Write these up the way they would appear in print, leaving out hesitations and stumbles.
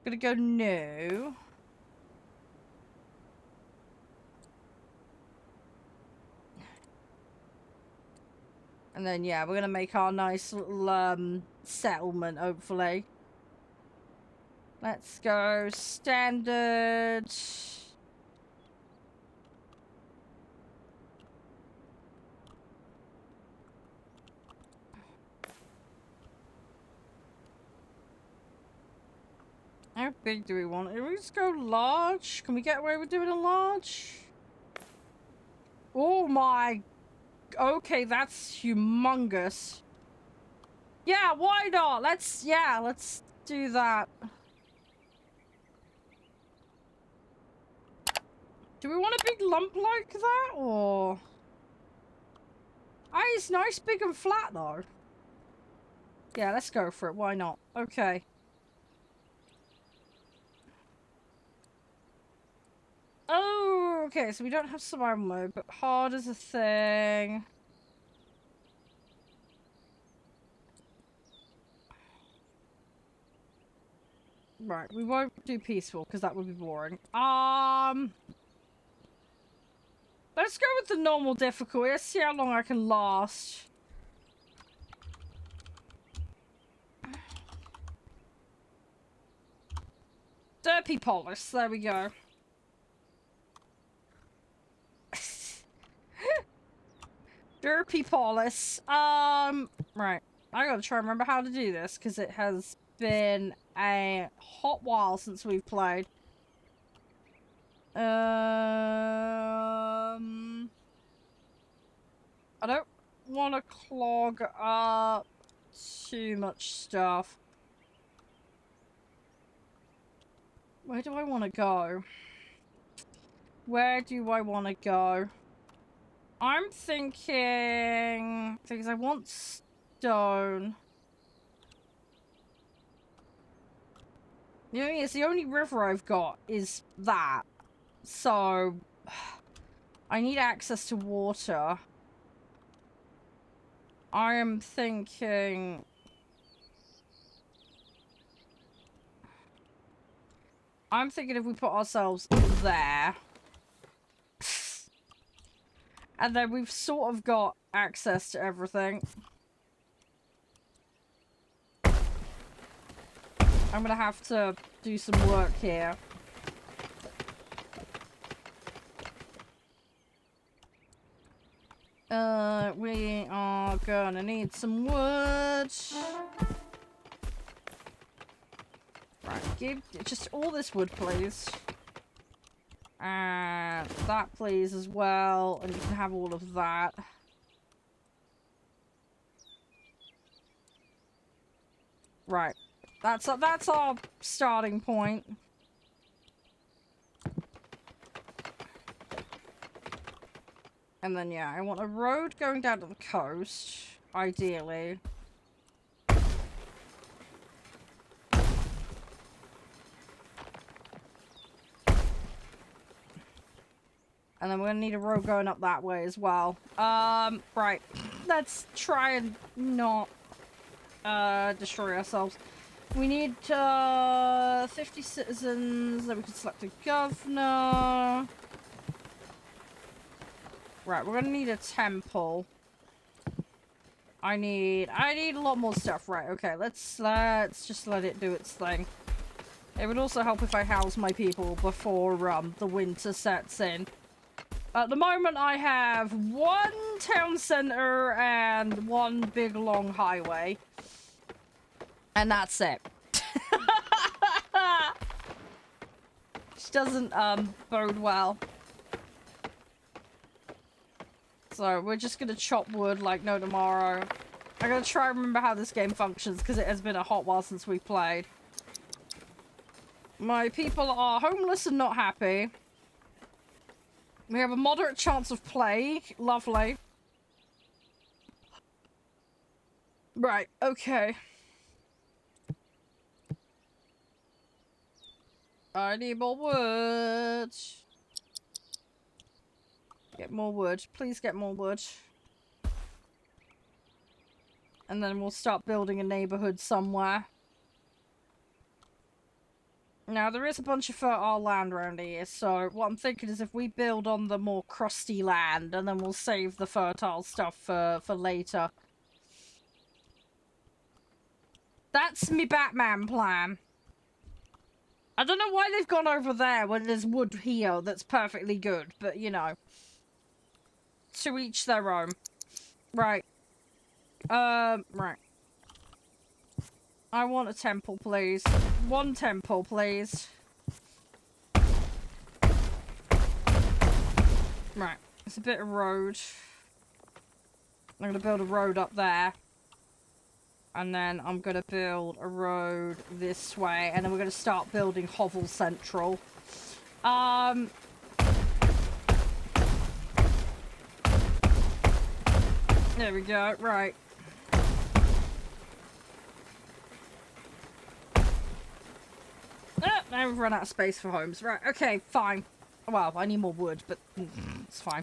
Gonna go no. And then, yeah, we're gonna make our nice little, settlement, hopefully. Let's go standard. How big do we want it? Can we just go large? Can we get away with doing a large? Oh my... Okay, that's humongous. Yeah, why not? Let's do that. Do we want a big lump like that, or... Ah, it's nice, big and flat, though. Yeah, let's go for it. Why not? Okay. Oh, okay, so we don't have survival mode, but hard is a thing. Right, we won't do peaceful, because that would be boring. Let's go with the normal difficulty. Let's see how long I can last. Derpy Polis, there we go. Derpy Polis. Right. I gotta try and remember how to do this, because it has been a hot while since we've played. I don't want to clog up too much stuff. Where do I want to go? Where do I want to go? I'm thinking... Because I want stone. The only, it's the only river I've got is that. So... I need access to water. I am thinking... I'm thinking if we put ourselves there... And then we've sort of got access to everything. I'm gonna have to do some work here. We are gonna need some wood. Right, give just all this wood, please. And that, please, as well. And you can have all of that. Right. That's our starting point. And then, yeah, I want a road going down to the coast, ideally. And then we're gonna need a road going up that way as well. Right. Let's try and not, destroy ourselves. We need, 50 citizens, then we can select a governor. Right, we're gonna need a temple. I need a lot more stuff. Right, okay, let's just let it do its thing. It would also help if I house my people before, the winter sets in. At the moment, I have one town center and one big long highway. And that's it. Which doesn't, bode well. So, we're just gonna chop wood like no tomorrow. I gotta try and remember how this game functions, because it has been a hot while since we played. My people are homeless and not happy. We have a moderate chance of plague. Lovely. Right, okay. I need more wood. Get more wood. Please get more wood. And then we'll start building a neighborhood somewhere. Now, there is a bunch of fertile land around here, so what I'm thinking is if we build on the more crusty land, and then we'll save the fertile stuff for later. That's me Batman plan. I don't know why they've gone over there when there's wood here that's perfectly good, but, you know. To each their own. Right. Right. I want a temple, please. One temple, please. Right. It's a bit of road. I'm gonna build a road up there. And then I'm gonna build a road this way. And then we're gonna start building Hovel Central. There we go. Right. Now we've run out of space for homes. Right, okay, fine. Well, I need more wood, but it's fine.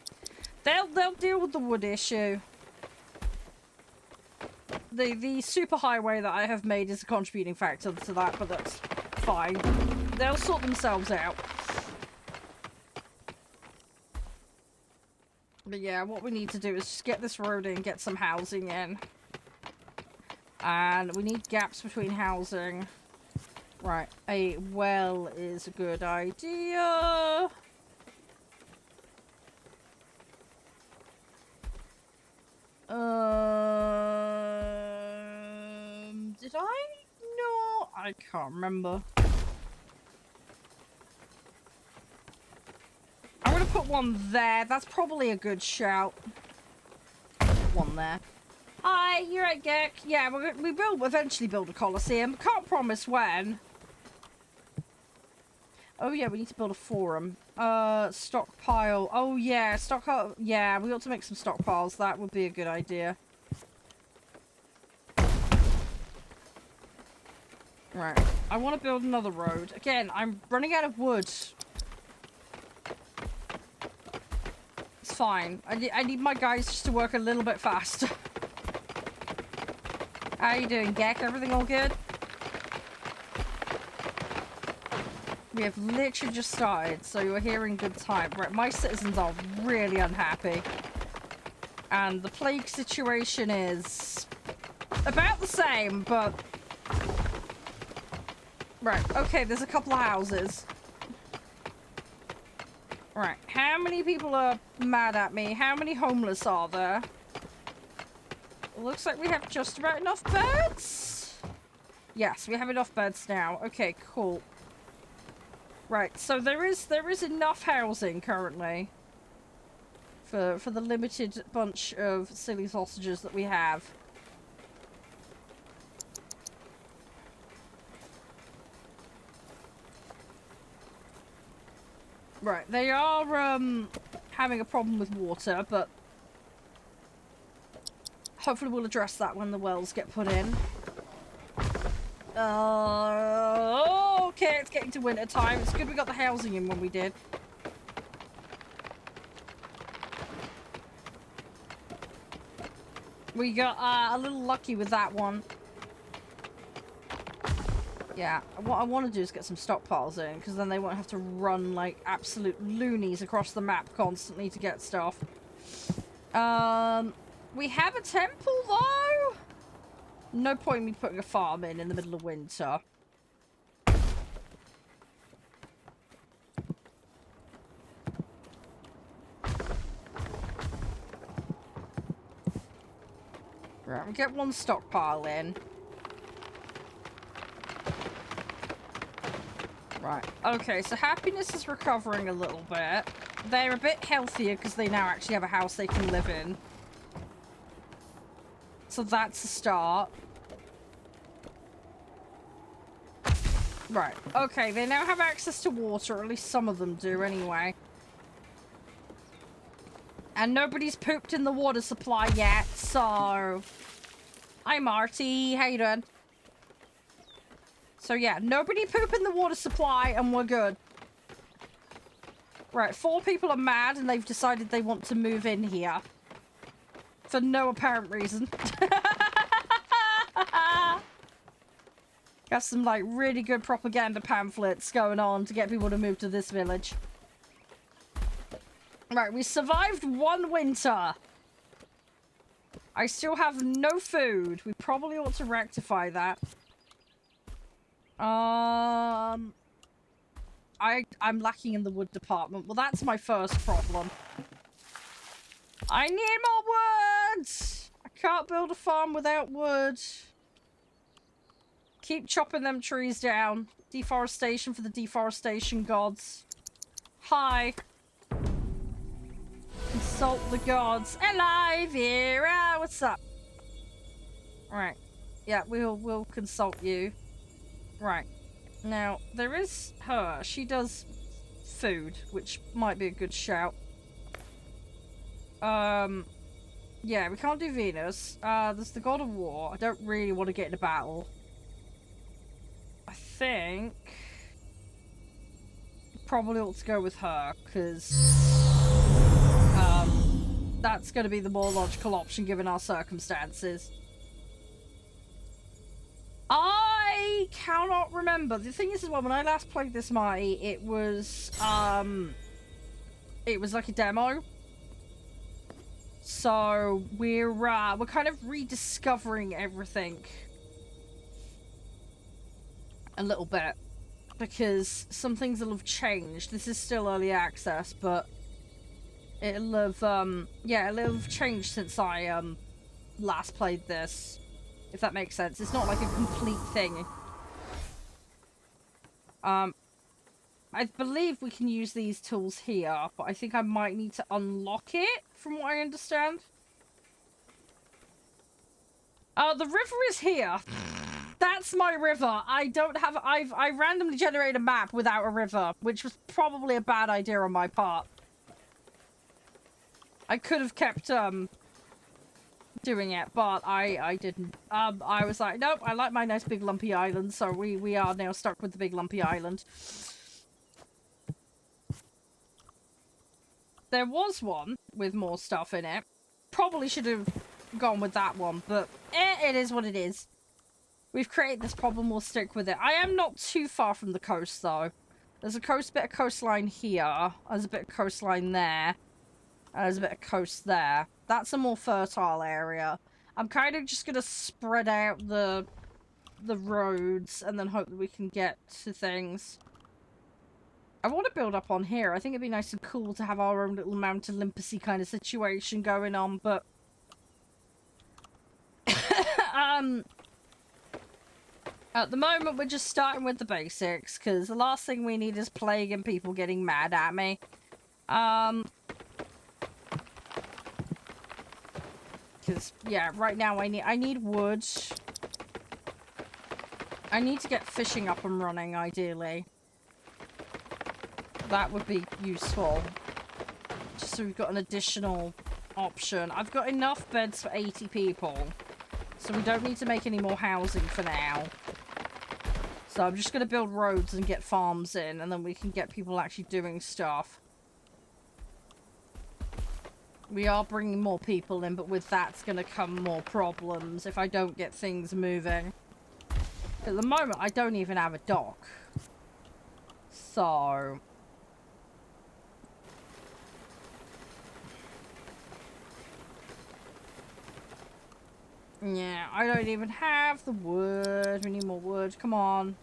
They'll deal with the wood issue. The super highway that I have made is a contributing factor to that, but that's fine. They'll sort themselves out. But yeah, what we need to do is just get this road in, get some housing in. And we need gaps between housing. Right, a well is a good idea. Did I? No, I can't remember. I'm gonna put one there. That's probably a good shout. Put one there. Hi, you're right, Gek. Yeah, we will eventually build a coliseum. Can't promise when. Oh yeah, we need to build a forum. Stockpile. Oh yeah, stockpile. Yeah, we ought to make some stockpiles. That would be a good idea. Right. I want to build another road. Again, I'm running out of wood. It's fine. I need my guys just to work a little bit faster. How you doing, Gek? Everything all good? We have literally just started, so you're here in good time. Right, my citizens are really unhappy. And the plague situation is about the same, but... Right, okay, there's a couple of houses. Right, how many people are mad at me? How many homeless are there? Looks like we have just about enough beds. Yes, we have enough beds now. Okay, cool. Right, so there is enough housing currently for the limited bunch of silly sausages that we have. Right, they are having a problem with water, but hopefully we'll address that when the wells get put in. Okay, it's getting to winter time. It's good we got the housing in when we did. We got a little lucky with that one. Yeah, what I want to do is get some stockpiles in, because then they won't have to run like absolute loonies across the map constantly to get stuff. We have a temple though? No point in me putting a farm in the middle of winter. Right, we get one stockpile in. Right, okay, so happiness is recovering a little bit. They're a bit healthier because they now actually have a house they can live in. So that's a start. Right, okay, they now have access to water, or at least some of them do anyway. And nobody's pooped in the water supply yet, so... Hi, Marty. How you doing? So yeah, nobody poop in the water supply and we're good. Right, 4 people are mad and they've decided they want to move in here. For no apparent reason. Have some, like, really good propaganda pamphlets going on to get people to move to this village. Right, we survived one winter. I still have no food. We probably ought to rectify that. I'm lacking in the wood department. Well, that's my first problem. I need more wood! I can't build a farm without wood. Keep chopping them trees down. Deforestation for the deforestation gods. Hi. Consult the gods. Hello, Vera. What's up? Right. Yeah, we'll consult you. Right. Now, there is her. She does food, which might be a good shout. Yeah, we can't do Venus. There's the God of War. I don't really want to get in a battle. I think probably ought to go with her, because that's going to be the more logical option given our circumstances. I cannot remember. The thing is, well, when I last played this Marty, it was like a demo. So we're kind of rediscovering everything a little bit, because some things will have changed. This is still early access, but it'll have yeah, it'll have changed since I last played this, if that makes sense. It's not like a complete thing. I believe we can use these tools here, but I think I might need to unlock it, from what I understand. The river is here. That's my river. I don't have... I randomly generated a map without a river, which was probably a bad idea on my part. I could have kept, doing it, but I didn't. I was like, nope, I like my nice big lumpy island, so we are now stuck with the big lumpy island. There was one with more stuff in it. Probably should have gone with that one, but it is what it is. We've created this problem, we'll stick with it. I am not too far from the coast, though. There's a bit of coastline here. There's a bit of coastline there. There's a bit of coast there. That's a more fertile area. I'm kind of just going to spread out the roads and then hope that we can get to things. I want to build up on here. I think it'd be nice and cool to have our own little Mount Olympus-y kind of situation going on, but... At the moment, we're just starting with the basics, because the last thing we need is plague and people getting mad at me. Because, yeah, right now I need wood. I need to get fishing up and running, ideally. That would be useful. Just so we've got an additional option. I've got enough beds for 80 people. So we don't need to make any more housing for now. So I'm just going to build roads and get farms in, and then we can get people actually doing stuff. We are bringing more people in, but with that's going to come more problems if I don't get things moving. At the moment, I don't even have a dock. So... yeah, I don't even have the wood. We need more wood. Come on.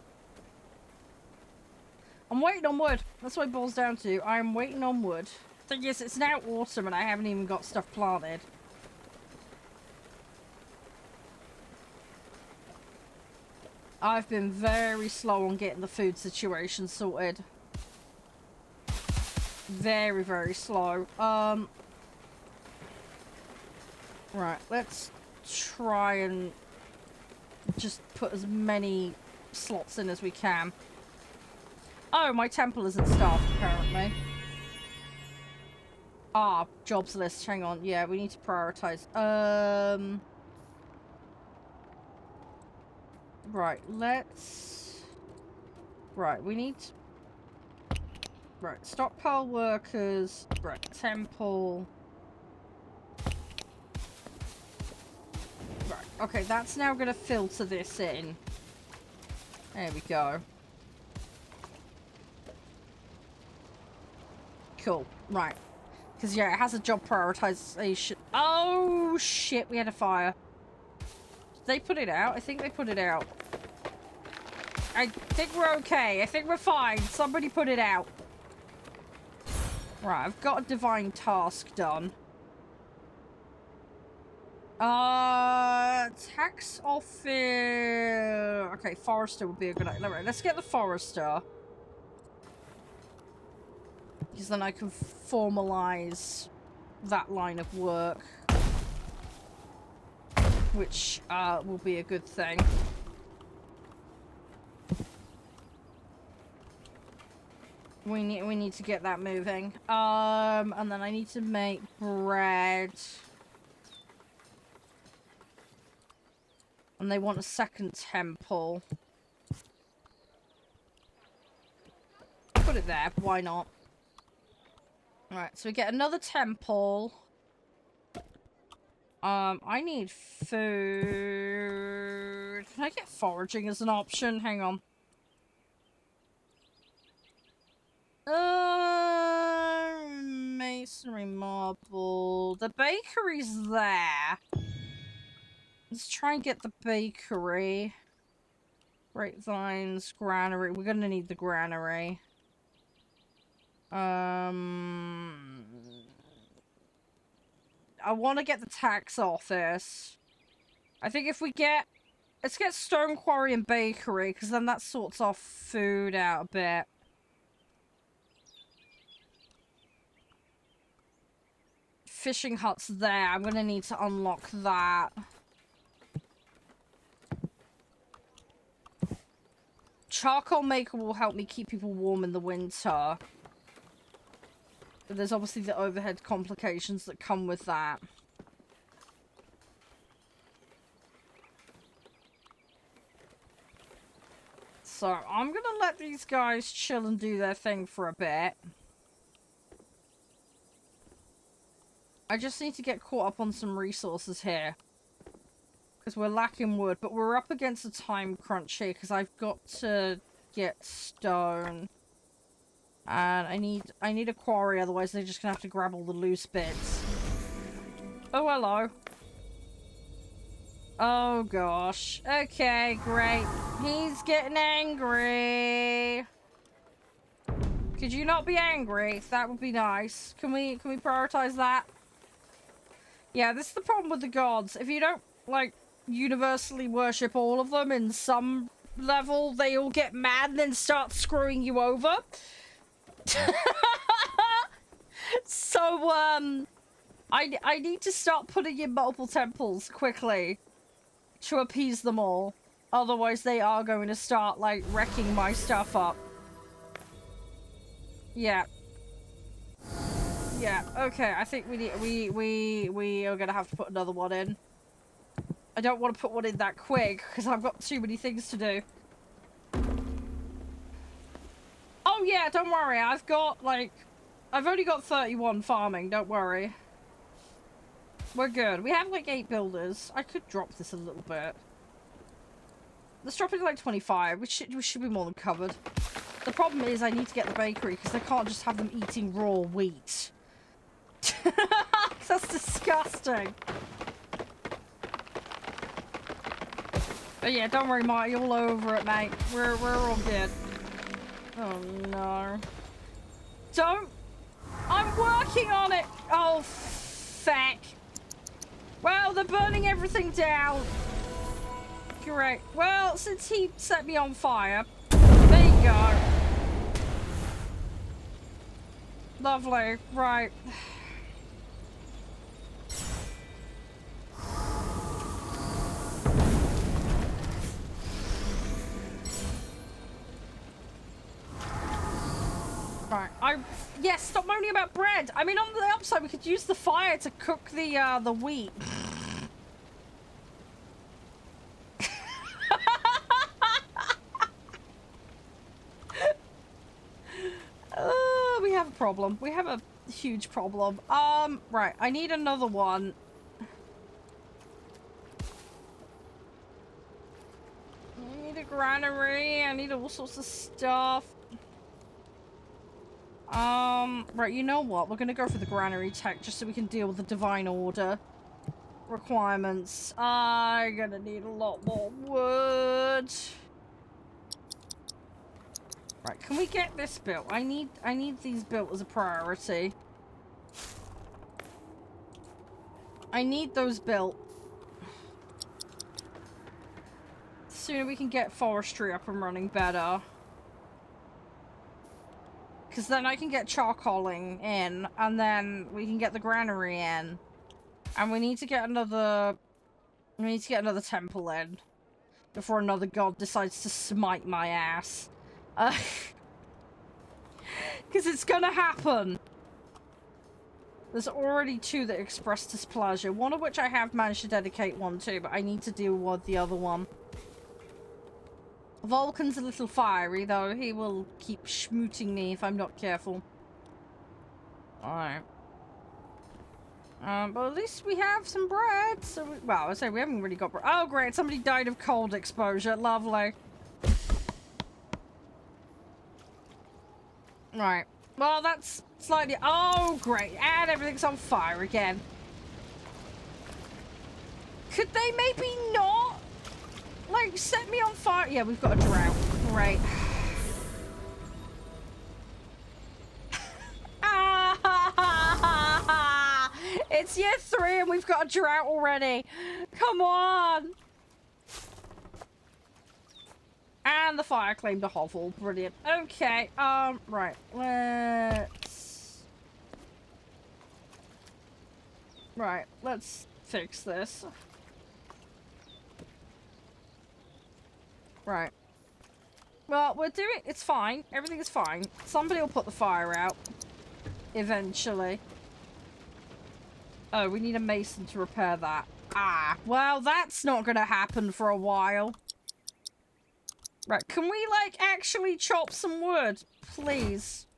I'm waiting on wood. That's what it boils down to. I'm waiting on wood. Thing is, it's now autumn and I haven't even got stuff planted. I've been very slow on getting the food situation sorted. Very, very slow. Right, let's try and just put as many slots in as we can. Oh, my temple isn't staffed apparently. Ah, jobs list, hang on. Yeah, we need to prioritize. Right, let's... right, we need... right, stockpile workers. Right, temple... right, okay, that's now going to filter this in. There we go. Cool. Right. Because, yeah, it has a job prioritization. Oh, shit. We had a fire. Did they put it out? I think they put it out. I think we're okay. I think we're fine. Somebody put it out. Right, I've got a divine task done. Tax office. Okay, forester would be a good idea. Alright, let's get the forester. Because then I can formalize that line of work. Which, will be a good thing. We need to get that moving. And then I need to make bread. And they want a second temple. Put it there, why not? Alright, so we get another temple. I need food. Can I get foraging as an option? Hang on. Masonry, marble. The bakery's there. Let's try and get the bakery. Grapevines, granary. We're gonna need the granary. I want to get the tax office. I think if we get... Let's get stone quarry and bakery, because then that sorts our food out a bit. Fishing hut's there. I'm gonna need to unlock that. Charcoal maker will help me keep people warm in the winter. But there's obviously the overhead complications that come with that. So I'm gonna let these guys chill and do their thing for a bit. I just need to get caught up on some resources here. Because we're lacking wood, but we're up against a time crunch here because I've got to get stone. And I need a quarry, otherwise they're just gonna have to grab all the loose bits. Oh, hello. Oh, gosh. Okay, great. He's getting angry. Could you not be angry? That would be nice. Can we prioritize that? Yeah, this is the problem with the gods. If you don't, like, universally worship all of them in some level, they all get mad and then start screwing you over. So, I need to start putting in multiple temples quickly to appease them all. Otherwise, they are going to start, like, wrecking my stuff up. Yeah. Yeah, okay, I think we are gonna have to put another one in. I don't want to put one in that quick, because I've got too many things to do. Oh yeah, don't worry, I've got, like... I've only got 31 farming, don't worry. We're good. We have, like, 8 builders. I could drop this a little bit. Let's drop it to, like, 25. We should be more than covered. The problem is I need to get the bakery, because I can't just have them eating raw wheat. That's disgusting. But yeah, don't worry, Marty, all over it, mate. We're all good. Oh no. Don't. I'm working on it. Oh, feck. Well, they're burning everything down. Great. Well, since he set me on fire, there you go. Lovely. Right. Right, yes, stop moaning about bread. I mean, on the upside, we could use the fire to cook the wheat. We have a problem. We have a huge problem. Right, I need another one. I need a granary. I need all sorts of stuff. Right, you know what? We're gonna go for the granary tech just so we can deal with the divine order requirements. I'm gonna need a lot more wood. Right, can we get this built? I need these built as a priority. I need those built. The sooner we can get forestry up and running, better. Because then I can get charcoaling in, and then we can get the granary in. And we need to get another... We need to get another temple in. Before another god decides to smite my ass. Because it's gonna happen. There's already 2 that expressed displeasure. One of which I have managed to dedicate one to, but I need to deal with the other one. Vulcan's a little fiery, though. He will keep schmooting me if I'm not careful. Alright. But at least we have some bread. So well, I say we haven't really got bread. Oh, great. Somebody died of cold exposure. Lovely. Right. Well, that's slightly... Oh, great. And everything's on fire again. Could they maybe not... like, set me on fire? Yeah, we've got a drought. Great. It's year 3 and we've got a drought already. Come on. And the fire claimed a hovel. Brilliant. Okay, right. Let's... Right, let's fix this. Right. Well, we're doing... It's fine. Everything is fine. Somebody will put the fire out. Eventually. Oh, we need a mason to repair that. Ah, well, that's not gonna happen for a while. Right, can we, like, actually chop some wood? Please.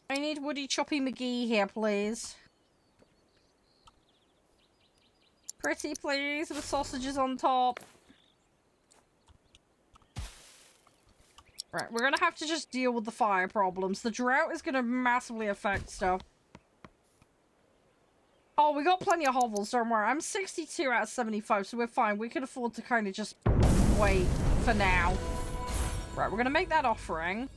I need Woody Choppy McGee here, please. Pretty, please, with sausages on top. Right, we're gonna have to just deal with the fire problems. The drought is gonna massively affect stuff. Oh, we got plenty of hovels, don't worry. I'm 62 out of 75, so we're fine. We can afford to kind of just wait for now. Right, we're gonna make that offering.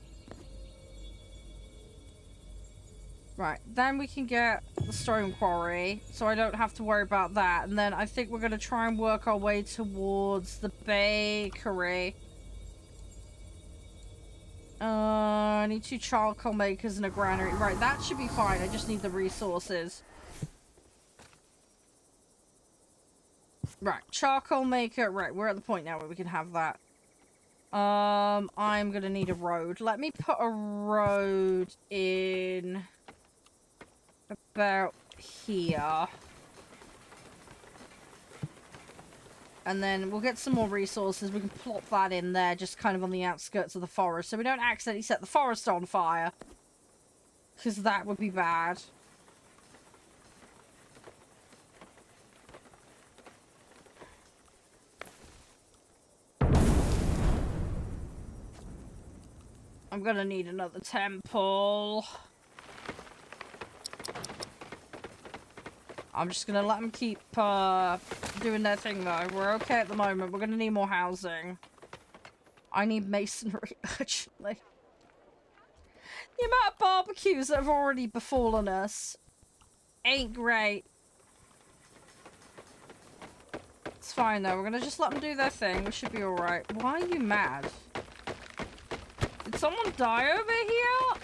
Right, then we can get the stone quarry, so I don't have to worry about that. And then I think we're gonna try and work our way towards the bakery. I need 2 charcoal makers and a granary. Right, that should be fine. I just need the resources. Right, charcoal maker. Right, we're at the point now where we can have that. I'm gonna need a road. Let me put a road in about here. And then we'll get some more resources. We can plop that in there, just kind of on the outskirts of the forest, so we don't accidentally set the forest on fire. Because that would be bad. I'm gonna need another temple. I'm just gonna let them keep doing their thing, though. We're okay at the moment. We're gonna need more housing. I need masonry urgently. The amount of barbecues that have already befallen us ain't great. It's fine, though. We're gonna just let them do their thing. We should be alright. Why are you mad? Did someone die over here?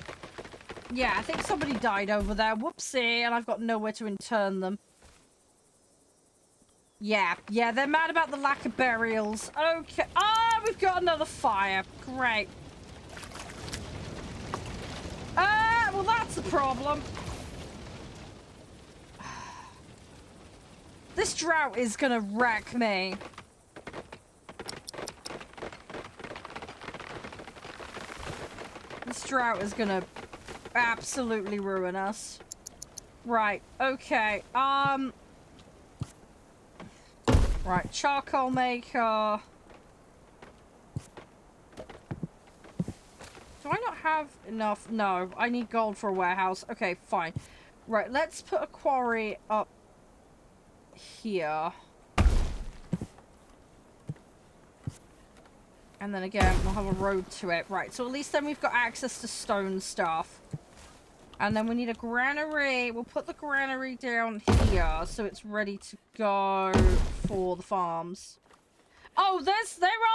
Yeah, I think somebody died over there. Whoopsie, and I've got nowhere to intern them. Yeah, they're mad about the lack of burials. Okay. Ah, we've got another fire. Great. Well, that's a problem. This drought is gonna wreck me. This drought is gonna absolutely ruin us. Right, okay, Right, Right, charcoal maker. Do I not have enough? No, I need gold for a warehouse. Okay, fine. Right, let's put a quarry up here. And then again, we'll have a road to it. Right, so at least then we've got access to stone stuff. And then we need a granary. We'll put the granary down here so it's ready to go for the farms. Oh, there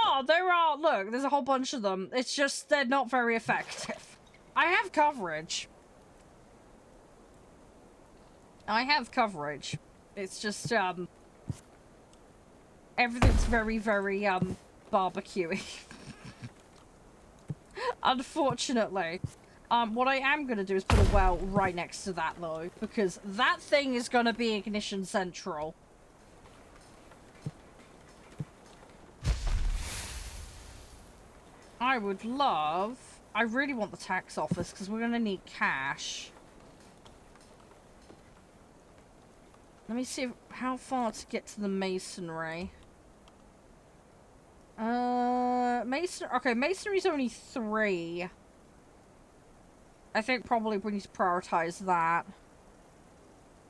are. Look, there's a whole bunch of them. It's just they're not very effective. I have coverage. It's just, everything's very, very, barbecuey. Unfortunately. What I am gonna do is put a well right next to that, though, because that thing is gonna be ignition central. I would love... I really want the tax office, because we're gonna need cash. Let me see how far to get to the masonry. Okay, masonry's only 3. I think probably we need to prioritize that.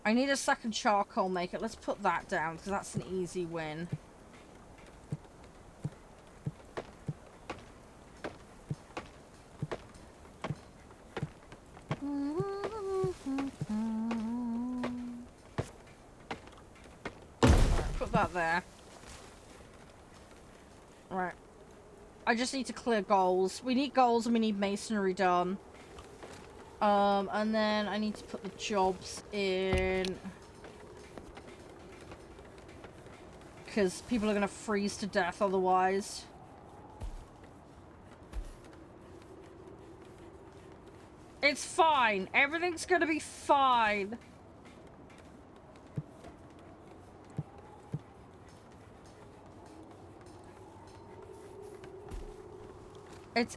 I need a second charcoal maker. Let's put that down, because that's an easy win. Put that there. Right. I just need to clear goals. We need goals and we need masonry done. And then I need to put the jobs in. Because people are going to freeze to death otherwise. It's fine. Everything's going to be fine.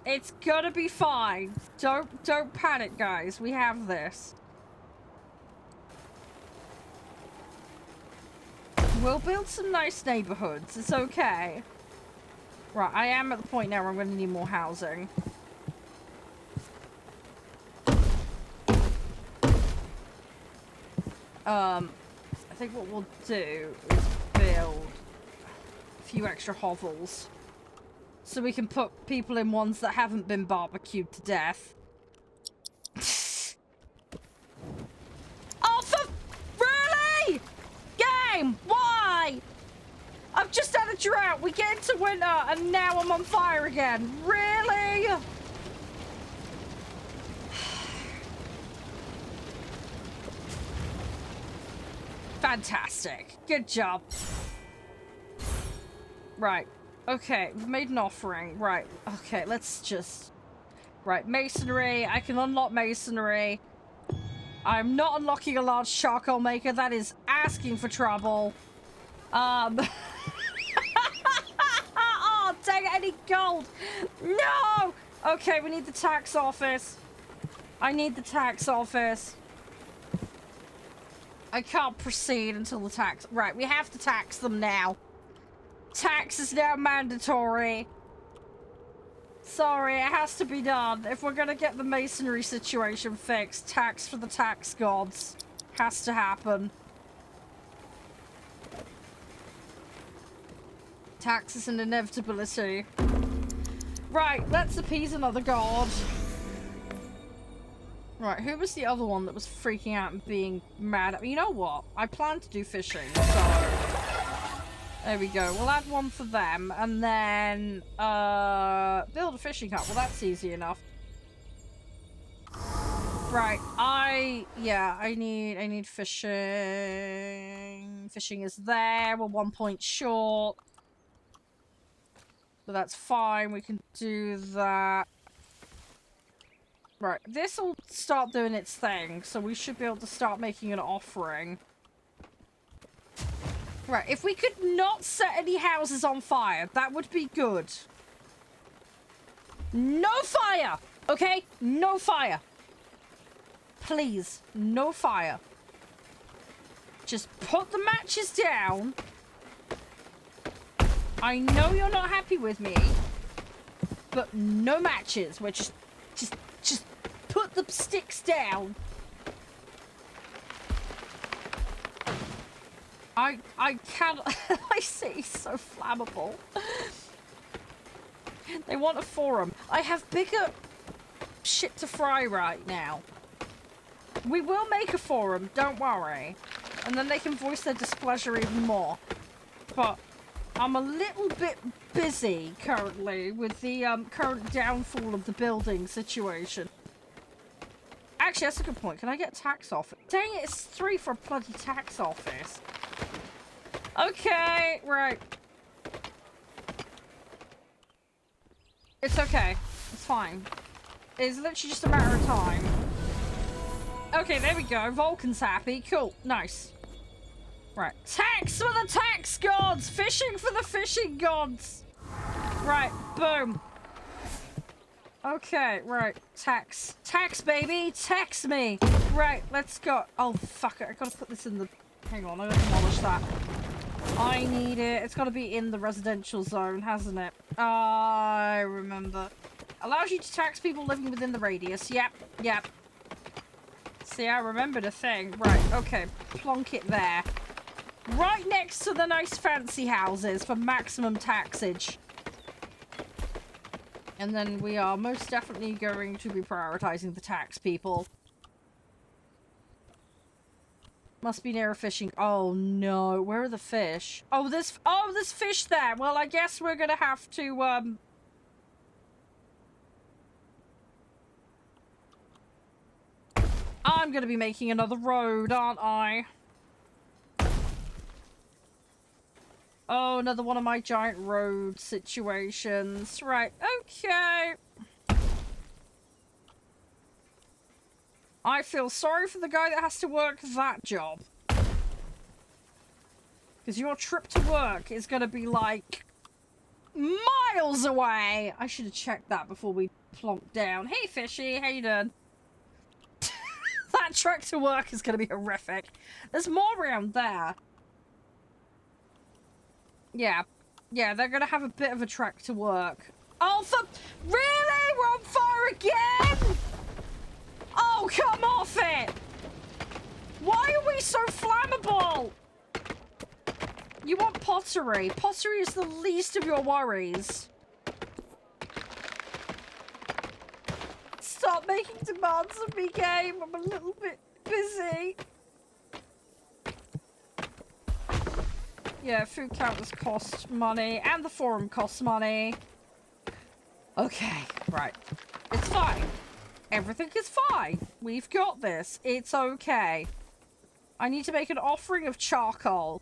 It's gonna be fine. Don't panic, guys. We have this. We'll build some nice neighborhoods. It's okay. Right, I am at the point now where I'm gonna need more housing. I think what we'll do is build a few extra hovels. So we can put people in ones that haven't been barbecued to death. Oh, for... Really? Game, why? I've just had a drought. We get into winter and now I'm on fire again. Really? Fantastic. Good job. Right. Okay, we've made an offering. Right, okay, let's just... Right, masonry. I can unlock masonry. I'm not unlocking a large charcoal maker. That is asking for trouble. Oh, dang it, I need gold. No! Okay, we need the tax office. I need the tax office. I can't proceed until the tax... Right, we have to tax them now. Tax is now mandatory. Sorry, it has to be done. If we're gonna get the masonry situation fixed, tax for the tax gods has to happen. Tax is an inevitability. Right, let's appease another god. Right, who was the other one that was freaking out and being mad at me? You know what? I plan to do fishing, so... There we go. We'll add one for them, and then, build a fishing hut. Well, that's easy enough. Right, I need fishing. Fishing is there. We're 1 point short. But that's fine. We can do that. Right, this will start doing its thing, so we should be able to start making an offering. Right, if we could not set any houses on fire, that would be good. No fire! Okay? No fire. Please, no fire. Just put the matches down I know you're not happy with me, but no matches. We're just put the sticks down. I cannot. I see, he's so flammable. They want a forum. I have bigger shit to fry right now. We will make a forum, don't worry. And then they can voice their displeasure even more. But I'm a little bit busy currently with the current downfall of the building situation. Actually, that's a good point. Can I get a tax office? Dang it, it's 3 for a bloody tax office. Okay, right. It's okay. It's fine. It's literally just a matter of time. Okay, there we go. Vulcan's happy. Cool. Nice. Right. Tax for the tax gods! Fishing for the fishing gods! Right. Boom. Okay, right. Tax. Tax, baby! Tax me! Right, let's go. Oh, fuck it. I gotta put this in the... Hang on, I gotta demolish that. I need it. It's gotta be in the residential zone, hasn't it? I remember. Allows you to tax people living within the radius. Yep, yep. See, I remembered a thing. Right, okay. Plonk it there. Right next to the nice fancy houses for maximum taxage. And then we are most definitely going to be prioritizing the tax people. Must be near a fishing... Oh, no. Where are the fish? Oh, there's fish there. Well, I guess we're gonna have to, I'm gonna be making another road, aren't I? Oh, another one of my giant road situations. Right, okay. I feel sorry for the guy that has to work that job. Because your trip to work is gonna be like... miles away! I should have checked that before we plonked down. Hey, fishy, how you doing? That trek to work is going to be horrific. There's more around there. Yeah. Yeah, they're going to have a bit of a trek to work. Oh, really? We're on fire again? Oh, come off it! Why are we so flammable? You want pottery. Pottery is the least of your worries. Stop making demands of me, game. I'm a little bit busy. Yeah, food counters cost money, and the forum costs money. Okay, right. It's fine. Everything is fine. We've got this. It's okay. I need to make an offering of charcoal.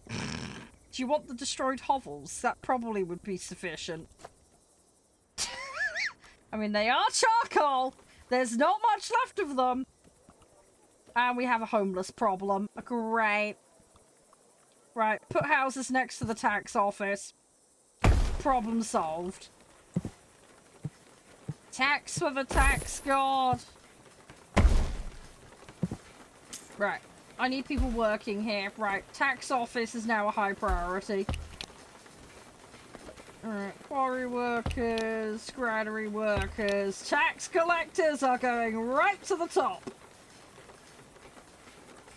Do you want the destroyed hovels? That probably would be sufficient. I mean, they are charcoal. There's not much left of them. And we have a homeless problem. Great. Right, put houses next to the tax office. Problem solved. Tax for the tax god. Right, I need people working here. Right, tax office is now a high priority. Alright, quarry workers, granary workers, tax collectors are going right to the top.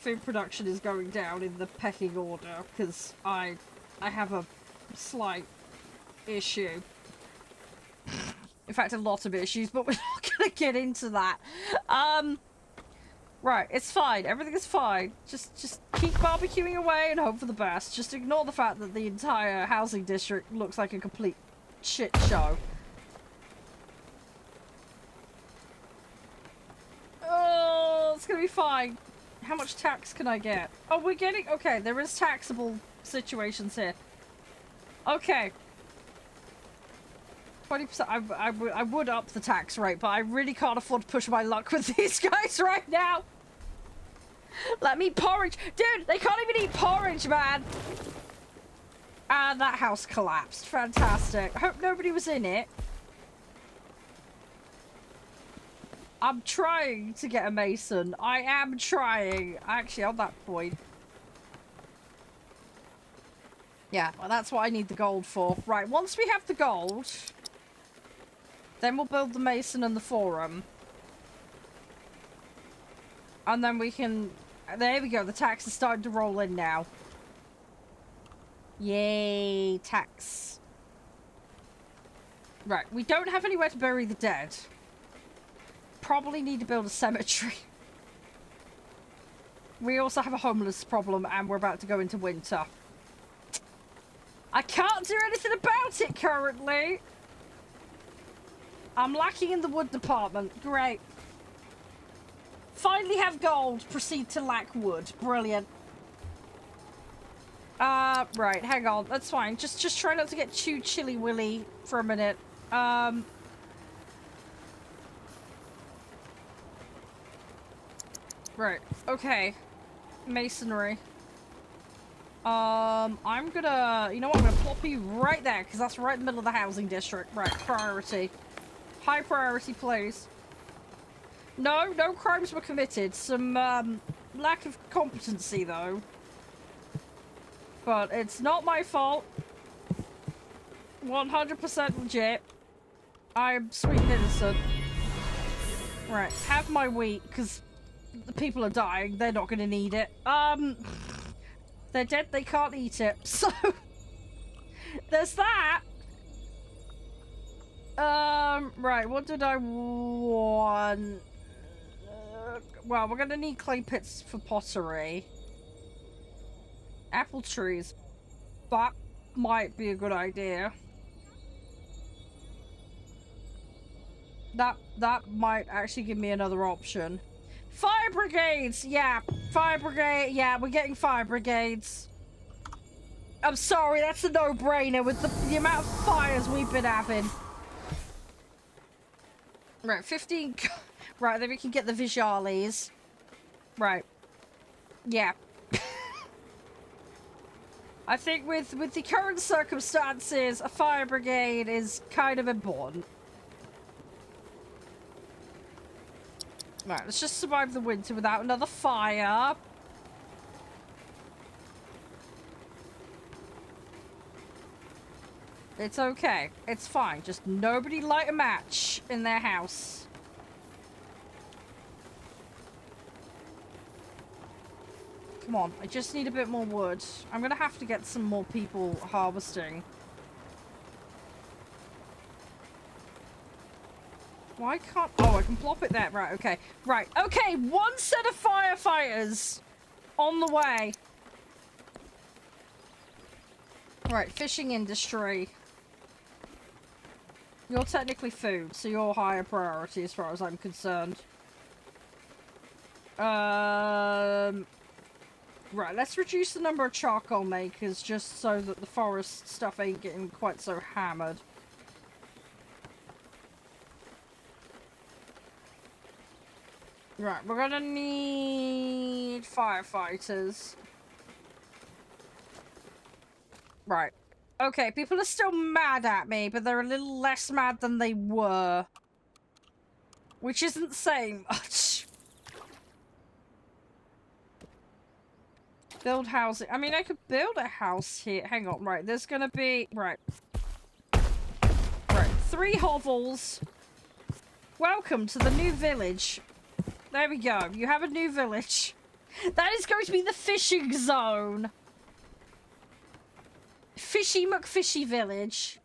Food production is going down in the pecking order because I have a slight issue. In fact, a lot of issues, but we're not going to get into that. Right, it's fine. Everything is fine. Just keep barbecuing away and hope for the best. Just ignore the fact that the entire housing district looks like a complete shit show. Oh, it's gonna be fine. How much tax can I get? Oh, we're getting... Okay, there is taxable situations here. Okay. 20%. I would up the tax rate, but I really can't afford to push my luck with these guys right now. Let me porridge. Dude, they can't even eat porridge, man. And that house collapsed. Fantastic. I hope nobody was in it. I'm trying to get a mason. I am trying. Actually, on that point. Yeah, well, that's what I need the gold for. Right, once we have the gold, then we'll build the mason and the forum. And then we can... There we go, the tax is starting to roll in now. Yay, tax. Right, we don't have anywhere to bury the dead. Probably need to build a cemetery. We also have a homeless problem, and we're about to go into winter. I can't do anything about it currently. I'm lacking in the wood department. Great. Finally have gold. Proceed to lack wood. Brilliant. Right, hang on. That's fine. Just try not to get too chilly-willy for a minute. Right, okay. Masonry. I'm gonna... You know what? I'm gonna plop you right there, because that's right in the middle of the housing district. Right, priority. High priority, please. No crimes were committed. Some, lack of competency, though. But it's not my fault. 100% legit. I'm sweet and innocent. Right, have my wheat, because the people are dying. They're not gonna need it. They're dead, they can't eat it. So, there's that. Right, what did I want? Well, we're gonna need clay pits for pottery. Apple trees. That might be a good idea. That might actually give me another option. Fire brigades! Yeah, fire brigade. Yeah, we're getting fire brigades. I'm sorry, that's a no-brainer with the amount of fires we've been having. Right, 15... Right, then we can get the Visuales. Right. Yeah. I think with the current circumstances, a fire brigade is kind of important. Right, let's just survive the winter without another fire. It's okay. It's fine. Just nobody light a match in their house. Come on, I just need a bit more wood. I'm gonna have to get some more people harvesting. Why can't... Oh, I can plop it there. Right, okay. Right, okay, one set of firefighters on the way. Right, fishing industry. You're technically food, so you're higher priority as far as I'm concerned. Right, let's reduce the number of charcoal makers just so that the forest stuff ain't getting quite so hammered. Right, we're gonna need firefighters. Right. Okay, people are still mad at me, but they're a little less mad than they were. Which isn't saying much. Build housing. I mean, I could build a house here. Hang on, right. There's gonna be... Right. Right. 3 hovels. Welcome to the new village. There we go. You have a new village. That is going to be the fishing zone. Fishy McFishy village.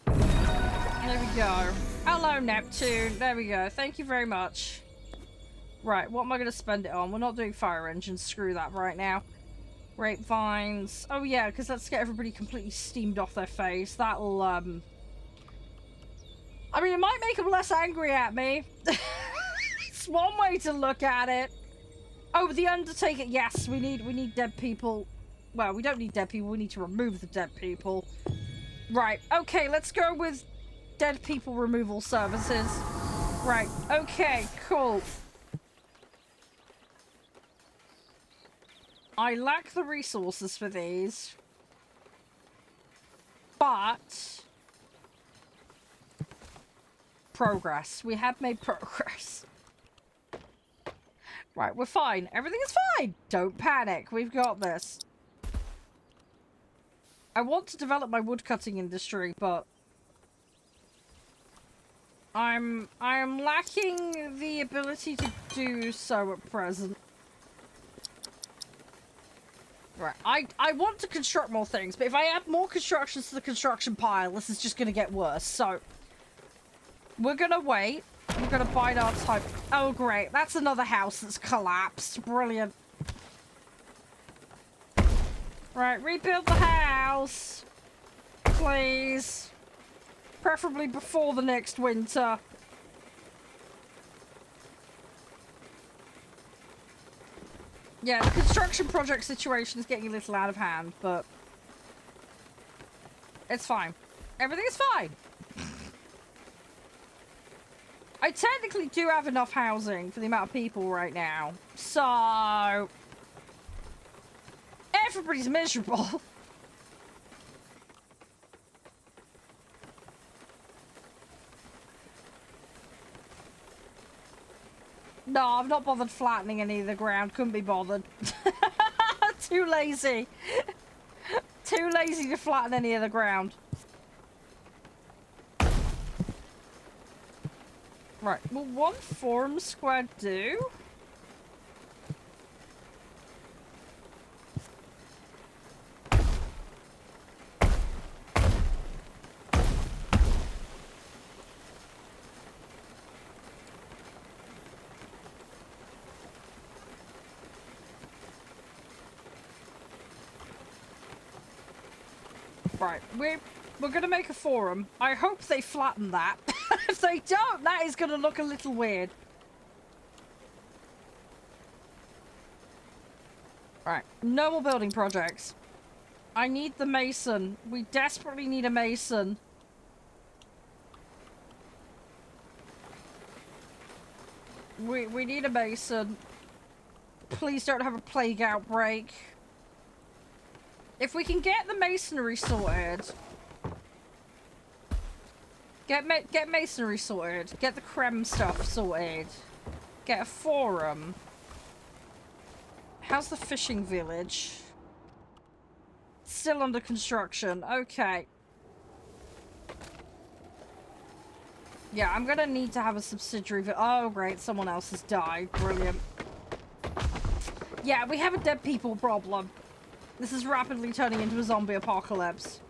There we go. Hello, Neptune. There we go. Thank you very much. Right, what am I going to spend it on? We're not doing fire engines. Screw that right now. Grapevines. Oh, yeah, because let's get everybody completely steamed off their face. That'll, I mean, it might make them less angry at me. It's one way to look at it. Oh, the Undertaker. Yes, we need dead people. Well, we don't need dead people. We need to remove the dead people. Right, okay, let's go with dead people removal services. Right, okay, cool. I lack the resources for these. But... progress. We have made progress. Right, we're fine. Everything is fine. Don't panic. We've got this. I want to develop my woodcutting industry, but I am lacking the ability to do so at present. Right, I want to construct more things, but if I add more constructions to the construction pile, this is just going to get worse. So, we're going to wait. We're going to bide our time. Oh, great. That's another house that's collapsed. Brilliant. Right, rebuild the house. Please. Preferably before the next winter. Yeah, the construction project situation is getting a little out of hand, but it's fine. Everything is fine. I technically do have enough housing for the amount of people right now, so everybody's miserable. No, I've not bothered flattening any of the ground. Couldn't be bothered. Too lazy. Too lazy to flatten any of the ground. Right, will one forum square do? Right, we're gonna make a forum. I hope they flatten that. If they don't, that is gonna look a little weird. Right, no more building projects. I need the mason. We desperately need a mason. We need a mason. Please don't have a plague outbreak. If we can get the masonry sorted, get masonry sorted, get the creme stuff sorted, get a forum. How's the fishing village? Still under construction. Okay. Yeah, I'm gonna need to have a subsidiary. Oh, great. Someone else has died. Brilliant. Yeah, we have a dead people problem. This is rapidly turning into a zombie apocalypse.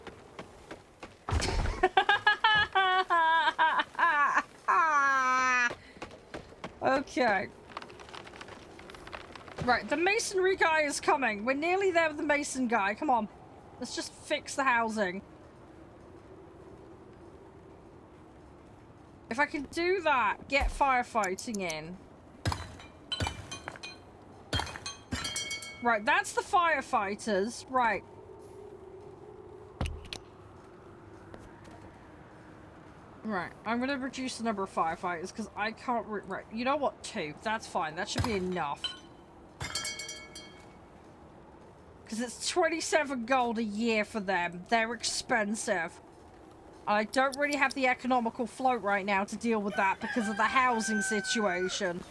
Okay. Right, the masonry guy is coming. We're nearly there with the mason guy. Come on. Let's just fix the housing. If I can do that, get firefighting in. Right, that's the firefighters. Right. Right, I'm gonna reduce the number of firefighters because I can't right, you know what? 2. That's fine. That should be enough. Because it's 27 gold a year for them. They're expensive. I don't really have the economical float right now to deal with that because of the housing situation.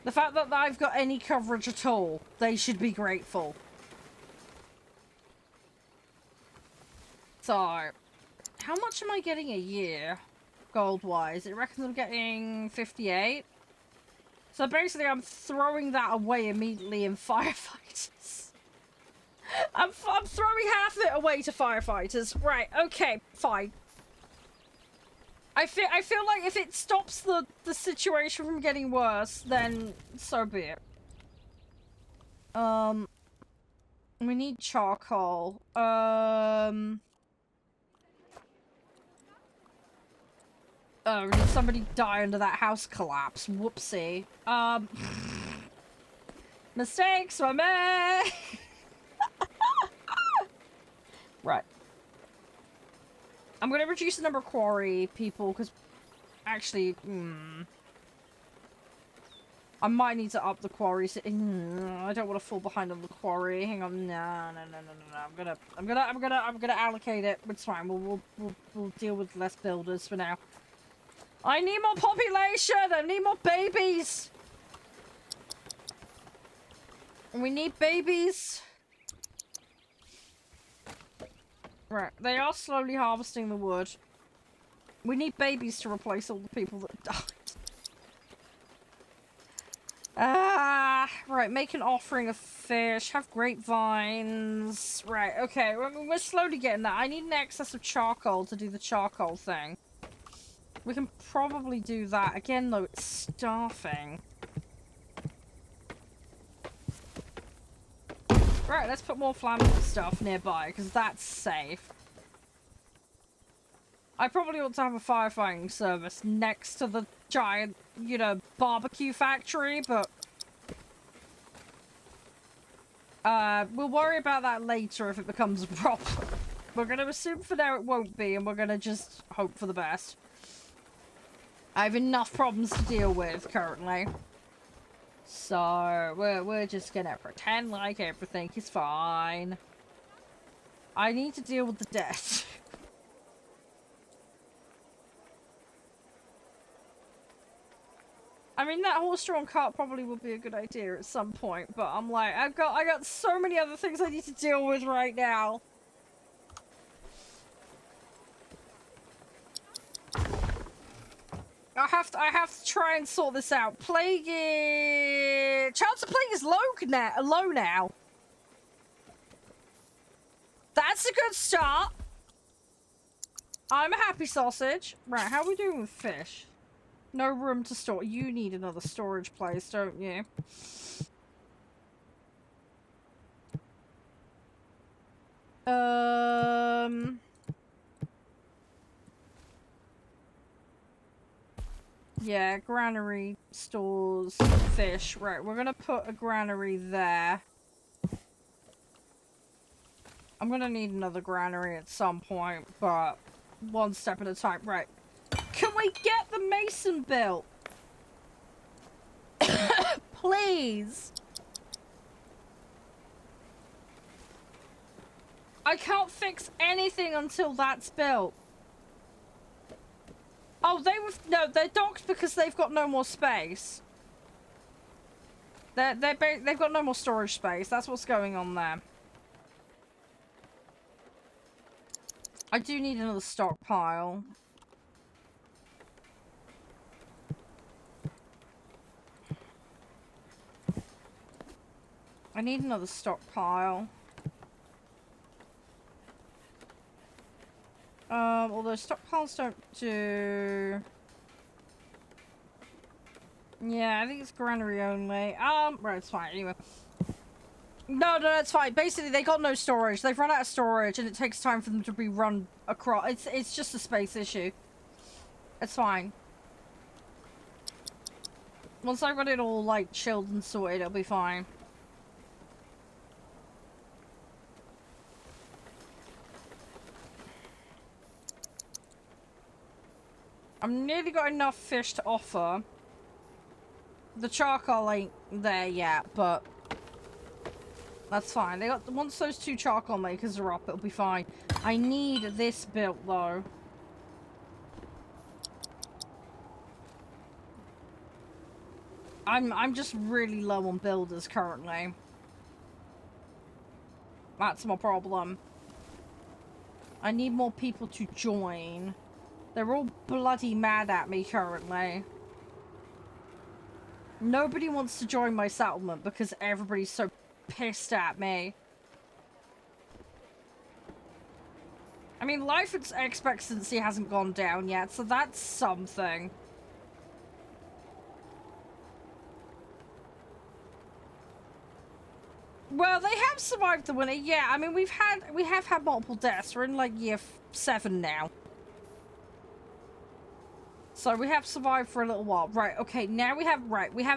The fact that I've got any coverage at all, they should be grateful. So, how much am I getting a year, gold-wise? It reckons I'm getting 58. So basically, I'm throwing that away immediately in firefighters. I'm throwing half of it away to firefighters. Right, okay, fine. I feel like if it stops the situation from getting worse, then so be it. We need charcoal. Oh, did somebody die under that house collapse? Whoopsie. Mistakes were made. Right. I'm gonna reduce the number of quarry people, because actually, I might need to up the quarry. I don't want to fall behind on the quarry. Hang on, no. I'm gonna allocate it. It's fine. We'll deal with less builders for now. I need more population. I need more babies. We need babies. Right, they are slowly harvesting the wood. We need babies to replace all the people that died. Right, make an offering of fish, have grapevines. Right, okay, we're slowly getting that. I need an excess of charcoal to do the charcoal thing. We can probably do that. Again, though, it's staffing. Right, let's put more flammable stuff nearby, because that's safe. I probably ought to have a firefighting service next to the giant, you know, barbecue factory, but... we'll worry about that later if it becomes a problem. We're gonna assume for now it won't be, and we're gonna just hope for the best. I have enough problems to deal with currently. So, we're just gonna pretend like everything is fine. I need to deal with the death. I mean, that horse-drawn cart probably would be a good idea at some point, but I'm like, I got so many other things I need to deal with right now. I have to try and sort this out. Plague is... Chance of plague is low now. That's a good start. I'm a happy sausage. Right, how are we doing with fish? No room to store. You need another storage place, don't you? Yeah, granary stores fish. Right, we're gonna put a granary there. I'm gonna need another granary at some point, but one step at a time. Right. Can we get the mason built? Please. I can't fix anything until that's built. Oh, they're docked because they've got no more space. They've got no more storage space. That's what's going on there. I do need another stockpile. I need another stockpile. Although stockpiles don't do... Yeah, I think it's granary only. Right, it's fine, anyway. No, it's fine. Basically, they got no storage. They've run out of storage, and it takes time for them to be run across. It's just a space issue. It's fine. Once I got it all, like, chilled and sorted, it'll be fine. I've nearly got enough fish to offer. The charcoal ain't there yet, but that's fine. Once those 2 charcoal makers are up, it'll be fine. I need this built though. I'm just really low on builders currently. That's my problem. I need more people to join. They're all bloody mad at me currently. Nobody wants to join my settlement because everybody's so pissed at me. I mean, life expectancy hasn't gone down yet, so that's something. Well, they have survived the winter. Yeah, I mean, we have had multiple deaths. We're in like year 7 now. So we have survived for a little while. Right, okay, now we have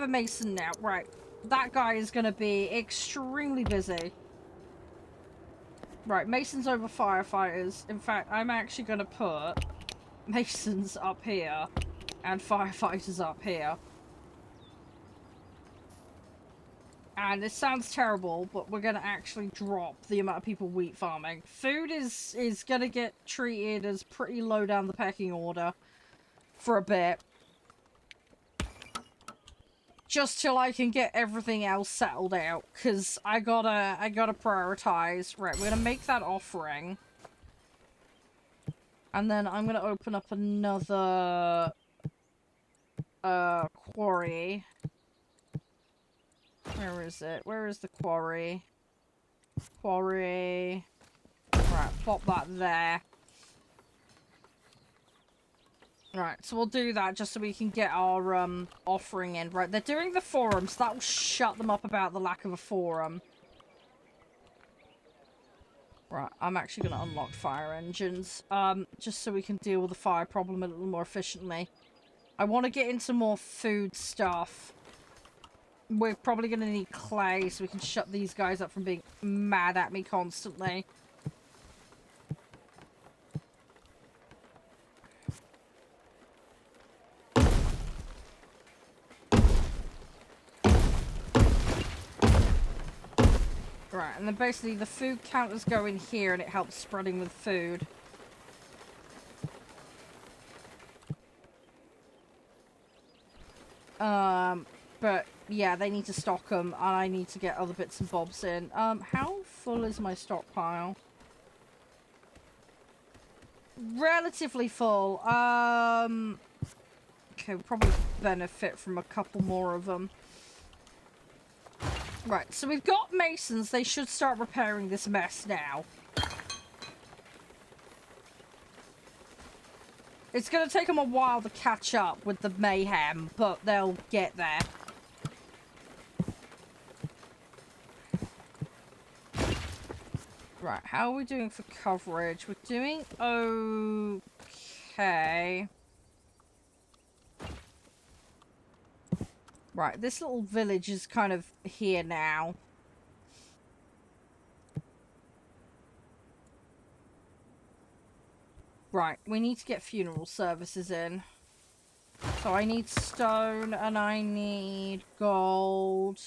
a mason now. Right, that guy is going to be extremely busy. Right, masons over firefighters. In fact, I'm actually going to put masons up here and firefighters up here. And it sounds terrible, but we're going to actually drop the amount of people wheat farming. Food is going to get treated as pretty low down the pecking order for a bit. just till I can get everything else settled out, because I gotta prioritize. Right, we're gonna make that offering. And then I'm gonna open up another quarry. Where is it? Where is the quarry? Quarry. Right, plop that there. Right, so we'll do that just so we can get our offering in. Right, they're doing the forum, so that will shut them up about the lack of a forum. Right, I'm actually going to unlock fire engines, just so we can deal with the fire problem a little more efficiently. I want to get into more food stuff. We're probably going to need clay so we can shut these guys up from being mad at me constantly. Right, and then basically the food counters go in here and it helps spreading with food. But yeah, they need to stock them and I need to get other bits and bobs in. How full is my stockpile? Relatively full. Okay, we'll probably benefit from a couple more of them. Right, so we've got masons. They should start repairing this mess now. It's going to take them a while to catch up with the mayhem, but they'll get there. Right, how are we doing for coverage? We're doing okay. Right, this little village is kind of here now. Right, we need to get funeral services in. So I need stone and I need gold.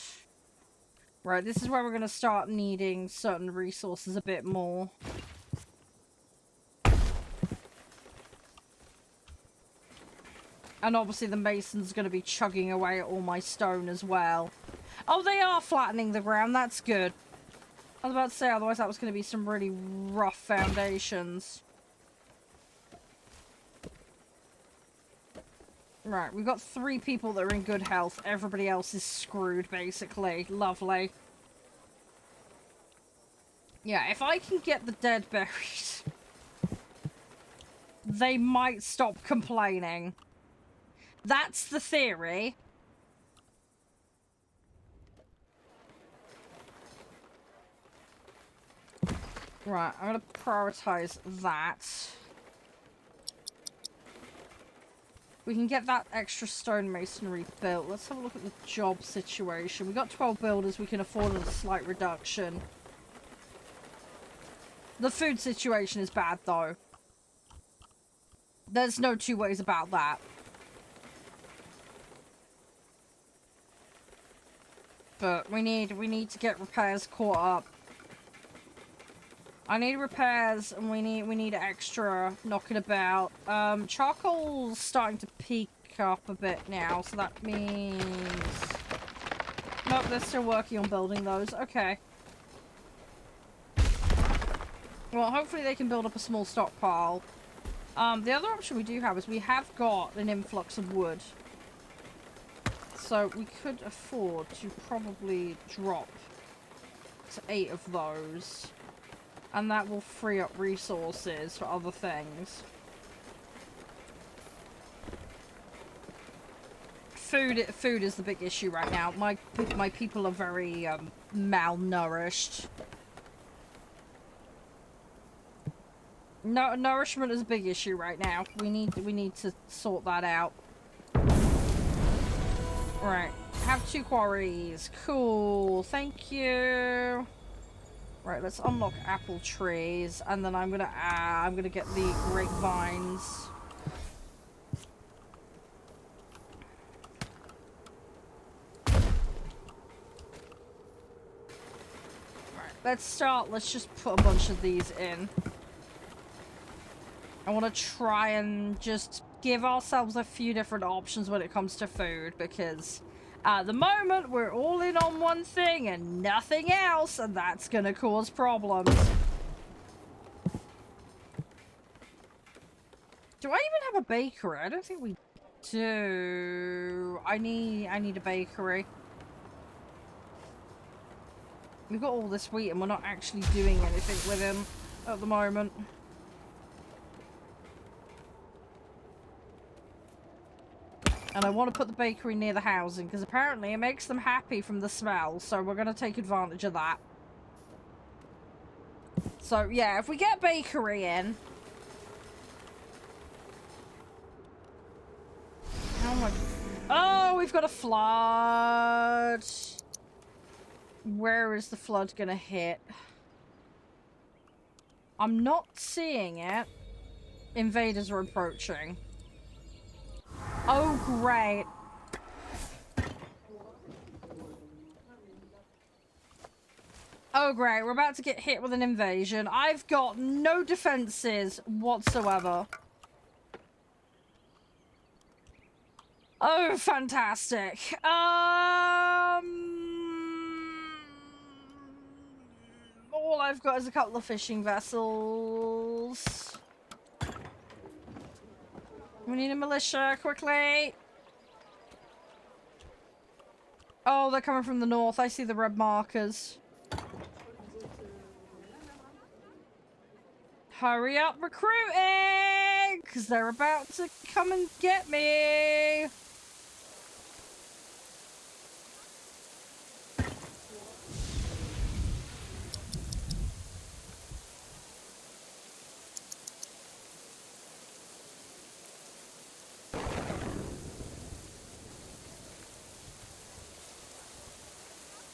Right, this is where we're going to start needing certain resources a bit more. And obviously the mason's going to be chugging away at all my stone as well. Oh, they are flattening the ground. That's good. I was about to say, otherwise that was going to be some really rough foundations. Right, we've got 3 people that are in good health. Everybody else is screwed, basically. Lovely. Yeah, if I can get the dead buried, they might stop complaining. That's the theory. Right, I'm going to prioritize that. We can get that extra stonemasonry built. Let's have a look at the job situation. We've got 12 builders. We can afford a slight reduction. The food situation is bad, though. There's no two ways about that. But we need to get repairs caught up. I need repairs and we need extra knocking about. Charcoal's starting to peak up a bit now, so that means... Nope, they're still working on building those. Okay. Well, hopefully they can build up a small stockpile. The other option we do have is we have got an influx of wood. So we could afford to probably drop to 8 of those. And that will free up resources for other things. Food is the big issue right now. My people are very malnourished. No, nourishment is a big issue right now. We need to sort that out. Right, have 2 quarries. Cool, thank you. Right, let's unlock apple trees, and then I'm gonna get the grapevines. Right, let's just put a bunch of these in. I want to try and just give ourselves a few different options when it comes to food, because At the moment, we're all in on one thing and nothing else, and that's gonna cause problems. Do I even have a bakery? I don't think we do. I need a bakery. We've got all this wheat and we're not actually doing anything with him at the moment. And I want to put the bakery near the housing because apparently it makes them happy from the smell. So we're going to take advantage of that. So yeah, if we get bakery in. How much? Oh, we've got a flood. Where is the flood going to hit? I'm not seeing it. Invaders are approaching. Oh, great. Oh, great. We're about to get hit with an invasion. I've got no defenses whatsoever. Oh, fantastic. All I've got is a couple of fishing vessels. We need a militia, quickly. Oh, they're coming from the north. I see the red markers. Hurry up recruiting! Because they're about to come and get me.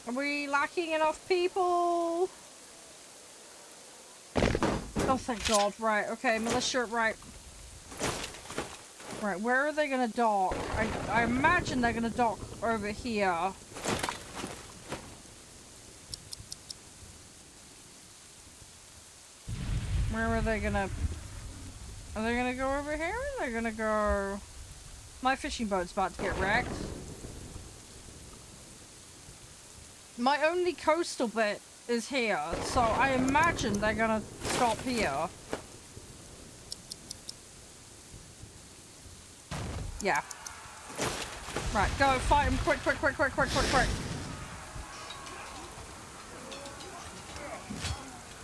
Are we lacking enough people? Oh, thank God. Right, okay, militia, right. Right, where are they gonna dock? I imagine they're gonna dock over here. Where are they gonna... Are they gonna go over here? Or are they gonna go... My fishing boat's about to get wrecked. My only coastal bit is here, so I imagine they're gonna stop here. Yeah. Right, go, fight him, quick, quick, quick, quick, quick, quick, quick.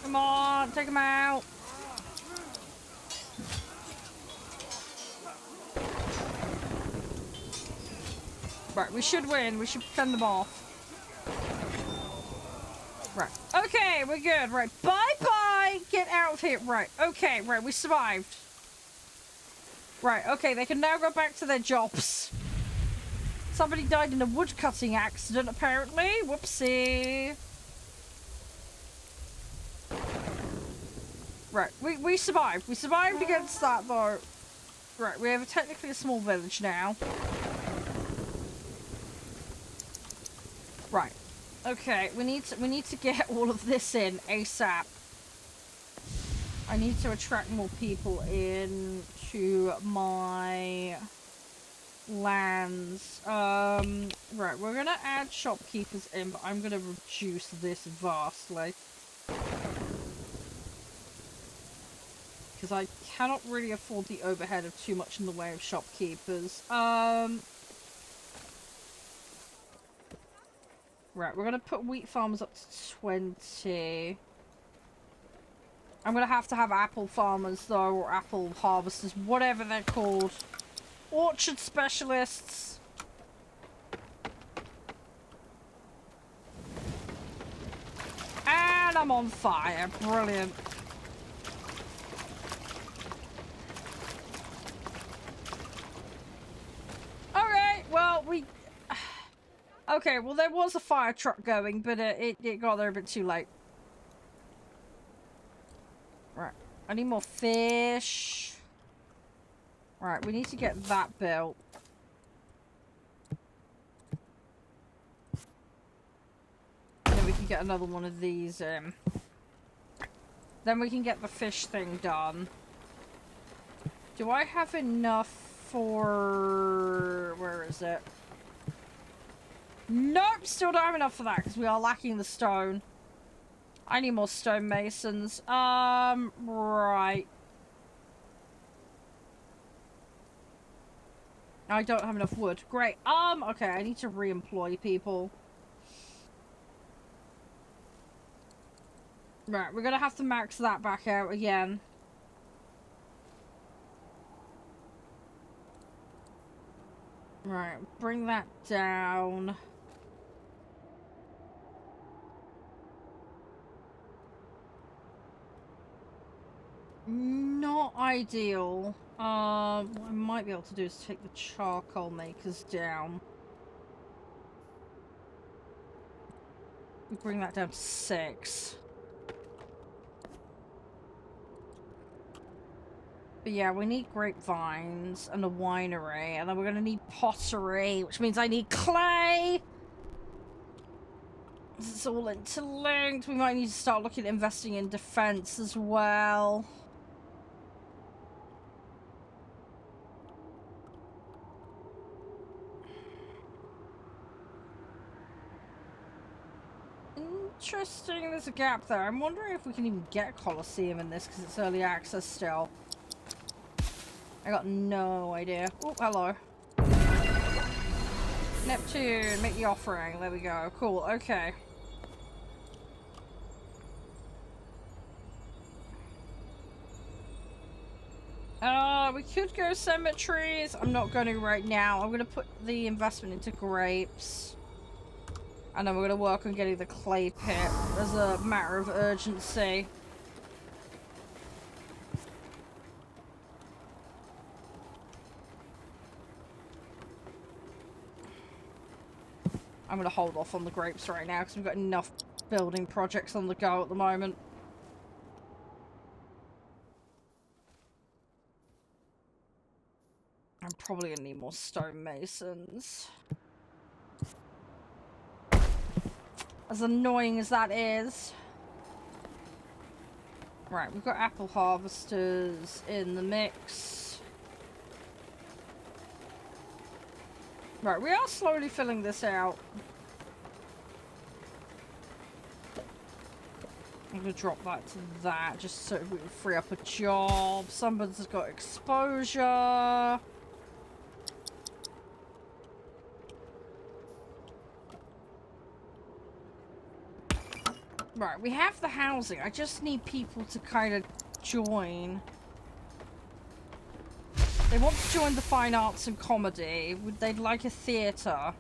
Come on, take him out. Right, we should win, we should fend them off. Right. Okay, we're good. Right. Bye-bye. Get out of here. Right. Okay. Right. We survived. Right. Okay. They can now go back to their jobs. Somebody died in a woodcutting accident, apparently. Whoopsie. Right. We survived. We survived against that, though. Right. We have technically a small village now. Right. Okay, we need to get all of this in ASAP. I need to attract more people into my lands. Right, we're gonna add shopkeepers in, but I'm gonna reduce this vastly. Because I cannot really afford the overhead of too much in the way of shopkeepers. Right, we're gonna put wheat farmers up to 20. I'm gonna have to have apple farmers though, or apple harvesters, whatever they're called. Orchard specialists. And I'm on fire. Brilliant. Alright, well, okay, well, there was a fire truck going, but it got there a bit too late. Right, I need more fish. Right, we need to get that built. Then we can get another one of these in. Then we can get the fish thing done. Do I have enough for... Where is it? Nope, still don't have enough for that because we are lacking the stone. I need more stonemasons. Right. I don't have enough wood. Great. Okay, I need to re-employ people. Right, we're gonna have to max that back out again. Right, bring that down. Not ideal. What I might be able to do is take the charcoal makers down. We bring that down to 6. But yeah, we need grapevines and a winery, and then we're gonna need pottery, which means I need clay! It's all interlinked. We might need to start looking at investing in defense as well. Interesting, there's a gap there. I'm wondering if we can even get a Colosseum in this because it's early access still. I got no idea. Oh, hello. Neptune, make the offering. There we go. Cool, okay. We could go cemeteries. I'm not going to right now. I'm going to put the investment into grapes. And then we're going to work on getting the clay pit as a matter of urgency. I'm going to hold off on the grapes right now because we've got enough building projects on the go at the moment. I'm probably going to need more stonemasons. As annoying as that is. Right, we've got apple harvesters in the mix. Right, we are slowly filling this out. I'm going to drop that to that just so we can free up a job. Someone's got exposure. Right, we have the housing. I just need people to kind of join. They want to join the fine arts and comedy. They'd like a theatre.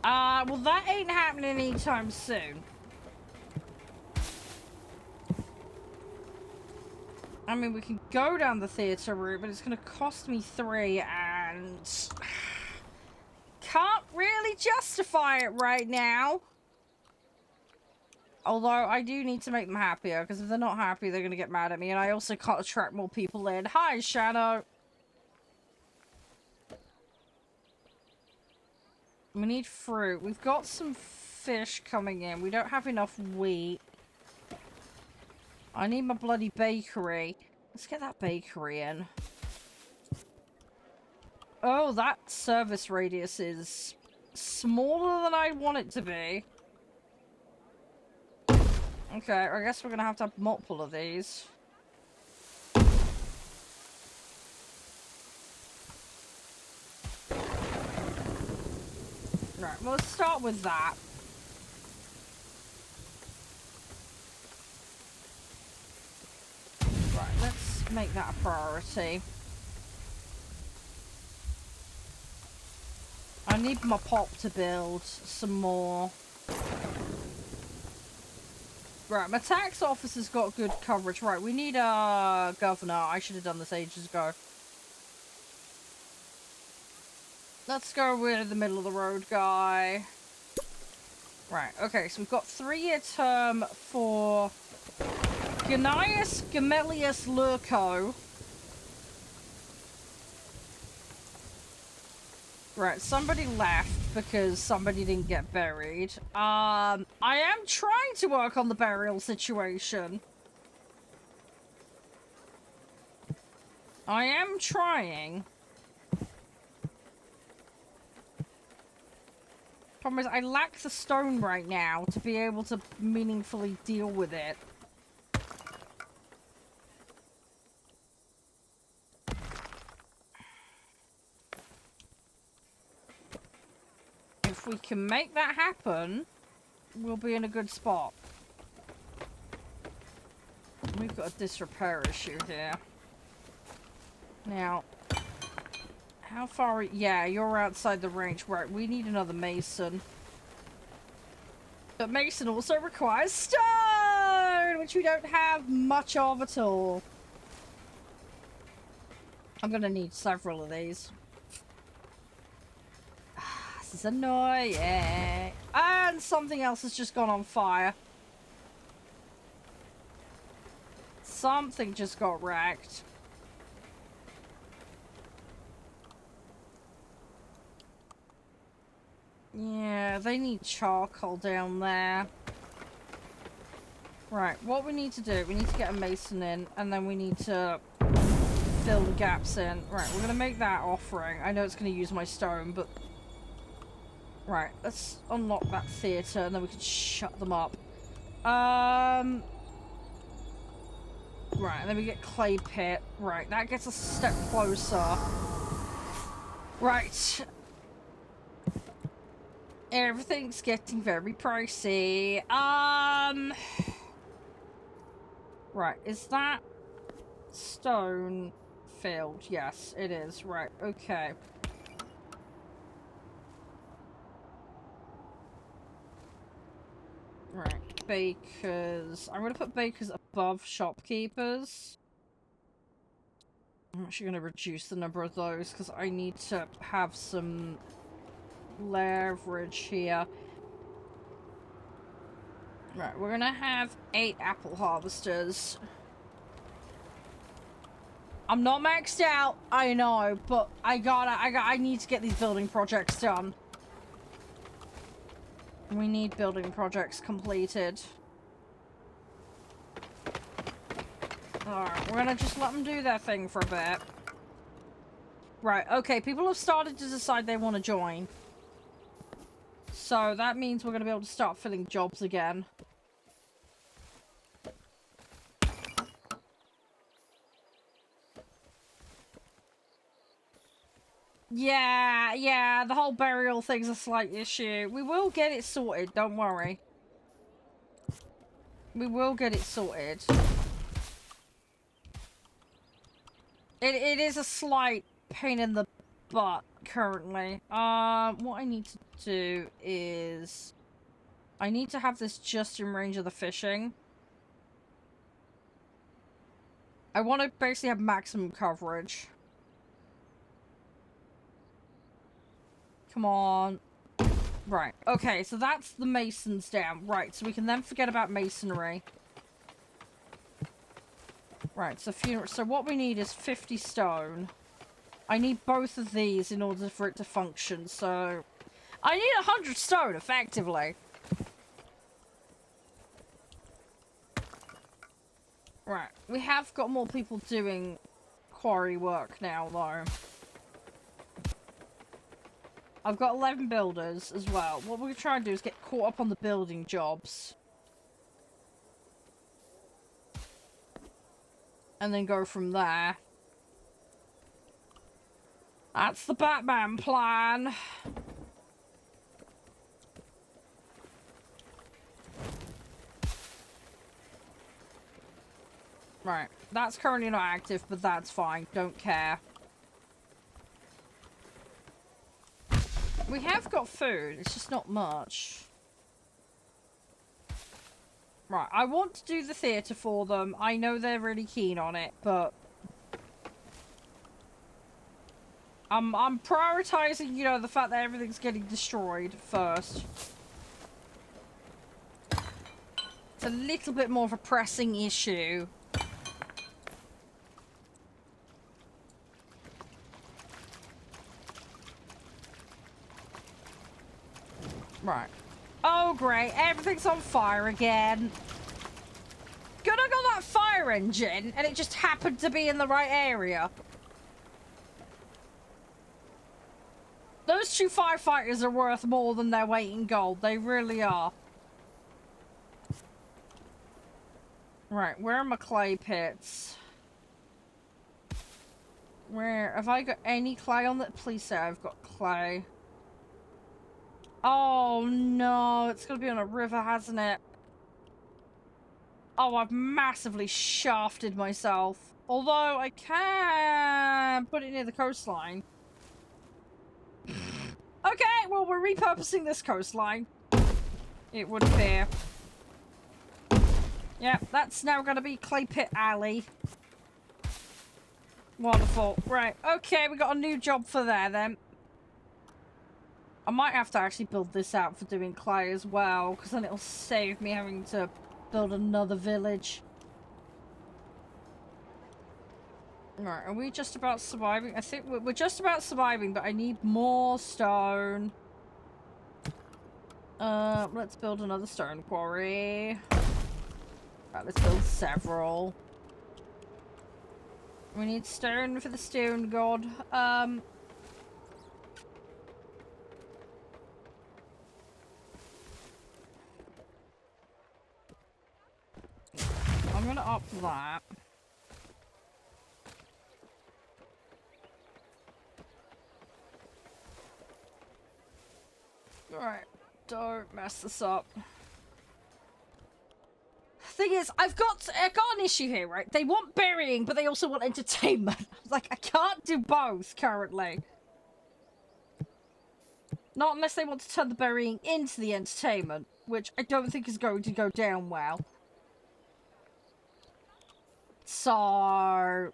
Well, that ain't happening anytime soon. I mean, we can go down the theatre route, but it's going to cost me 3 and... can't really justify it right now. Although, I do need to make them happier, because if they're not happy, they're going to get mad at me, and I also can't attract more people in. Hi, Shadow! We need fruit. We've got some fish coming in. We don't have enough wheat. I need my bloody bakery. Let's get that bakery in. Oh, that service radius is smaller than I want it to be. Okay, I guess we're gonna have to have multiple of these. Right, well, let's start with that. Right, let's make that a priority. I need my pop to build some more. Right, my tax officer's got good coverage. Right, we need a governor. I should have done this ages ago. Let's go with the middle of the road guy. Right, okay, so we've got 3-year term for Gnaeus Gemelius Lurco. Right, somebody left because somebody didn't get buried. I am trying to work on the burial situation. I am trying. problem is I lack the stone right now to be able to meaningfully deal with it. If we can make that happen, we'll be in a good spot. We've got a disrepair issue here. Now, how far... Yeah, you're outside the range. Right, we need another mason. But mason also requires stone, which we don't have much of at all. I'm gonna need several of these. This is annoying. And something else has just gone on fire. Something just got wrecked. Yeah, they need charcoal down there. Right, what we need to do, we need to get a mason in, and then we need to fill the gaps in. Right, we're gonna make that offering. I know it's gonna use my stone, but... Right, let's unlock that theatre, and then we can shut them up. Right, and then we get clay pit. Right, that gets us a step closer. Right. Everything's getting very pricey. Right, is that stone filled? Yes, it is. Right, okay. Right, bakers. I'm gonna put bakers above shopkeepers. I'm actually gonna reduce the number of those because I need to have some leverage here. Right, we're gonna have 8 apple harvesters. I'm not maxed out, I know, but I need to get these building projects done. We need building projects completed. Alright, we're gonna just let them do their thing for a bit. Right, okay, people have started to decide they want to join. So that means we're gonna be able to start filling jobs again. Yeah, the whole burial thing's a slight issue. We will get it sorted, don't worry. We will get it sorted. It is a slight pain in the butt currently. What I need to do is... I need to have this just in range of the fishing. I want to basically have maximum coverage. Come on. Right, okay, so that's the masons down. Right, so we can then forget about masonry. Right, so what we need is 50 stone. I need both of these in order for it to function, so... I need 100 stone, effectively. Right, we have got more people doing quarry work now, though. I've got 11 builders as well. What we're going to try and do is get caught up on the building jobs. And then go from there. That's the Batman plan. Right. That's currently not active, but that's fine. Don't care. We have got food. It's just not much. Right. I want to do the theatre for them. I know they're really keen on it, but... I'm prioritizing, you know, the fact that everything's getting destroyed first. It's a little bit more of a pressing issue. Right. Oh, great. Everything's on fire again. Good I got that fire engine, and it just happened to be in the right area. Those two firefighters are worth more than their weight in gold. They really are. Right, where are my clay pits? Where have I got any clay on that? Please say I've got clay. Oh no, it's gonna be on a river, hasn't it? Oh, I've massively shafted myself. Although I can put it near the coastline. Okay, well, we're repurposing this coastline. It would appear. Yep, that's now gonna be Clay Pit Alley. Wonderful. Right, okay, we got a new job for there then. I might have to actually build this out for doing clay as well, because then it'll save me having to build another village. Right, are we just about surviving? I think we're just about surviving, but I need more stone. Let's build another stone quarry. Right, let's build several. We need stone for the stone god. I'm gonna up that. Alright, don't mess this up. Thing is, I got an issue here, right? They want burying, but they also want entertainment. Like, I can't do both currently. Not unless they want to turn the burying into the entertainment, which I don't think is going to go down well. So...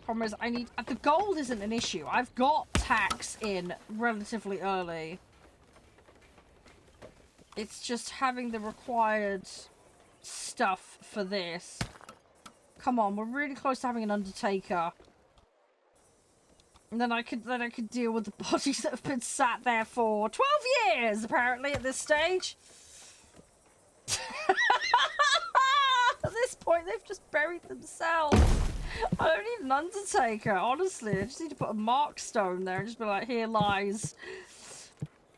problem is, I need... the gold isn't an issue. I've got tax in relatively early. It's just having the required stuff for this. Come on, we're really close to having an undertaker. And then I could deal with the bodies that have been sat there for 12 years, apparently, at this stage. At this point, they've just buried themselves. I don't need an undertaker, honestly. I just need to put a mark stone there and just be like, here lies.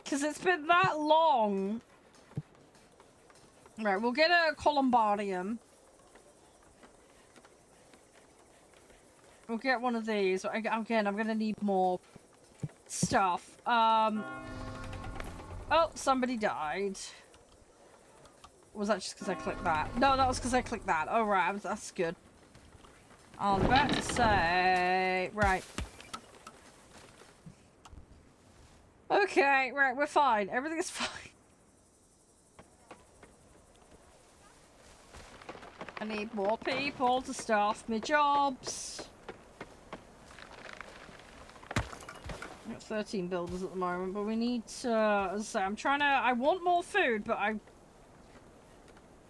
Because it's been that long. Right, we'll get a columbarium. We'll get one of these. Again, I'm gonna need more stuff. Oh, somebody died. Was that just because I clicked that? No, that was because I clicked that. Oh, right, that's good. I was about to say... Right. Okay, right, we're fine. Everything is fine. I need more people to staff my jobs. I've got 13 builders at the moment, but we need to... as I say, I'm trying to... I want more food, but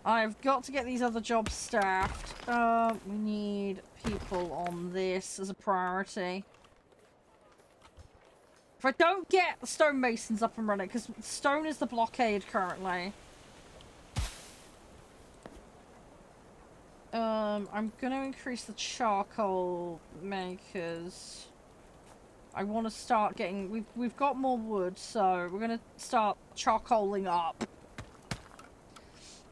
I've got to get these other jobs staffed. We need people on this as a priority. If I don't get the stonemasons up and running, because stone is the blockade currently. I'm gonna increase the charcoal makers. I want to start getting... We've got more wood, so we're gonna start charcoaling up.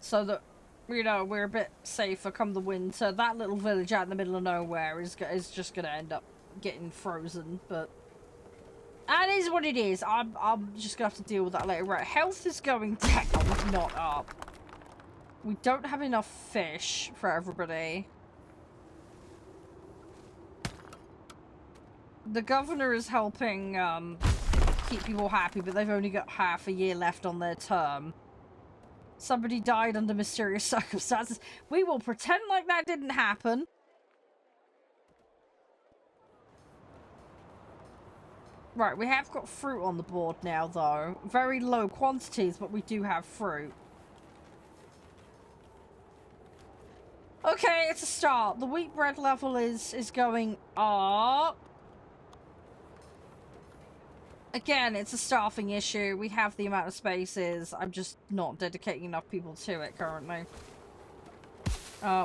So that, you know, we're a bit safer come the winter. That little village out in the middle of nowhere is just gonna end up getting frozen, but... that is what it is. I'm just gonna have to deal with that later. Right, health is going down, not up. We don't have enough fish for everybody. The governor is helping keep people happy, but they've only got half a year left on their term. Somebody died under mysterious circumstances. We will pretend like that didn't happen. Right, we have got fruit on the board now, though. Very low quantities, but we do have fruit. Okay, it's a start. The wheat bread level is going up. Again, it's a staffing issue. We have the amount of spaces. I'm just not dedicating enough people to it currently.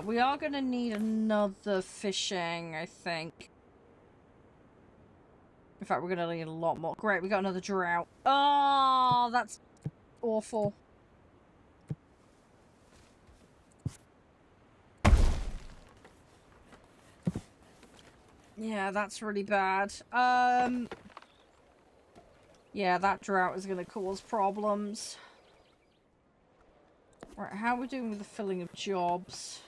We are going to need another fishing, I think. In fact, we're gonna need a lot more. Great, we got another drought. Oh, that's awful. Yeah, that's really bad. Yeah, that drought is gonna cause problems. Right, how are we doing with the filling of jobs?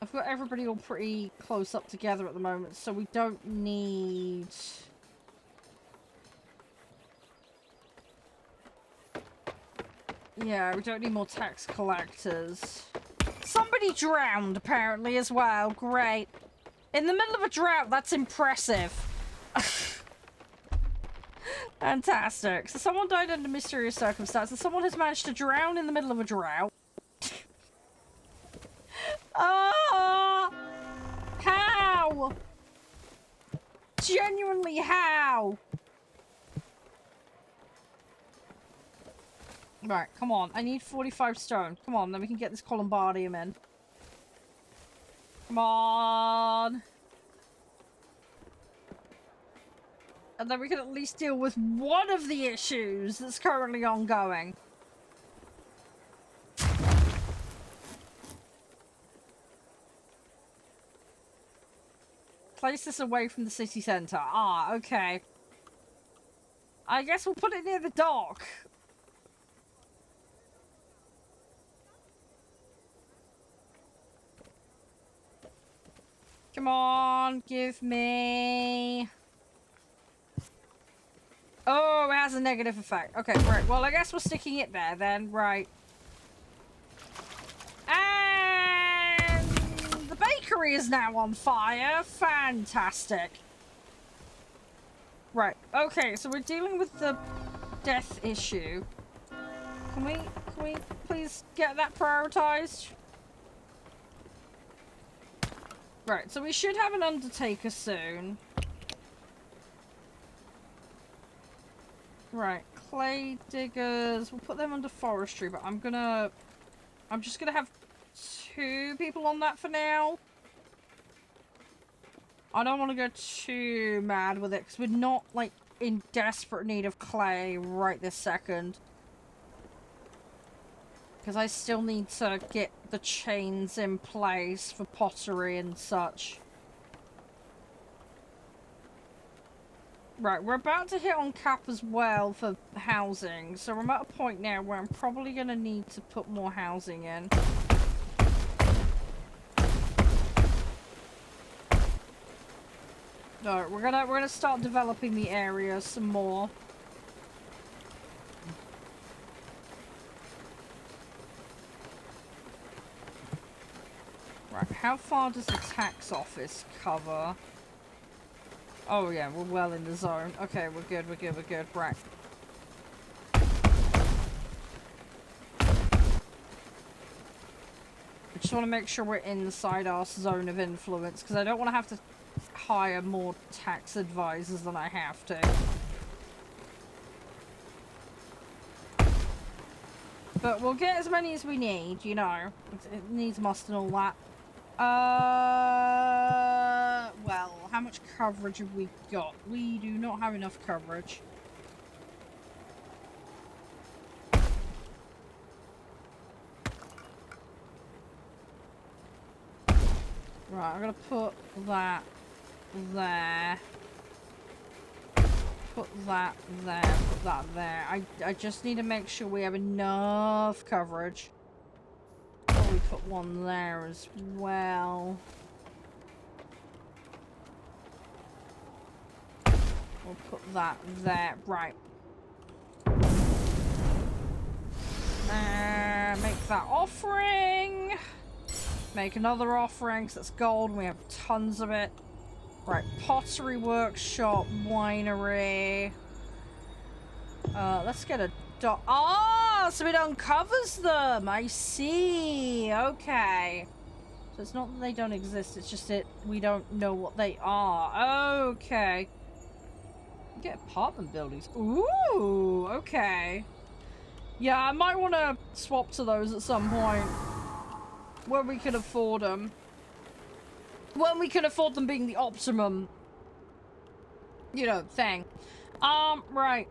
I've got everybody all pretty close up together at the moment, so we don't need... Yeah, we don't need more tax collectors. Somebody drowned, apparently, as well. Great. In the middle of a drought, that's impressive. Fantastic. So someone died under mysterious circumstances. Someone has managed to drown in the middle of a drought. How? Genuinely, how? Right, come on. I need 45 stone. Come on, then we can get this Columbardium in. Come on. And then we can at least deal with one of the issues that's currently ongoing. Place this away from the city centre. Ah, okay. I guess we'll put it near the dock. Come on, give me... Oh, it has a negative effect. Okay, right. Well, I guess we're sticking it there then. Right. And the bakery is now on fire. Fantastic. Right. Okay, so we're dealing with the death issue. Can we please get that prioritized? Right, so we should have an undertaker soon. Right, clay diggers. We'll put them under forestry, but I'm just gonna have 2 people on that for now. I don't want to go too mad with it, because we're not, like, in desperate need of clay right this second. Because I still need to get the chains in place for pottery and such. Right, we're about to hit on cap as well for housing, so I'm at a point now where I'm probably going to need to put more housing in. Alright, we're gonna start developing the area some more. Right, how far does the tax office cover? Oh yeah, we're well in the zone. Okay, we're good, we're good, we're good. Right. I just want to make sure we're inside our zone of influence, because I don't want to have to hire more tax advisors than I have to. But we'll get as many as we need, you know. It needs must and all that. Well, how much coverage have we got? We do not have enough coverage. Right, I'm gonna put that there. Put that there, put that there. I just need to make sure we have enough coverage. Oh, we put one there as well. We'll put that there. Right. Make that offering. Make another offering, because it's gold and we have tons of it. Right, pottery workshop, winery. Let's get a dock. Oh, so it uncovers them. I see. Okay. So it's not that they don't exist, it's just that we don't know what they are. Okay. Get apartment buildings. Ooh, okay. Yeah, I might want to swap to those at some point. Where we can afford them. when we can afford them being the optimum, you know, thing. Right.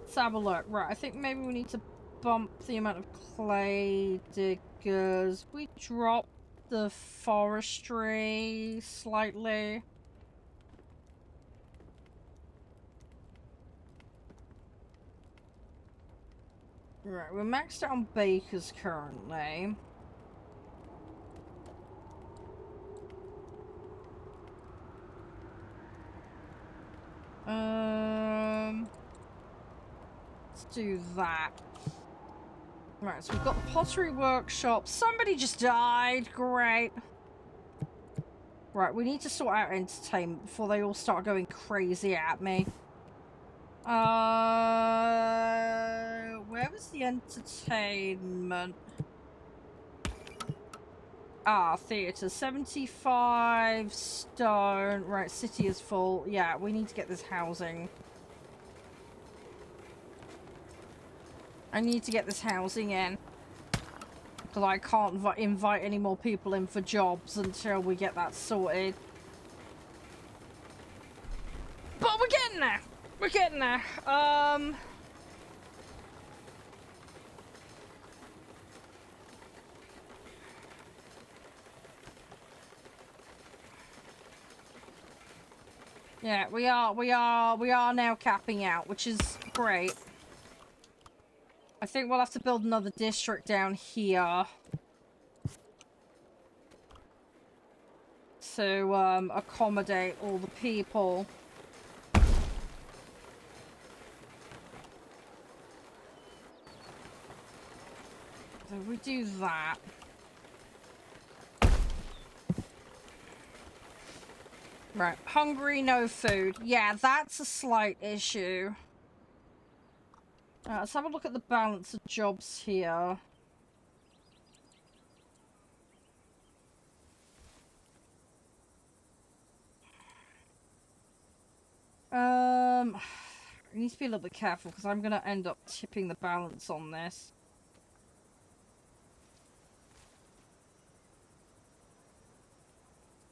Let's have a look. Right, I think maybe we need to bump the amount of clay diggers. We dropped the forestry slightly. Right, we're maxed out on bakers currently. Let's do that. Right, so we've got the pottery workshop. Somebody just died. Great. Right, we need to sort out entertainment before they all start going crazy at me. Where was the entertainment? Ah, theatre. 75 stone. Right, city is full. Yeah, we need to get this housing. I need to get this housing in. Because I can't invite any more people in for jobs until we get that sorted. But we're getting there! We're getting there. Yeah, we are now capping out, which is great. I think we'll have to build another district down here. To, accommodate all the people. So we do that. Right, hungry, no food. Yeah, that's a slight issue. Let's have a look at the balance of jobs here. I need to be a little bit careful because I'm going to end up tipping the balance on this.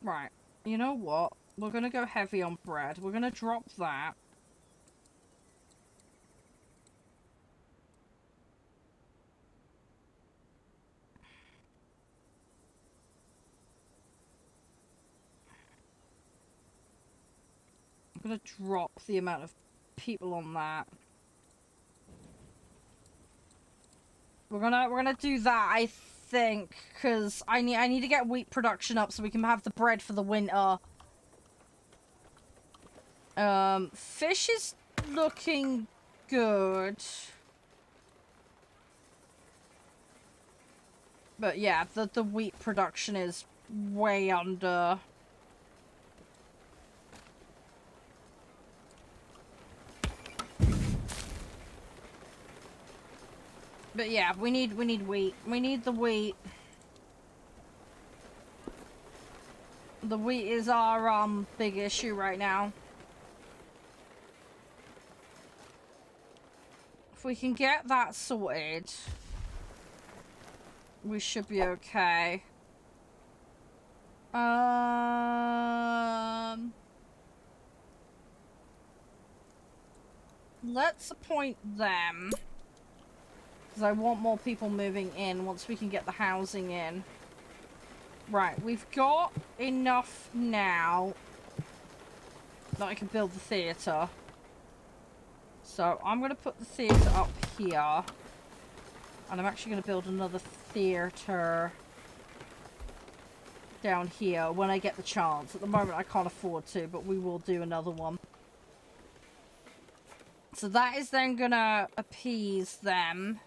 Right, you know what? We're going to go heavy on bread. We're going to drop that. I'm going to drop the amount of people on that. We're gonna do that, I think, because I need to get wheat production up so we can have the bread for the winter. Fish is looking good. But yeah, the wheat production is way under. But yeah, we need wheat. We need the wheat. The wheat is our big issue right now. If we can get that sorted, we should be okay. Let's appoint them. Because I want more people moving in once we can get the housing in. Right, we've got enough now that I can build the theatre. So I'm going to put the theatre up here. And I'm actually going to build another theatre down here when I get the chance. At the moment I can't afford to, but we will do another one. So that is then going to appease them.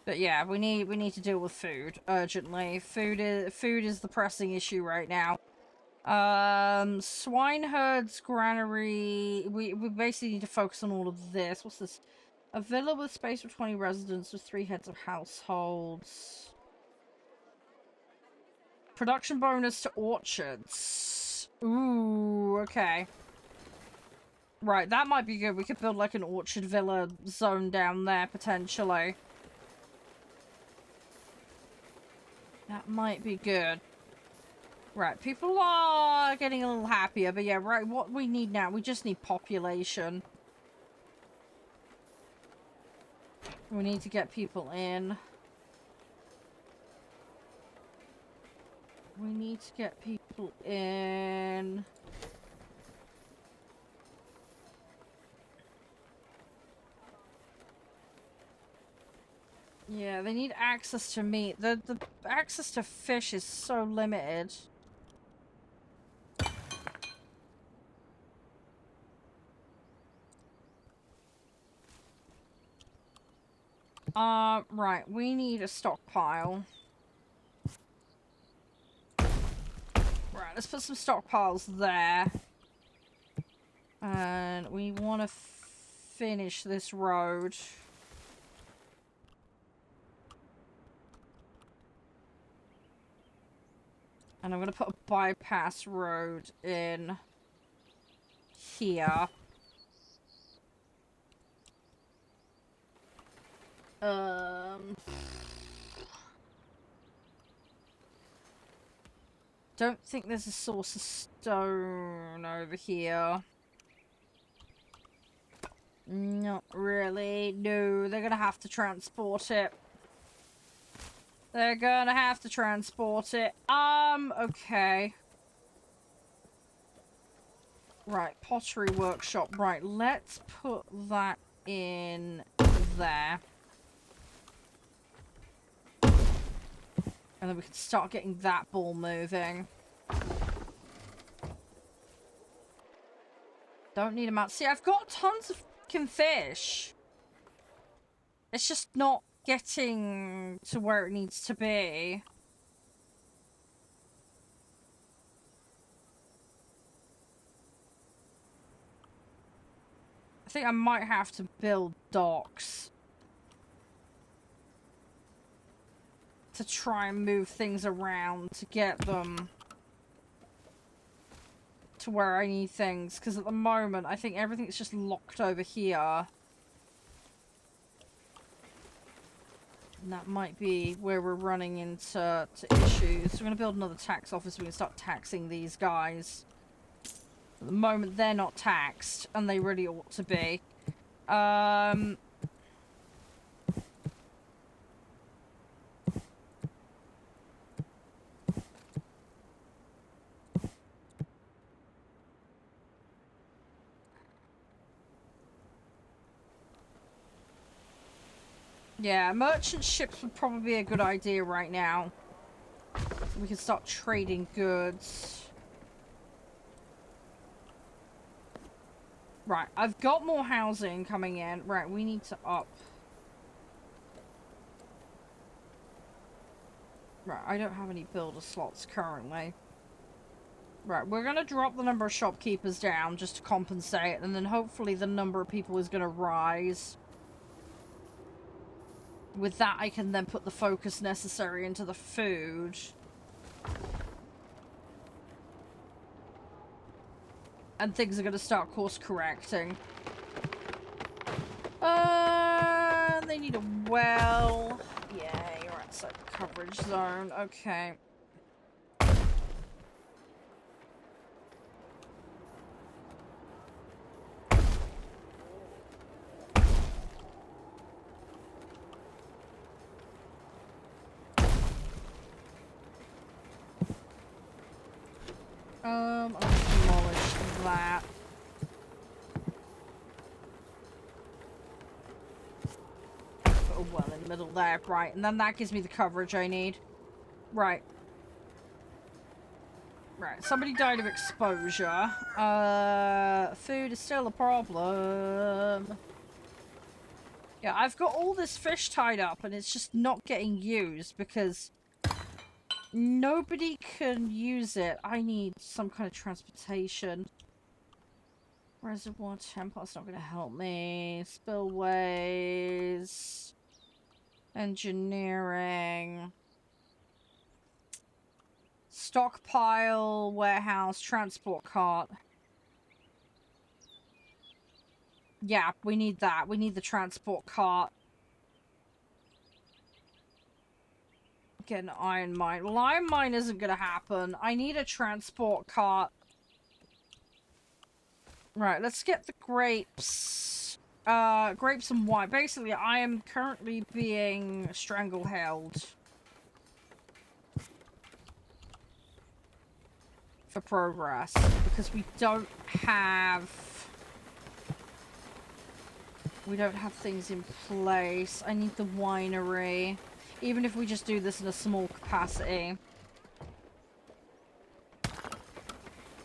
But yeah, we need to deal with food urgently. Food is the pressing issue right now. Swineherds, granary. We basically need to focus on all of this. What's this? A villa with space for 20 residents with 3 heads of households. Production bonus to orchards. Ooh, okay. Right, that might be good. We could build like an orchard villa zone down there potentially. That might be good. Right, people are getting a little happier, but yeah, right, what we need now, we just need population. We need to get people in. We need to get people in. Yeah, they need access to meat. The access to fish is so limited. Right, we need a stockpile. Right, let's put some stockpiles there. And we want to finish this road. And I'm going to put a bypass road in here. Don't think there's a source of stone over here. Not really. No, they're gonna have to transport it. They're gonna have to transport it. Okay. Right, pottery workshop. Right, let's put that in there. And then we can start getting that ball moving. Don't need them out. See, I've got tons of fucking fish. It's just not getting to where it needs to be. I think I might have to build docks to try and move things around to get them to where I need things, because at the moment I think everything's just locked over here. And that might be where we're running into issues. We're going to build another tax office. We can start taxing these guys. At the moment they're not taxed, and they really ought to be. Yeah, merchant ships would probably be a good idea right now. So we can start trading goods. Right, I've got more housing coming in. Right, we need to up. Right, I don't have any builder slots currently. Right, we're gonna drop the number of shopkeepers down just to compensate, and then hopefully the number of people is gonna rise. With that, I can then put the focus necessary into the food. And things are going to start course correcting. They need a well. Yeah, you're outside the coverage zone. Okay. I'll demolish that. Put a well in the middle there, right, and then that gives me the coverage I need. Right. Right, somebody died of exposure. Food is still a problem. Yeah, I've got all this fish tied up and it's just not getting used because nobody can use it. I need some kind of transportation. Reservoir tempo's not going to help me. Spillways. Engineering. Stockpile, warehouse, transport cart. Yeah, we need that. We need the transport cart. get an iron mine. Well, iron mine isn't gonna happen. I need a transport cart. Right, let's get the grapes. Grapes and wine. Basically, I am currently being strangle-held. For progress. Because we don't have things in place. I need the winery. Even if we just do this in a small capacity.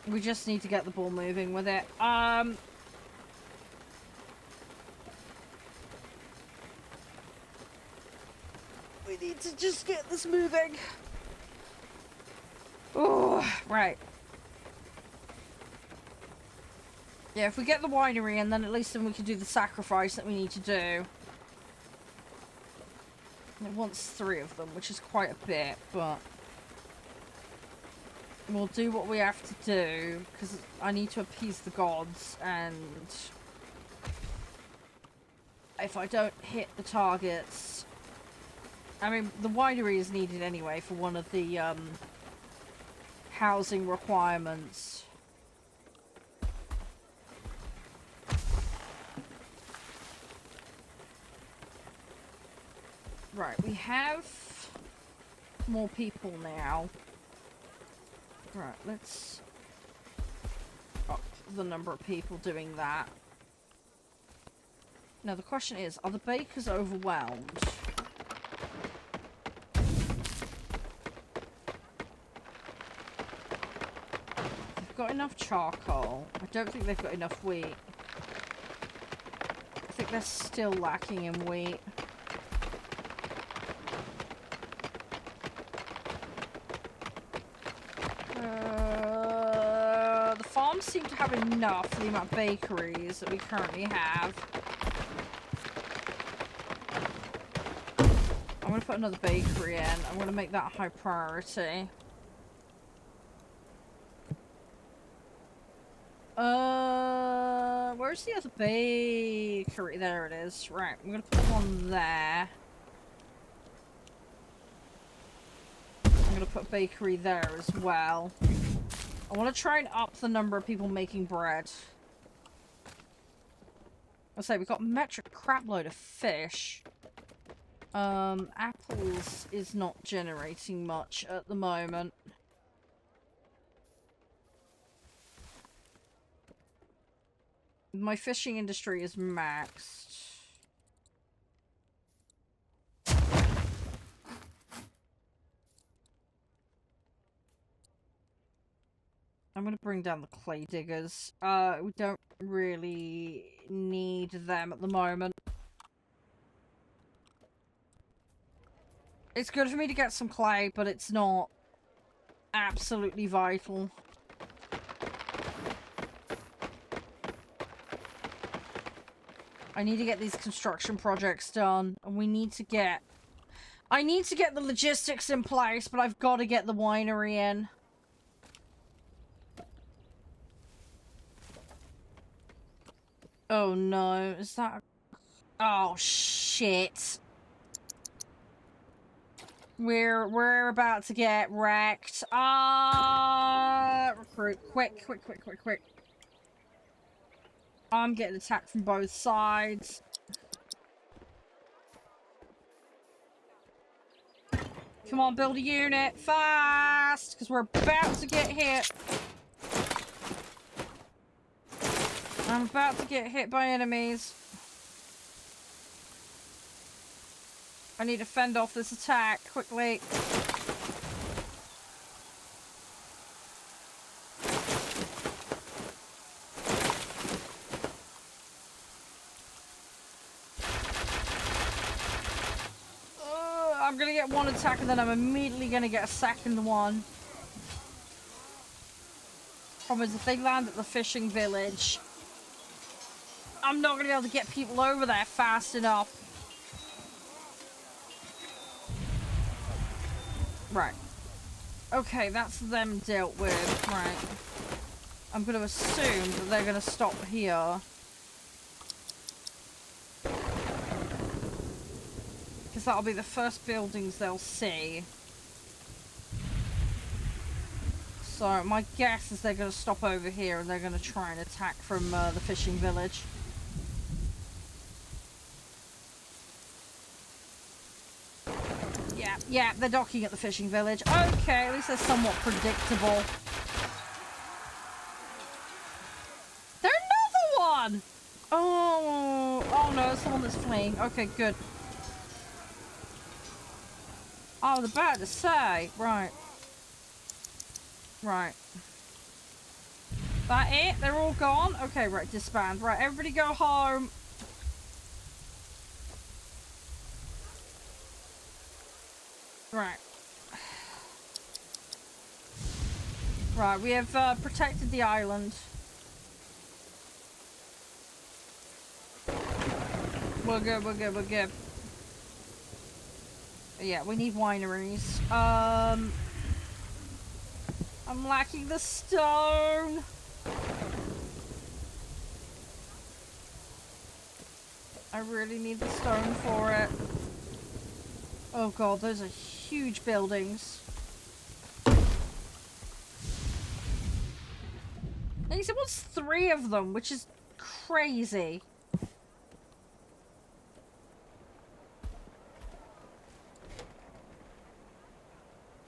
We just need to get the ball moving with it. We need to just get this moving. Oh, right. Yeah, if we get the winery and then at least then we can do the sacrifice that we need to do. It wants 3 of them, which is quite a bit, but we'll do what we have to do, because I need to appease the gods, and if I don't hit the targets... I mean, the winery is needed anyway for one of the housing requirements. Right, we have more people now. Right, let's up the number of people doing that. Now the question is, are the bakers overwhelmed? They've got enough charcoal. I don't think they've got enough wheat. I think they're still lacking in wheat. The farms seem to have enough for the amount of bakeries that we currently have. I'm going to put another bakery in. I'm going to make that a high priority. Where's the other bakery? There it is. Right, I'm going to put one there. I'm going to put a bakery there as well. I want to try and up the number of people making bread. I'll say we've got a metric crap load of fish. Apples is not generating much at the moment. My fishing industry is maxed. I'm gonna bring down the clay diggers. We don't really need them at the moment. It's good for me to get some clay, but it's not absolutely vital. I need to get these construction projects done, and we need to get... I need to get the logistics in place, but I've got to get the winery in. Oh no, is that... Oh shit. We're about to get wrecked. Recruit. Quick. I'm getting attacked from both sides. Come on, build a unit. Fast! Because we're about to get hit. I'm about to get hit by enemies. I need to fend off this attack quickly. I'm gonna get one attack and then I'm immediately gonna get a second one. Problem is, if they land at the fishing village, I'm not gonna be able to get people over there fast enough. Right. Okay, that's them dealt with. Right. I'm gonna assume that they're gonna stop here. Because that'll be the first buildings they'll see. So my guess is they're going to stop over here and they're going to try and attack from the fishing village. Yeah, they're docking at the fishing village. Okay, at least they're somewhat predictable. There's another one! Oh no, it's the one that's fleeing. Okay, good. I was about to say. Right. Right. That it? They're all gone? Okay, right, disband. Right, everybody go home. Right. Right, we have protected the island. We're good, we're good, we're good. Yeah, we need wineries. I'm lacking the stone. I really need the stone for it. Oh god, those are huge buildings. He said, what's 3 of them, which is crazy.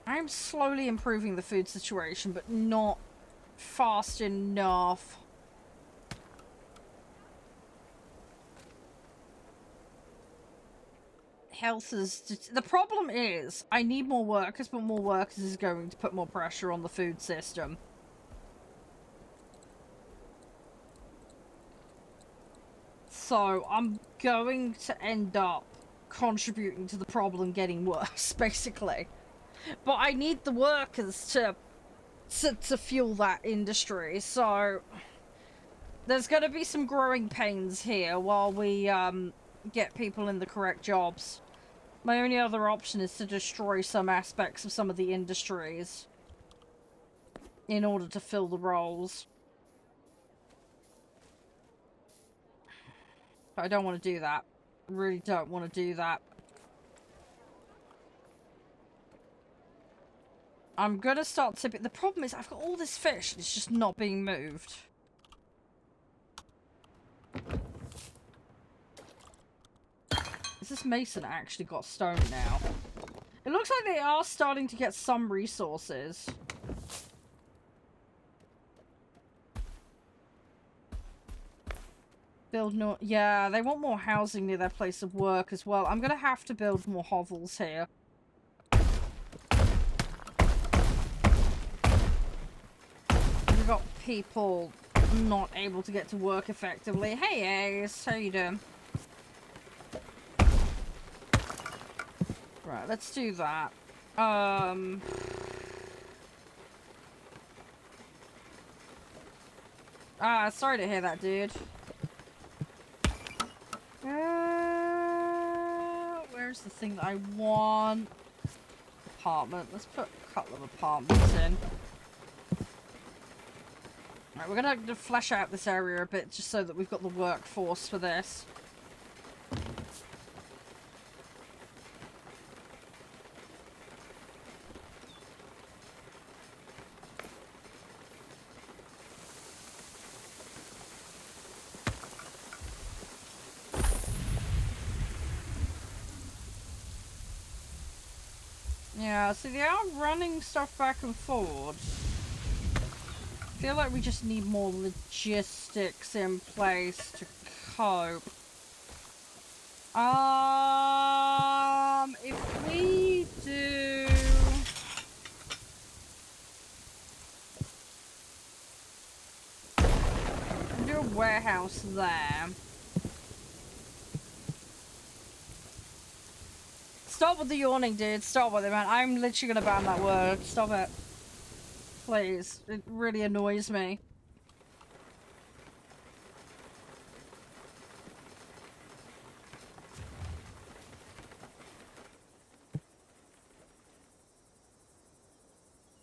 I'm slowly improving the food situation, but not fast enough. Health is... The problem is, I need more workers, but more workers is going to put more pressure on the food system. So, I'm going to end up contributing to the problem getting worse, basically. But I need the workers to fuel that industry, so... There's going to be some growing pains here while we get people in the correct jobs. My only other option is to destroy some aspects of some of the industries in order to fill the roles. But I don't want to do that. I really don't want to do that. I'm gonna start tipping. The problem is I've got all this fish and it's just not being moved. Is this mason actually got stone now? It looks like they are starting to get some resources. Build no... Yeah, they want more housing near their place of work as well. I'm gonna have to build more hovels here. We've got people not able to get to work effectively. Hey Ace, how you doing? Right, let's do that. Sorry to hear that, dude. Where's the thing that I want? Apartment. Let's put a couple of apartments in. Right, we're gonna have to flesh out this area a bit just so that we've got the workforce for this. Yeah, so they are running stuff back and forward. I feel like we just need more logistics in place to cope. If we do... do a warehouse there. Stop with the yawning, dude. Stop with it, man. I'm literally gonna ban that word. Stop it. Please. It really annoys me.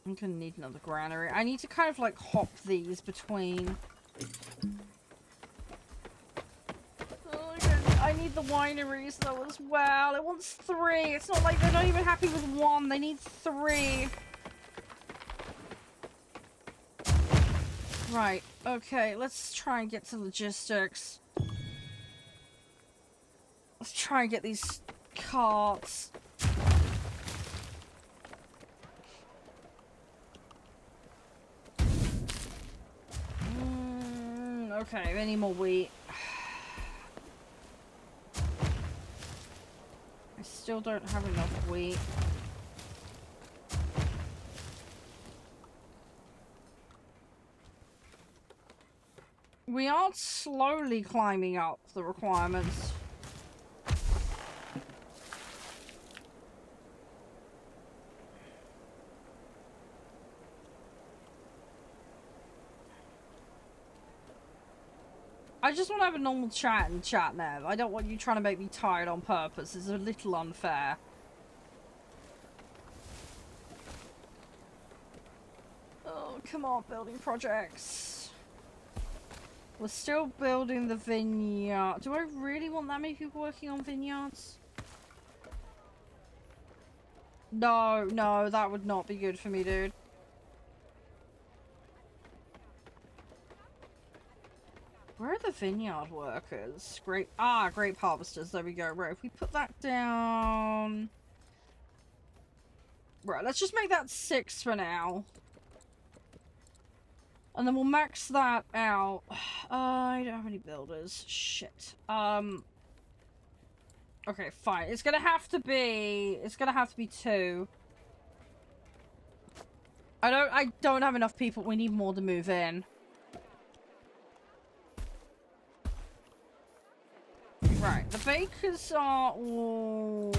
I'm gonna need another granary. I need to kind of like hop these between... I need the wineries though as well. It wants 3. It's not like they're not even happy with 1. They need 3. Right, okay, let's try and get to logistics. Let's try and get these carts. Okay, any more wheat? I still don't have enough wheat. We are slowly climbing up the requirements. I just want to have a normal chat in chat now. I don't want you trying to make me tired on purpose. It's a little unfair. Oh, come on, building projects. We're still building the vineyard. Do I really want that many people working on vineyards? No, no, that would not be good for me, dude. Where are the vineyard workers? Grape harvesters. There we go. Right, if we put that down... Right, let's just make that 6 for now. And then we'll max that out. I don't have any builders. Shit. Okay, fine. It's gonna have to be 2. I don't have enough people. We need more to move in. Right, the bakers are all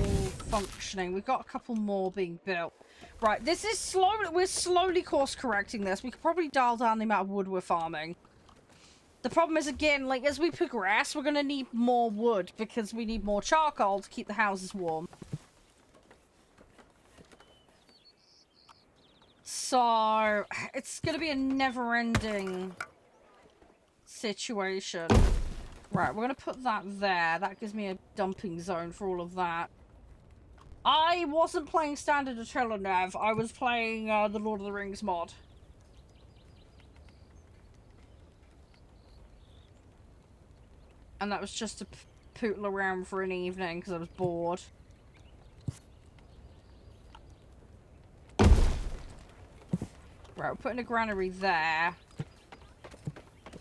functioning. We've got a couple more being built. Right, this is slow. We're slowly course correcting this. We could probably dial down the amount of wood we're farming. The problem is, again, like, as we progress, we're gonna need more wood because we need more charcoal to keep the houses warm. So, it's gonna be a never-ending situation. Right, we're gonna put that there. That gives me a dumping zone for all of that. I wasn't playing Standard or Nav. I was playing the Lord of the Rings mod. And that was just to pootle around for an evening because I was bored. Right, we're putting a granary there.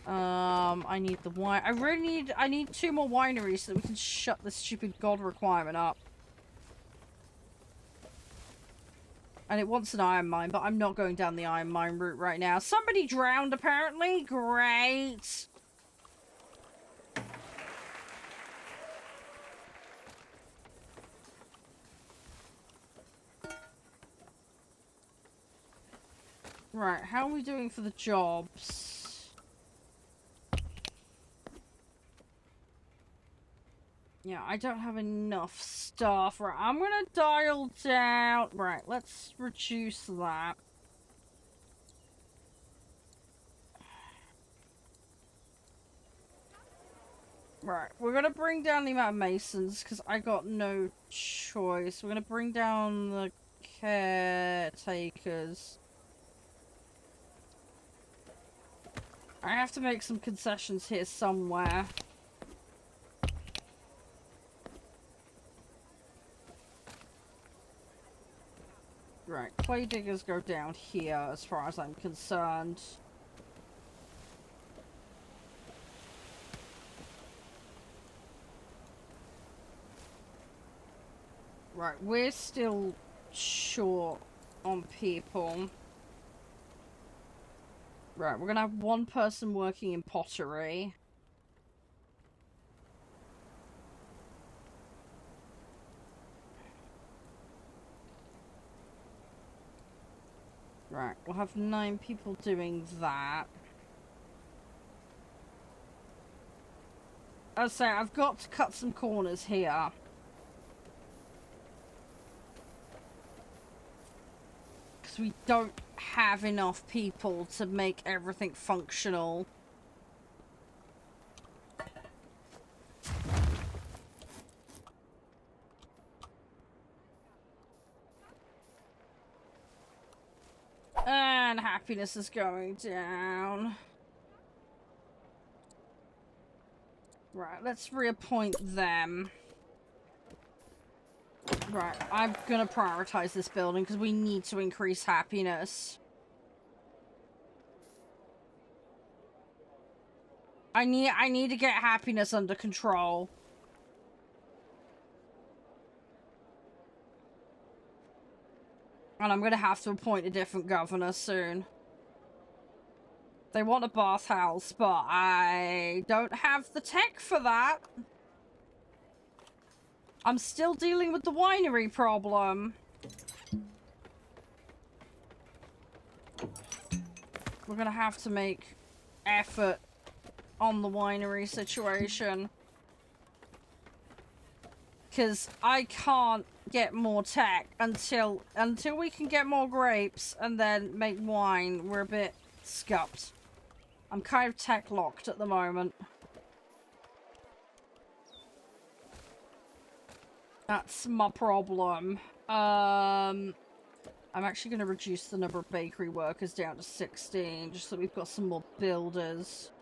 I need the wine. I need 2 more wineries so that we can shut this stupid god requirement up. And it wants an iron mine, but I'm not going down the iron mine route right now. Somebody drowned, apparently. Great. Right, how are we doing for the jobs? Yeah, I don't have enough stuff. Right, I'm gonna dial down. Right, let's reduce that. Right, we're gonna bring down the amount of masons because I got no choice. We're gonna bring down the caretakers. I have to make some concessions here somewhere. Right, clay diggers go down here as far as I'm concerned. Right, we're still short on people. Right, we're gonna have 1 person working in pottery. Right, we'll have 9 people doing that. As I say, I've got to cut some corners here. Because we don't have enough people to make everything functional. And happiness is going down. Right, let's reappoint them. Right, I'm gonna prioritize this building because we need to increase happiness. I need to get happiness under control. And I'm gonna have to appoint a different governor soon. They want a bathhouse, but I don't have the tech for that. I'm still dealing with the winery problem. We're gonna have to make effort on the winery situation. Because I can't get more tech until we can get more grapes and then make wine. We're a bit scuffed. I'm kind of tech locked at the moment. That's my problem. I'm actually going to reduce the number of bakery workers down to 16, just so we've got some more builders.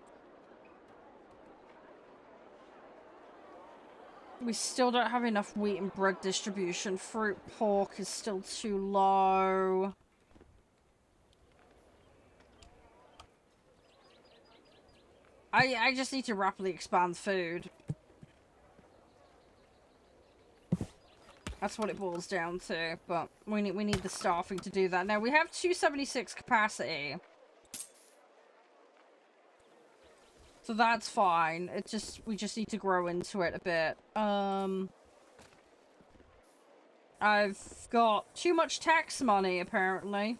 We still don't have enough wheat and bread distribution. Fruit, pork is still too low. I just need to rapidly expand food. That's what it boils down to, but we need the staffing to do that. Now, we have 276 capacity. So that's fine. We just need to grow into it a bit. I've got too much tax money, apparently.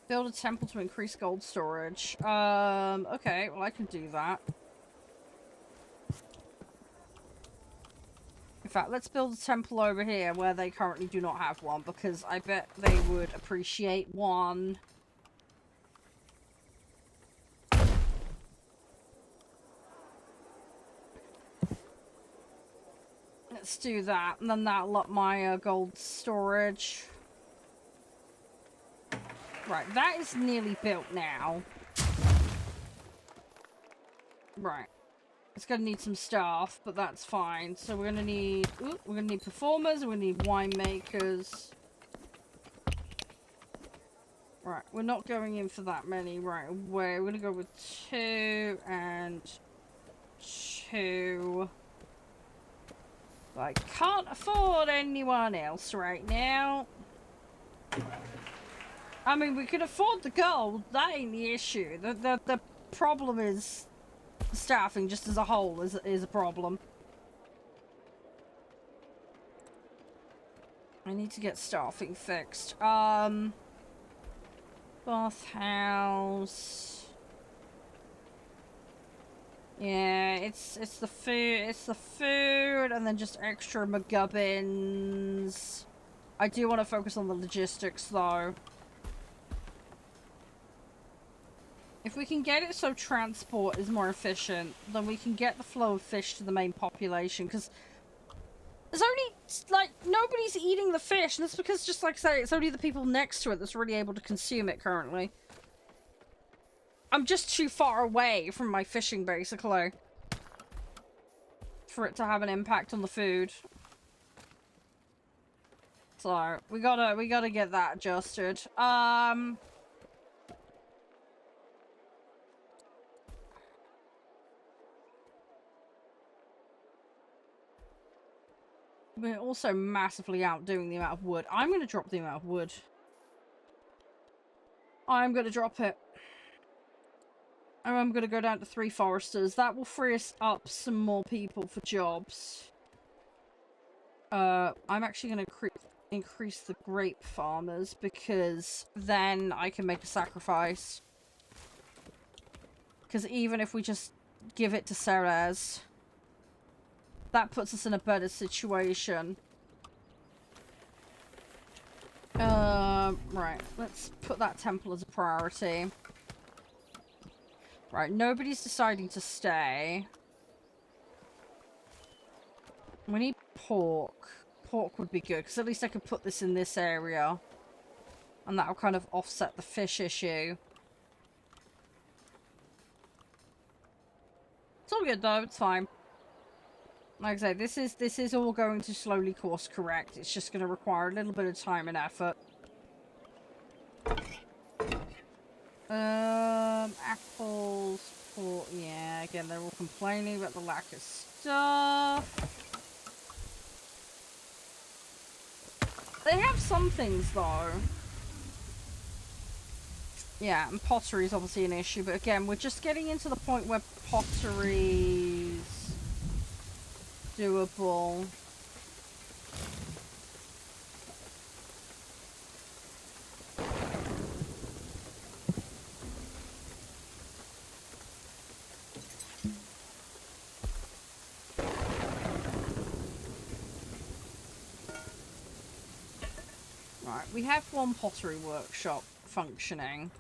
Build a temple to increase gold storage. Okay, well I can do that. In fact, let's build a temple over here where they currently do not have one, because I bet they would appreciate one. Let's do that, and then that'll up my gold storage. Right, that is nearly built now. Right. It's gonna need some staff, but that's fine. So we're gonna need performers, we're gonna need winemakers. Right, we're not going in for that many right away. We're gonna go with 2 and 2. But I can't afford anyone else right now. I mean, we can afford the gold. That ain't the issue. The problem is staffing just as a whole is a problem. I need to get staffing fixed. Bathhouse. Yeah, it's the food, and then just extra McGubbins. I do want to focus on the logistics though. If we can get it so transport is more efficient, then we can get the flow of fish to the main population, because there's only, like, nobody's eating the fish, and that's because, just like I say, it's only the people next to it that's really able to consume it currently. I'm just too far away from my fishing, basically, for it to have an impact on the food. So, we gotta get that adjusted. We're also massively outdoing the amount of wood. I'm going to drop the amount of wood. I'm going to drop it. And I'm going to go down to 3 foresters. That will free us up some more people for jobs. I'm actually going to increase the grape farmers, because then I can make a sacrifice. Because even if we just give it to Charede, that puts us in a better situation. Right. Let's put that temple as a priority. Right, nobody's deciding to stay. We need pork. Pork would be good, because at least I could put this in this area. And that'll kind of offset the fish issue. all good though, it's fine. Like I say, this is all going to slowly course correct. It's just going to require a little bit of time and effort. Apples for... Yeah, again, they're all complaining about the lack of stuff. They have some things, though. Yeah, and pottery is obviously an issue, but again, we're just getting into the point where pottery's doable. Right, we have one pottery workshop functioning.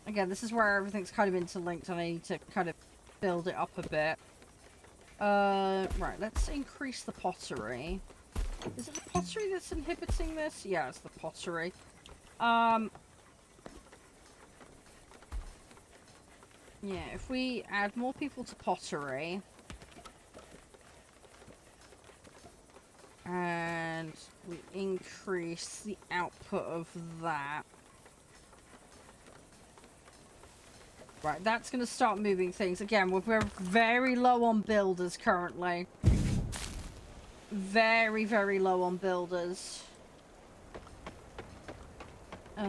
Again, this is where everything's kind of interlinked and I need to kind of build it up a bit. Right, let's increase the pottery. Is it the pottery that's inhibiting this? Yeah, it's the pottery. Yeah, if we add more people to pottery... and we increase the output of that. Right, that's going to start moving things. Again, we're very low on builders currently. Very, very low on builders. They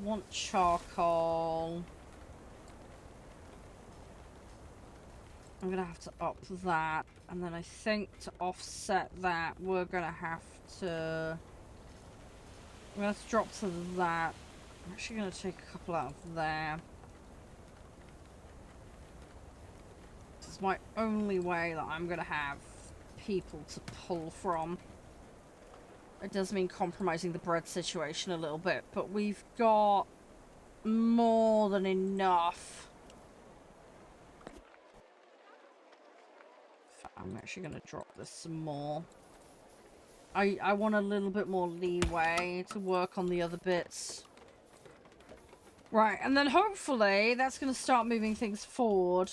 want charcoal. I'm going to have to up that. And then I think to offset that, we're going to have to... we're going to have to drop to that. I'm actually going to take a couple out of there. This is my only way that I'm going to have people to pull from. It does mean compromising the bread situation a little bit, but we've got more than enough. I'm actually going to drop this some more. I want a little bit more leeway to work on the other bits. Right, and then hopefully that's going to start moving things forward.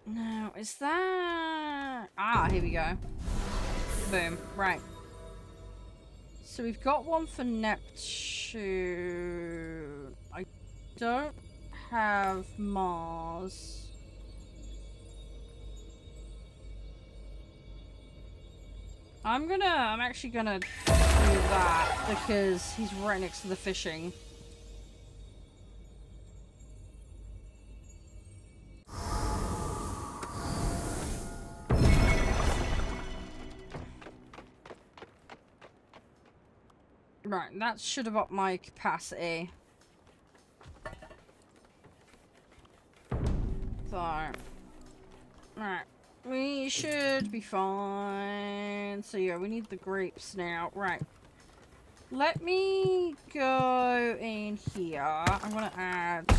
Now, is that... ah, here we go. Boom. Right. So we've got one for Neptune. I don't have Mars. I'm actually gonna do that because he's right next to the fishing. Right, that should have upped my capacity. So, right, we should be fine. So yeah, we need the grapes now. Right, let me go in here. I'm gonna add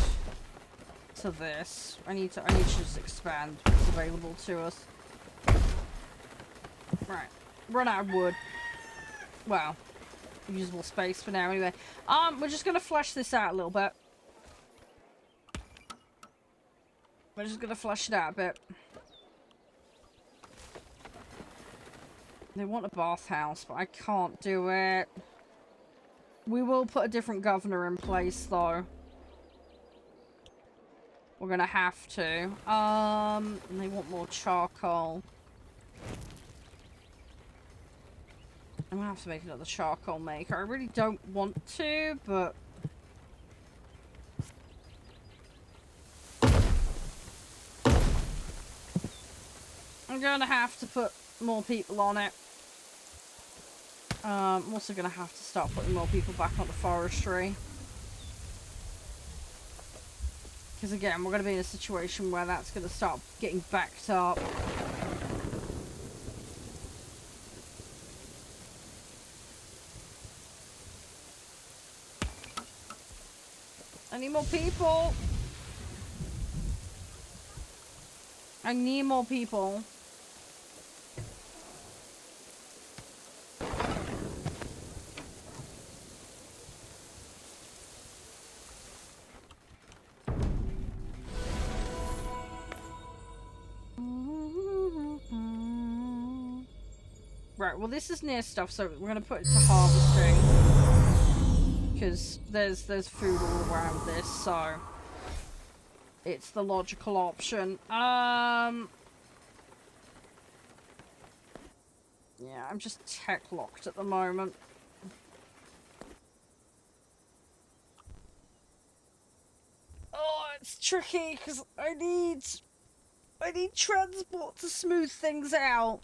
to this. I need to just expand what's available to us. Right, run out of wood. Well, usable space for now anyway. We're just gonna flesh this out a little bit. We're just gonna flesh it out a bit. They want a bathhouse, but I can't do it. We will put a different governor in place though. We're gonna have to. And they want more charcoal. I'm gonna have to make another charcoal maker. I really don't want to, but... I'm gonna have to put more people on it. I'm also gonna have to start putting more people back on the forestry. Because again, we're gonna be in a situation where that's gonna start getting backed up. I need more people. I need more people. Right, well this is near stuff, so we're gonna put it to harvesting. Because there's food all around this, so it's the logical option. Yeah, I'm just tech locked at the moment. Oh, it's tricky because I need transport to smooth things out.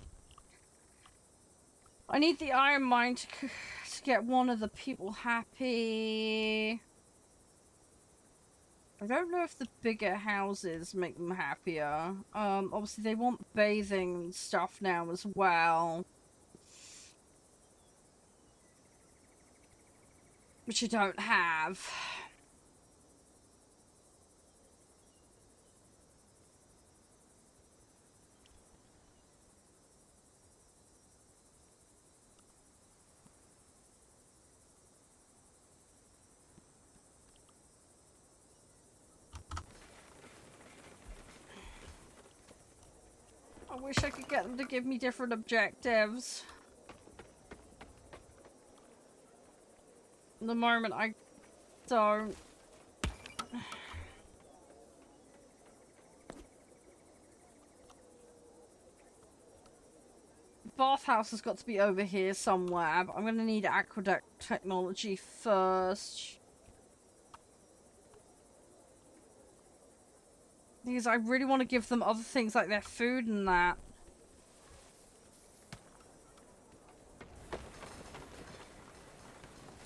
I need the iron mine to get one of the people happy. I don't know if the bigger houses make them happier. Obviously they want bathing and stuff now as well. Which I don't have. I wish I could get them to give me different objectives. At the moment, I don't. Bathhouse has got to be over here somewhere, but I'm going to need aqueduct technology first. Because I really want to give them other things like their food and that.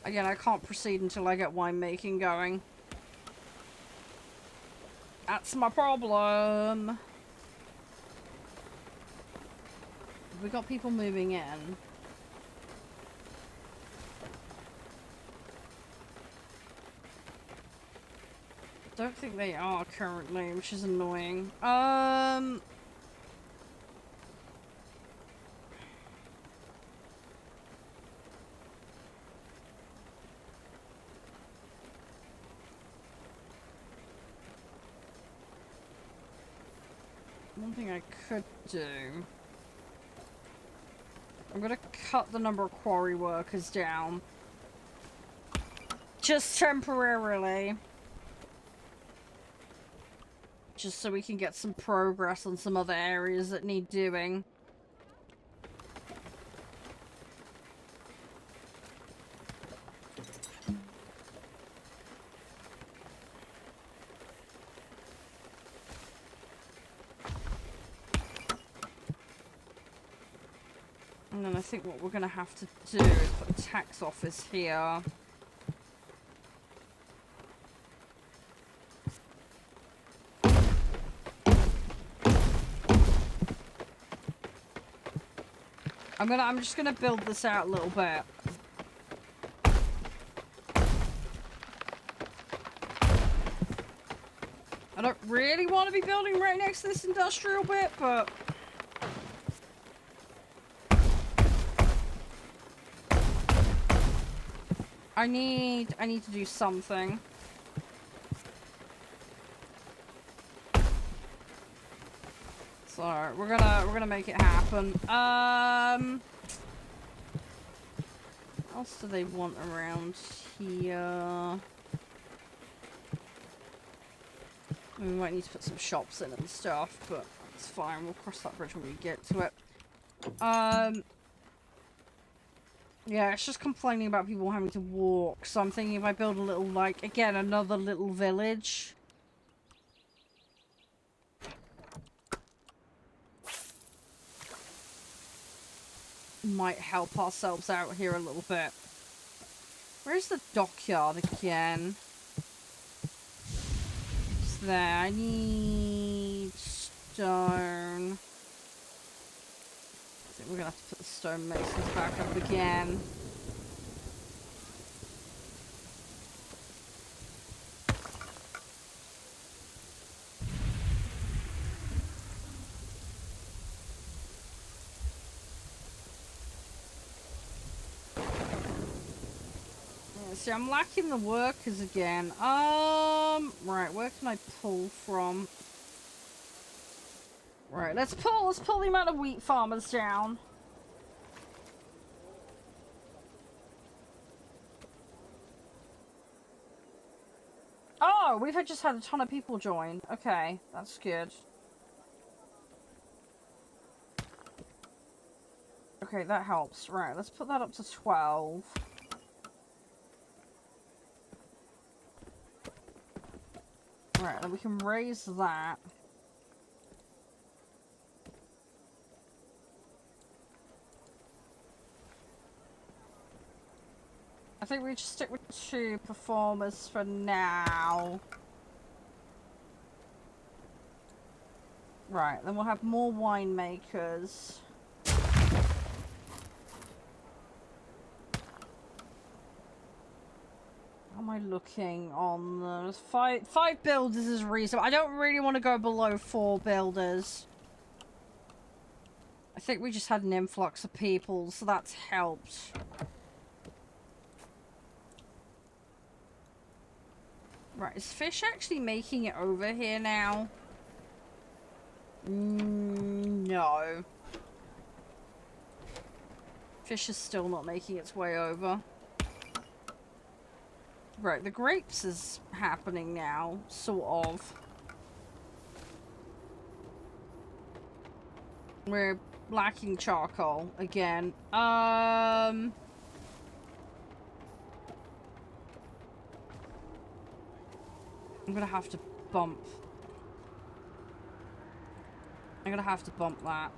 Again, I can't proceed until I get winemaking going. That's my problem. We got people moving in. Don't think they are currently, which is annoying. One thing I could do. I'm gonna cut the number of quarry workers down. Just temporarily. Just so we can get some progress on some other areas that need doing. And then I think what we're gonna have to do is put a tax office here. I'm just gonna build this out a little bit. I don't really want to be building right next to this industrial bit, but I need to do something. So we're gonna make it happen. What else do they want around here? We might need to put some shops in and stuff, but it's fine. We'll cross that bridge when we get to it. Yeah, it's just complaining about people having to walk. So I'm thinking if I build a little, like, again, another little village. Might help ourselves out here a little bit. Where's the dockyard again? It's there. I need stone. I think we're gonna have to put the stone masons back up again. See, I'm lacking the workers again. Right, where can I pull from? Right, let's pull the amount of wheat farmers down. Oh, we've just had a ton of people join. Okay, that's good. Okay, that helps. Right, let's put that up to 12. Right, then we can raise that. I think we just stick with 2 performers for now. Right, then we'll have more winemakers. How am I looking on the... Five builders is reasonable. I don't really want to go below 4 builders. I think we just had an influx of people, so that's helped. Right, is fish actually making it over here now? No. Fish is still not making its way over. Right, the grapes is happening now, sort of. We're lacking charcoal again. I'm gonna have to bump. I'm gonna have to bump that.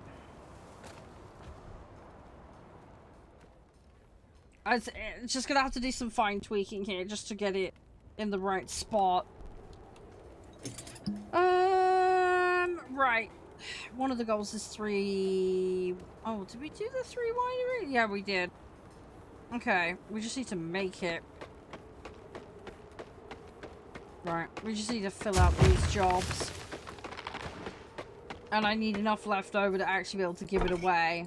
It's just gonna have to do some fine tweaking here just to get it in the right spot. Right. One of the goals is 3... Oh, did we do the 3 winery? Yeah, we did. Okay, we just need to make it. Right, we just need to fill out these jobs. And I need enough left over to actually be able to give it away.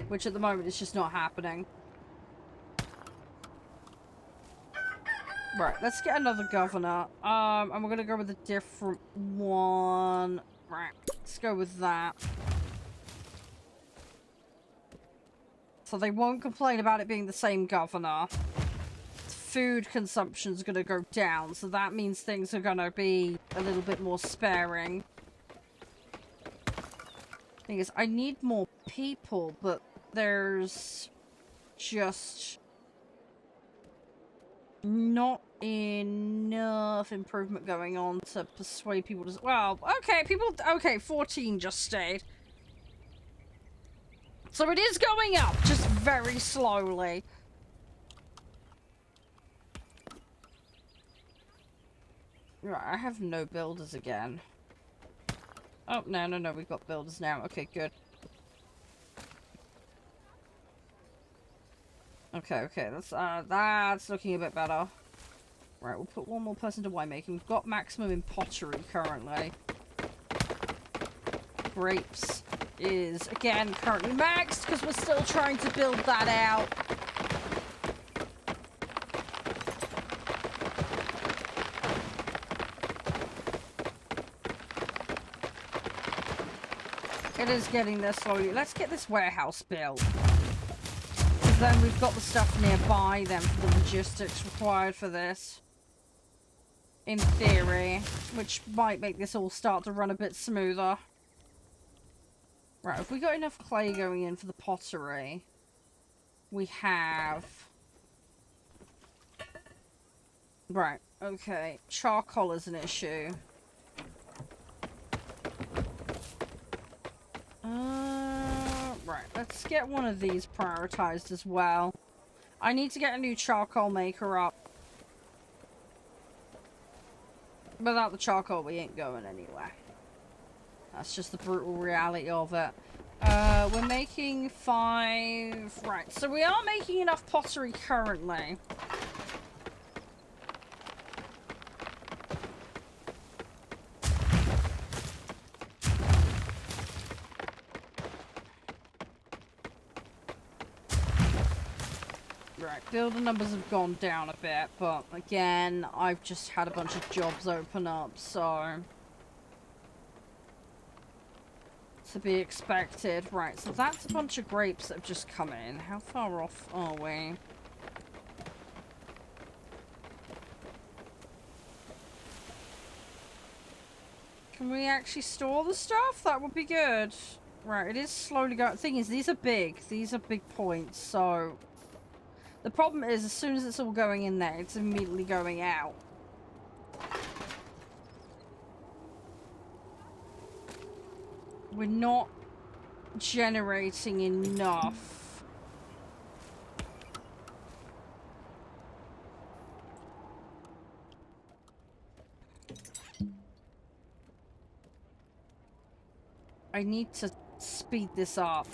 Which at the moment is just not happening. Right, let's get another governor. And we're gonna go with a different one. Right, let's go with that. So they won't complain about it being the same governor. Food consumption's gonna go down, so that means things are gonna be a little bit more sparing. Thing is, I need more people, but there's just not enough improvement going on to persuade people to... Well, okay, okay, 14 just stayed. So it is going up, just very slowly. Right, I have no builders again. Oh, no, we've got builders now. Okay, good. Okay, that's looking a bit better. Right, we'll put one more person to winemaking. We've got maximum in pottery currently. Grapes is, again, currently maxed because we're still trying to build that out. It is getting there slowly. Let's get this warehouse built. Because then we've got the stuff nearby then for the logistics required for this. In theory. Which might make this all start to run a bit smoother. Right, have we got enough clay going in for the pottery? We have. Right, okay. Charcoal is an issue. Right, let's get one of these prioritized as well. I need to get a new charcoal maker up. Without the charcoal, we ain't going anywhere. That's just the brutal reality of it. We're making 5... Right, so we are making enough pottery currently. Right, builder numbers have gone down a bit, but again, I've just had a bunch of jobs open up, so... To be expected. Right, so that's a bunch of grapes that have just come in. How far off are we? Can we actually store the stuff? That would be good. Right, it is slowly going. Thing is, these are big. These are big points, so... The problem is, as soon as it's all going in there, it's immediately going out. We're not generating enough. I need to speed this up.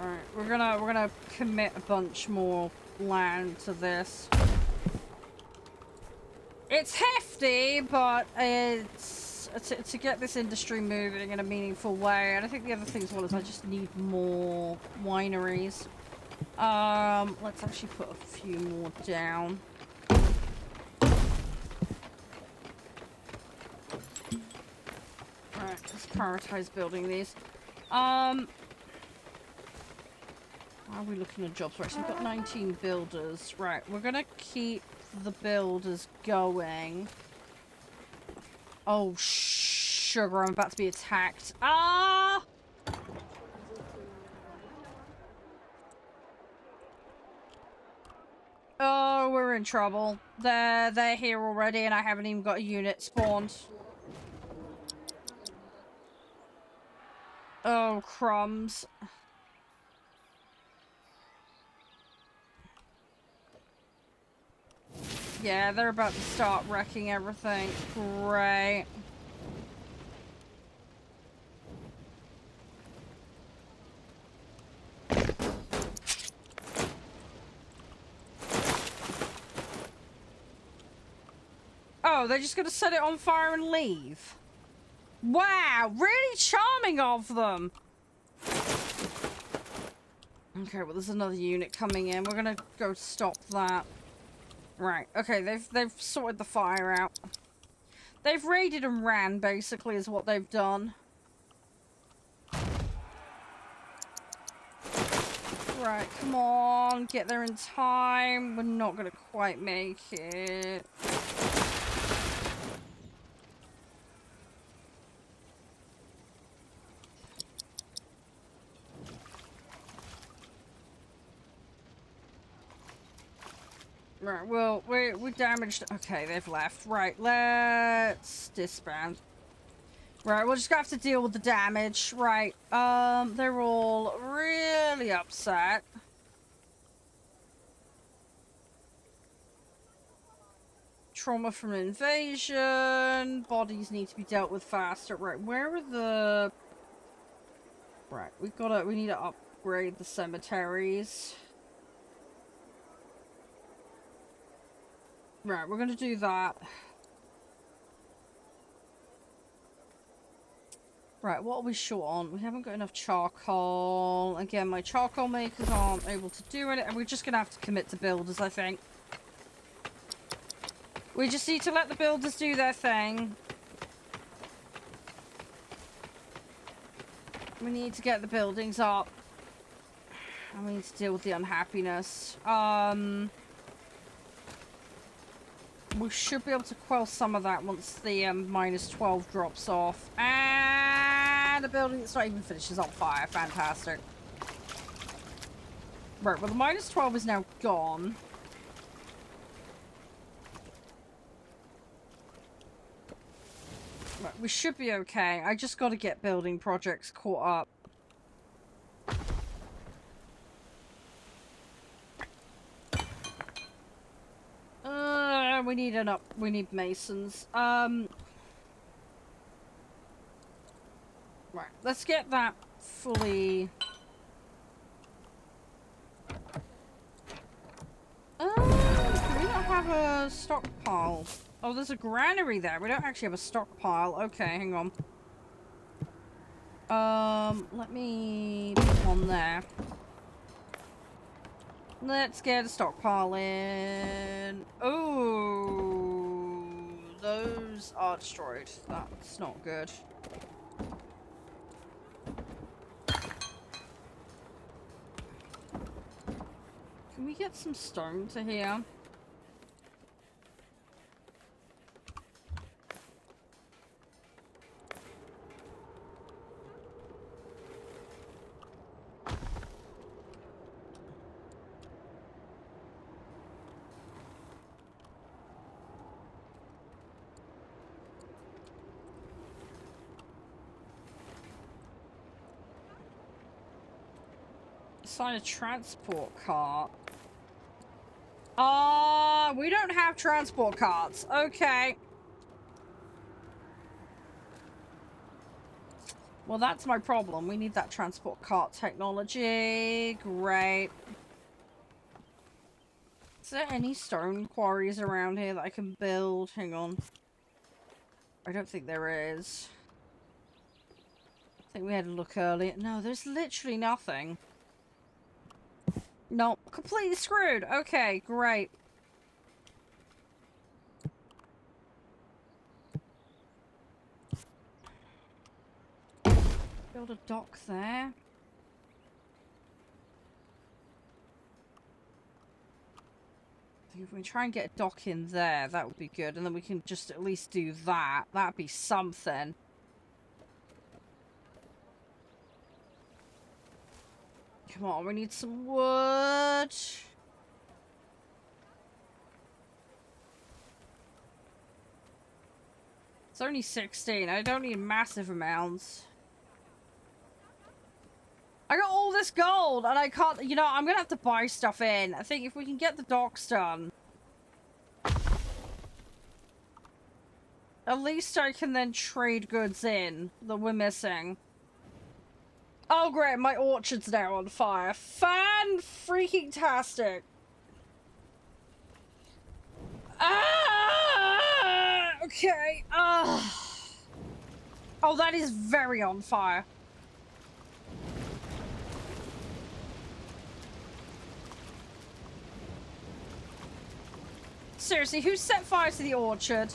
Alright, we're gonna commit a bunch more land to this. It's hefty, but it's to get this industry moving in a meaningful way. And I think the other thing as well is I just need more wineries. Let's actually put a few more down. Alright, let's prioritize building these. How are we looking at jobs? Right, so we've got 19 builders. Right, we're gonna keep the builders going. Oh, sugar, I'm about to be attacked. Ah! Oh, we're in trouble. They're here already and I haven't even got a unit spawned. Oh, crumbs. Yeah, they're about to start wrecking everything. Great. Oh, they're just gonna set it on fire and leave? Wow, really charming of them. Okay, well, there's another unit coming in. We're gonna go stop that. Right, okay, they've sorted the fire out. They've raided and ran, basically, is what they've done. Right, come on, get there in time. We're not gonna quite make it. Right, well, we damaged... Okay, they've left. Right, let's disband. Right, we're just gonna have to deal with the damage. Right, they're all really upset. Trauma from invasion. Bodies need to be dealt with faster. Right, where are the... Right, we need to upgrade the cemeteries. Right, we're gonna do that. Right, what are we short on? We haven't got enough charcoal. Again, my charcoal makers aren't able to do it, and we're just gonna have to commit to builders, I think. We just need to let the builders do their thing. We need to get the buildings up. And we need to deal with the unhappiness. We should be able to quell some of that once the -12 drops off. And the building that's not even finished is on fire. Fantastic. Right, well the -12 is now gone. Right, we should be okay. I just got to get building projects caught up. We need masons. Right, let's get that fully... do we not have a stockpile? Oh, there's a granary there. We don't actually have a stockpile. Okay, hang on. Let me put one there. Let's get a stockpile in. Oh, those are destroyed. That's not good. we get some stone to here? Assign a transport cart. We don't have transport carts. Okay. Well, that's my problem. We need that transport cart technology. Great. Is there any stone quarries around here that I can build? Hang on. I don't think there is. I think we had a look earlier. No, there's literally nothing. No, completely screwed. Okay, great. Build a dock there. I think if we try and get a dock in there, that would be good. And then we can just at least do that. That'd be something. Come on, we need some wood. It's only 16. I don't need massive amounts. I got all this gold and I can't, you know, I'm gonna have to buy stuff in. I think if we can get the docks done, at least I can then trade goods in that we're missing. Oh great, my orchard's now on fire. Fan-freaking-tastic. Okay. Oh, that is very on fire. Seriously, who set fire to the orchard?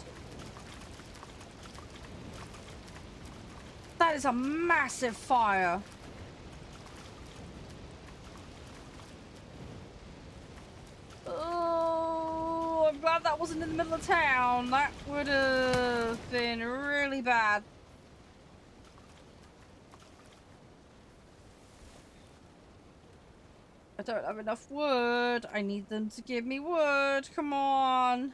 That is a massive fire. Oh, I'm glad that wasn't in the middle of town. That would have been really bad. I don't have enough wood. I need them to give me wood. Come on.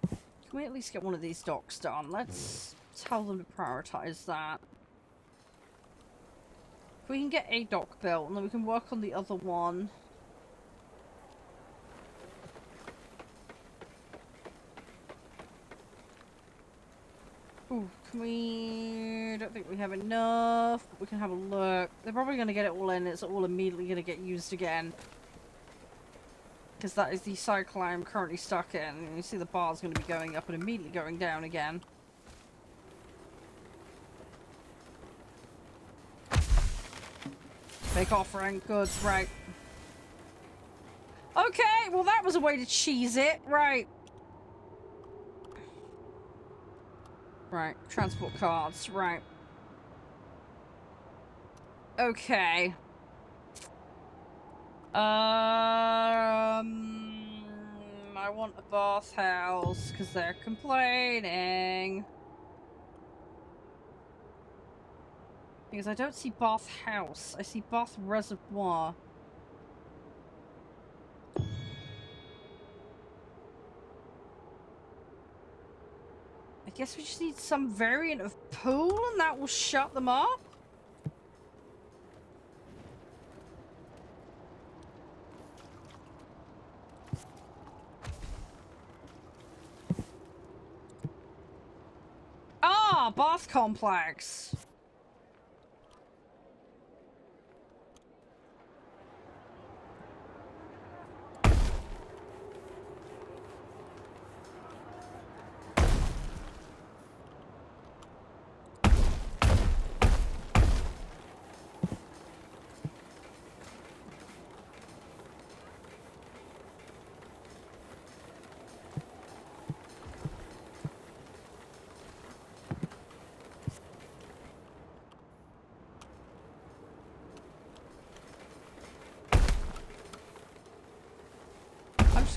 Can we at least get one of these docks done? Let's tell them to prioritize that. If we can get a dock built, and then we can work on the other one. Ooh, can we... I don't think we have enough, but we can have a look. They're probably going to get it all in. It's all immediately going to get used again. Because that is the cycle I'm currently stuck in. And you see the bar's going to be going up and immediately going down again. Fake offering. Good. Right. Okay, well that was a way to cheese it. Right. Right, transport cards, right. Okay. I want a bathhouse because they're complaining. Because I don't see bathhouse, I see bath reservoir. I guess we just need some variant of pool and that will shut them up. Ah, bath complex.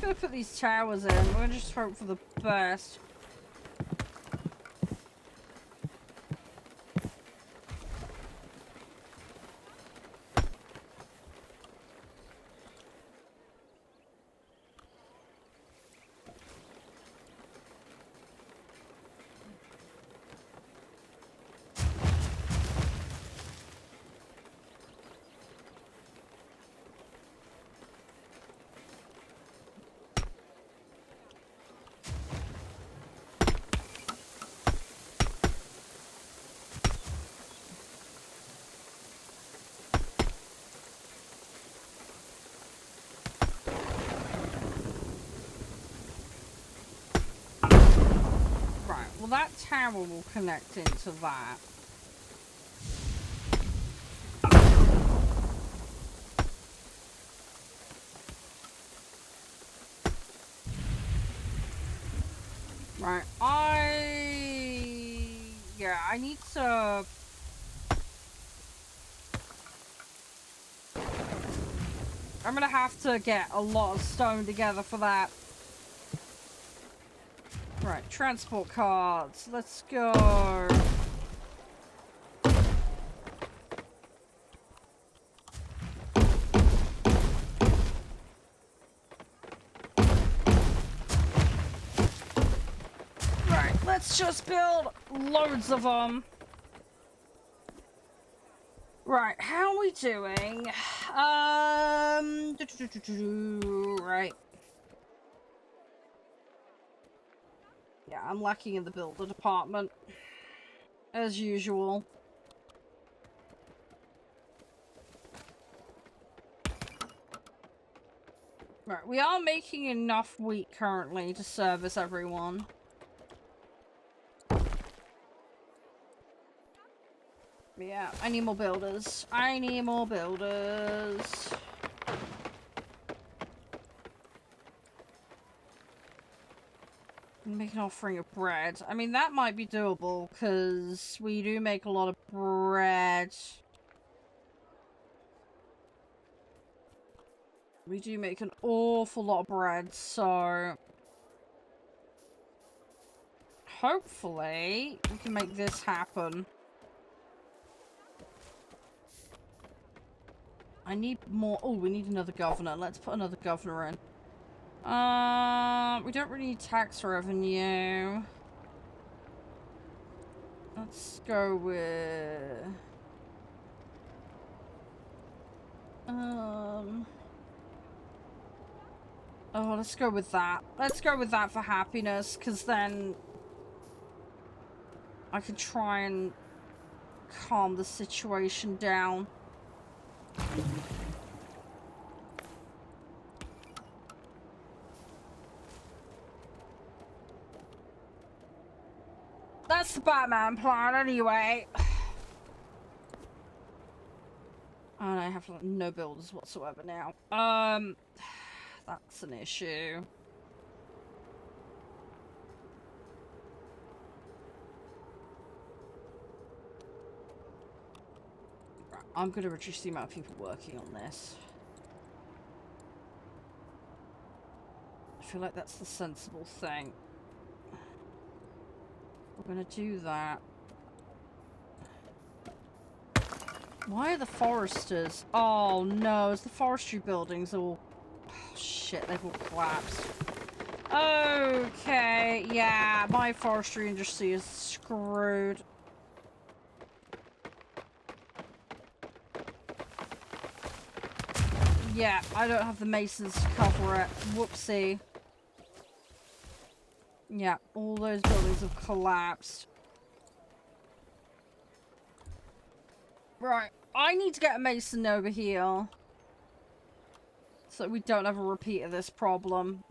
just gonna put these towers in. We're gonna just hope for the best. Well, that tower will connect into that. Right, I need to... I'm gonna have to get a lot of stone together for that. Right, transport cards. Let's go. Right, let's just build loads of them. Right, how are we doing? Right. Yeah, I'm lacking in the builder department. As usual. Right, we are making enough wheat currently to service everyone. Yeah, I need more builders. I need more builders. Make an offering of bread. I mean, that might be doable, because we do make a lot of bread. We do make an awful lot of bread, so... hopefully, we can make this happen. I need more... oh, we need another governor. Let's put another governor in. We don't really need tax revenue. Let's go with... oh, let's go with that. Let's go with that for happiness, because then I can try and calm the situation down. That's the Batman plan, anyway. And I have no builders whatsoever now. That's an issue. Right, I'm going to reduce the amount of people working on this. I feel like that's the sensible thing. We're going to do that. Why are the foresters? Oh no, it's the forestry buildings all... oh, shit, they've all collapsed. Okay, yeah, my forestry industry is screwed. Yeah, I don't have the masons to cover it. Whoopsie. Yeah, all those buildings have collapsed. Right, I need to get a mason over here. So we don't have a repeat of this problem.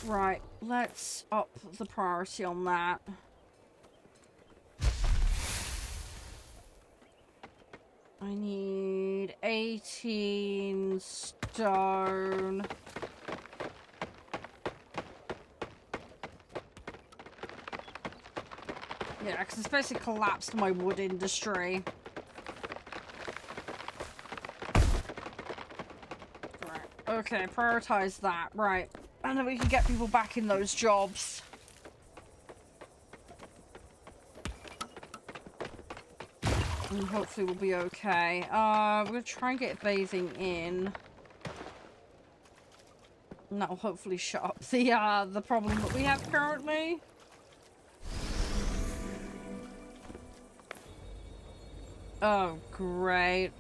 Right, let's up the priority on that. I need 18 stone. Yeah, because it's basically collapsed my wood industry. Okay, prioritize that. Right. And then we can get people back in those jobs. And hopefully we'll be okay. We're gonna try and get bathing in. And that'll hopefully shut up the problem that we have currently. Oh, great.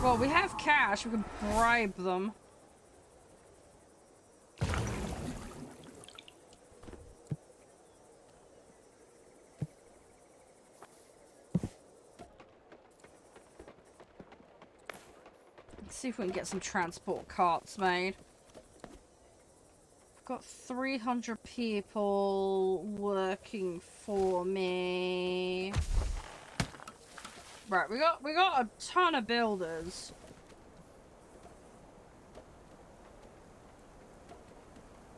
Well, we have cash. We can bribe them. Let's see if we can get some transport carts made. I've got 300 people working for me. Right, we got a ton of builders.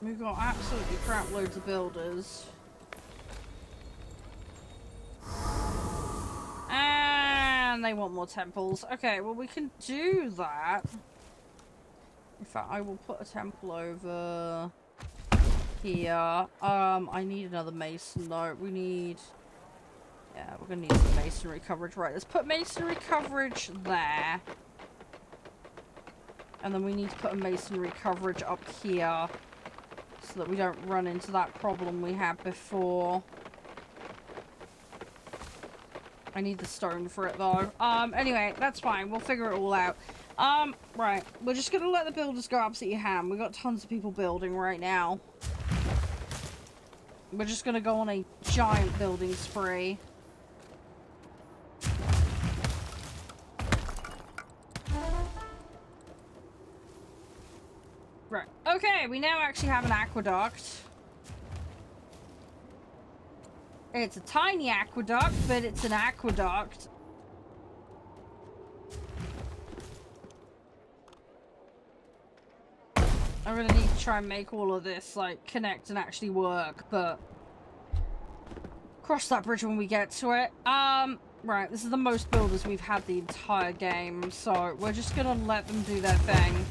We've got absolutely crap loads of builders. And they want more temples. Okay, well we can do that. In fact, I will put a temple over here. I need another mason though. We need... Yeah, we're gonna need some masonry coverage. Right, let's put masonry coverage there. And then we need to put a masonry coverage up here. So that we don't run into that problem we had before. I need the stone for it though. Anyway, that's fine. We'll figure it all out. Right. We're just gonna let the builders go absolutely ham. We've got tons of people building right now. We're just gonna go on a giant building spree. Right. Okay, we now actually have an aqueduct. It's a tiny aqueduct, but it's an aqueduct. I'm gonna need to try and make all of this, like, connect and actually work, but... Cross that bridge when we get to it. Right, this is the most builders we've had the entire game, so we're just gonna let them do their thing.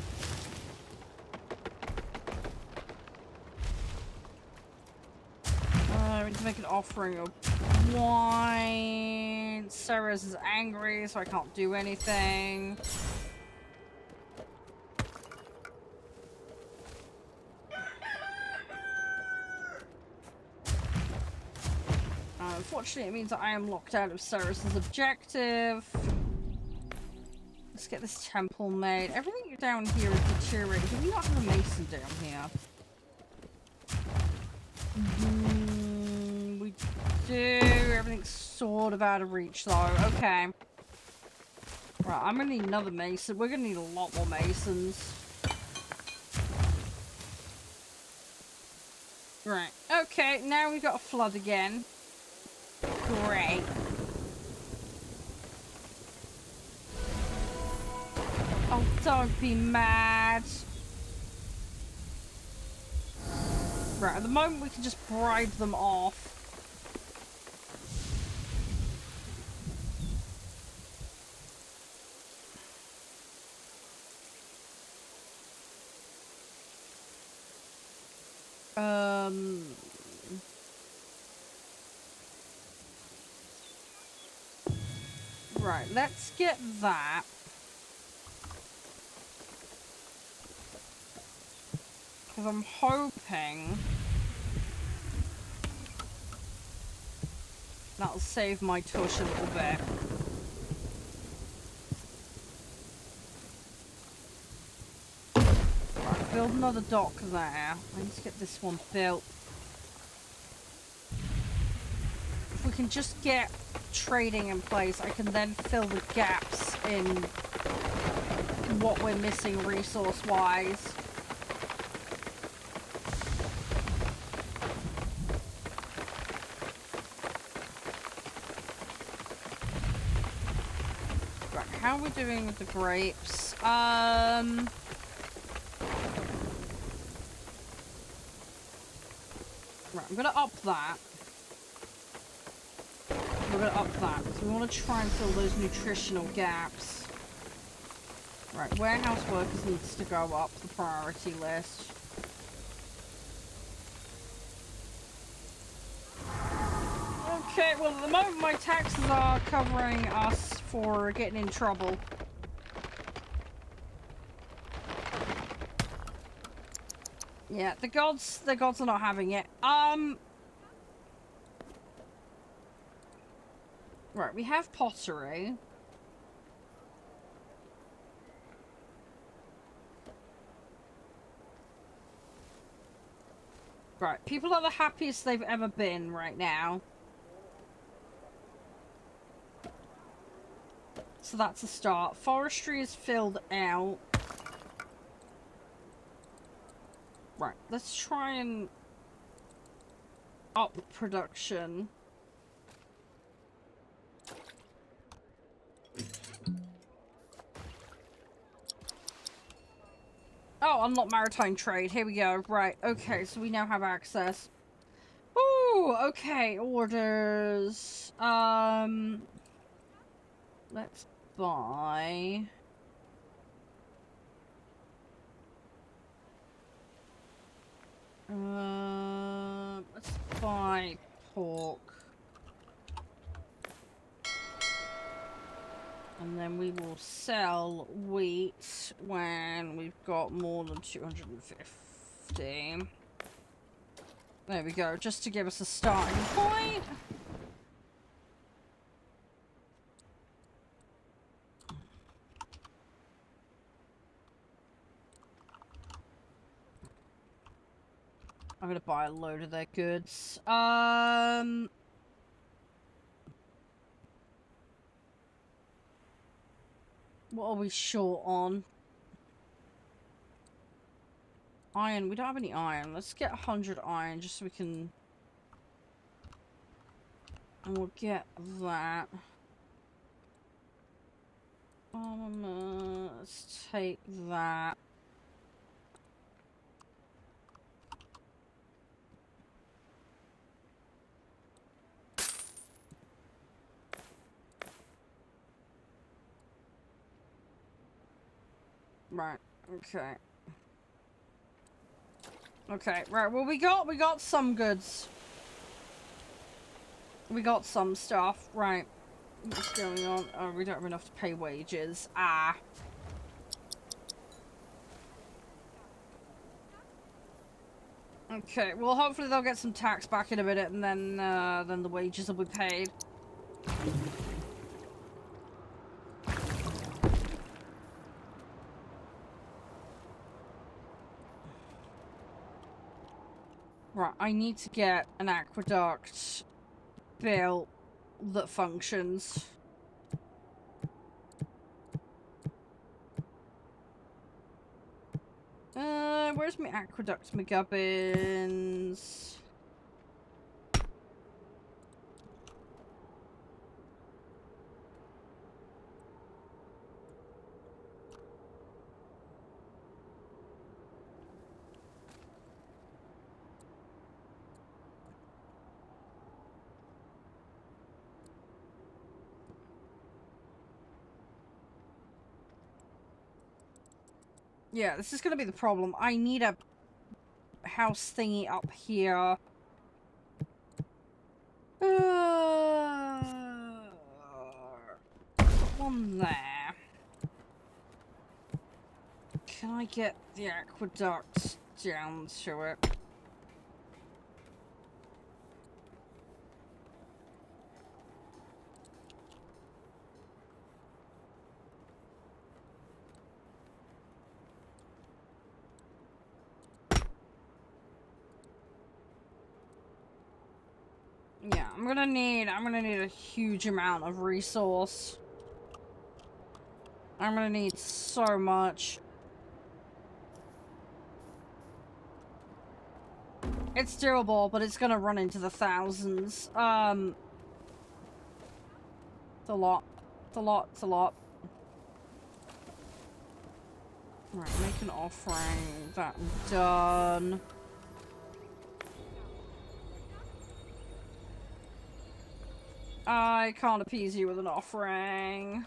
We need to make an offering of wine. Ceres is angry, so I can't do anything. Unfortunately, it means that I am locked out of Ceres' objective. Let's get this temple made. Everything down here is deteriorating. Do we not have a mason down here? We do. Everything's sort of out of reach, though. Okay. Right, I'm gonna need another mason. We're gonna need a lot more masons. Right. Okay, now we've got a flood again. Great. Oh, don't be mad. Right, at the moment we can just bribe them off. Right, let's get that. Because I'm hoping that'll save my tush a little bit. Right, build another dock there. I need to get this one built. If we can just get trading in place, I can then fill the gaps in what we're missing resource-wise. Right, how are we doing with the grapes? Right, I'm gonna up that. We're gonna up that because we want to try and fill those nutritional gaps. Right, warehouse workers needs to go up the priority list. Okay, well at the moment my taxes are covering us for getting in trouble. Yeah, the gods are not having it. Right, we have pottery. Right, people are the happiest they've ever been right now. So that's a start. Forestry is filled out. Right, let's try and up production. Oh, unlock maritime trade. Here we go. Right, okay, so we now have access. Ooh, okay, orders. Let's buy. Let's buy pork. And then we will sell wheat when we've got more than 250. There we go, just to give us a starting point. I'm gonna buy a load of their goods. What are we short on? Iron. We don't have any iron. Let's get 100 iron just so we can... And we'll get that. Let's take that. Right. Okay. Okay, right, well we got some goods. We got some stuff, right. What's going on? Oh, we don't have enough to pay wages. Ah. Okay, well hopefully they'll get some tax back in a minute and then the wages will be paid. Right, I need to get an aqueduct built that functions. Where's my aqueduct, my gubbins? Yeah, this is gonna be the problem. I need a house thingy up here. One there. Can I get the aqueduct down to it? Yeah, I'm gonna need a huge amount of resource. I'm gonna need so much. It's doable, but it's gonna run into the thousands. It's a lot. It's a lot. It's a lot. Right, make an offering. That done. I can't appease you with an offering.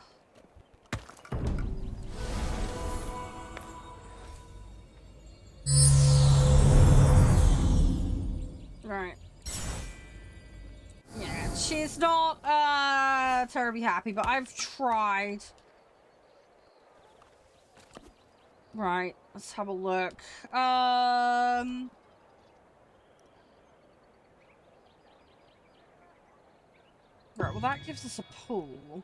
Right. Yeah, she's not terribly happy, but I've tried. Right, let's have a look. Right, well that gives us a pool.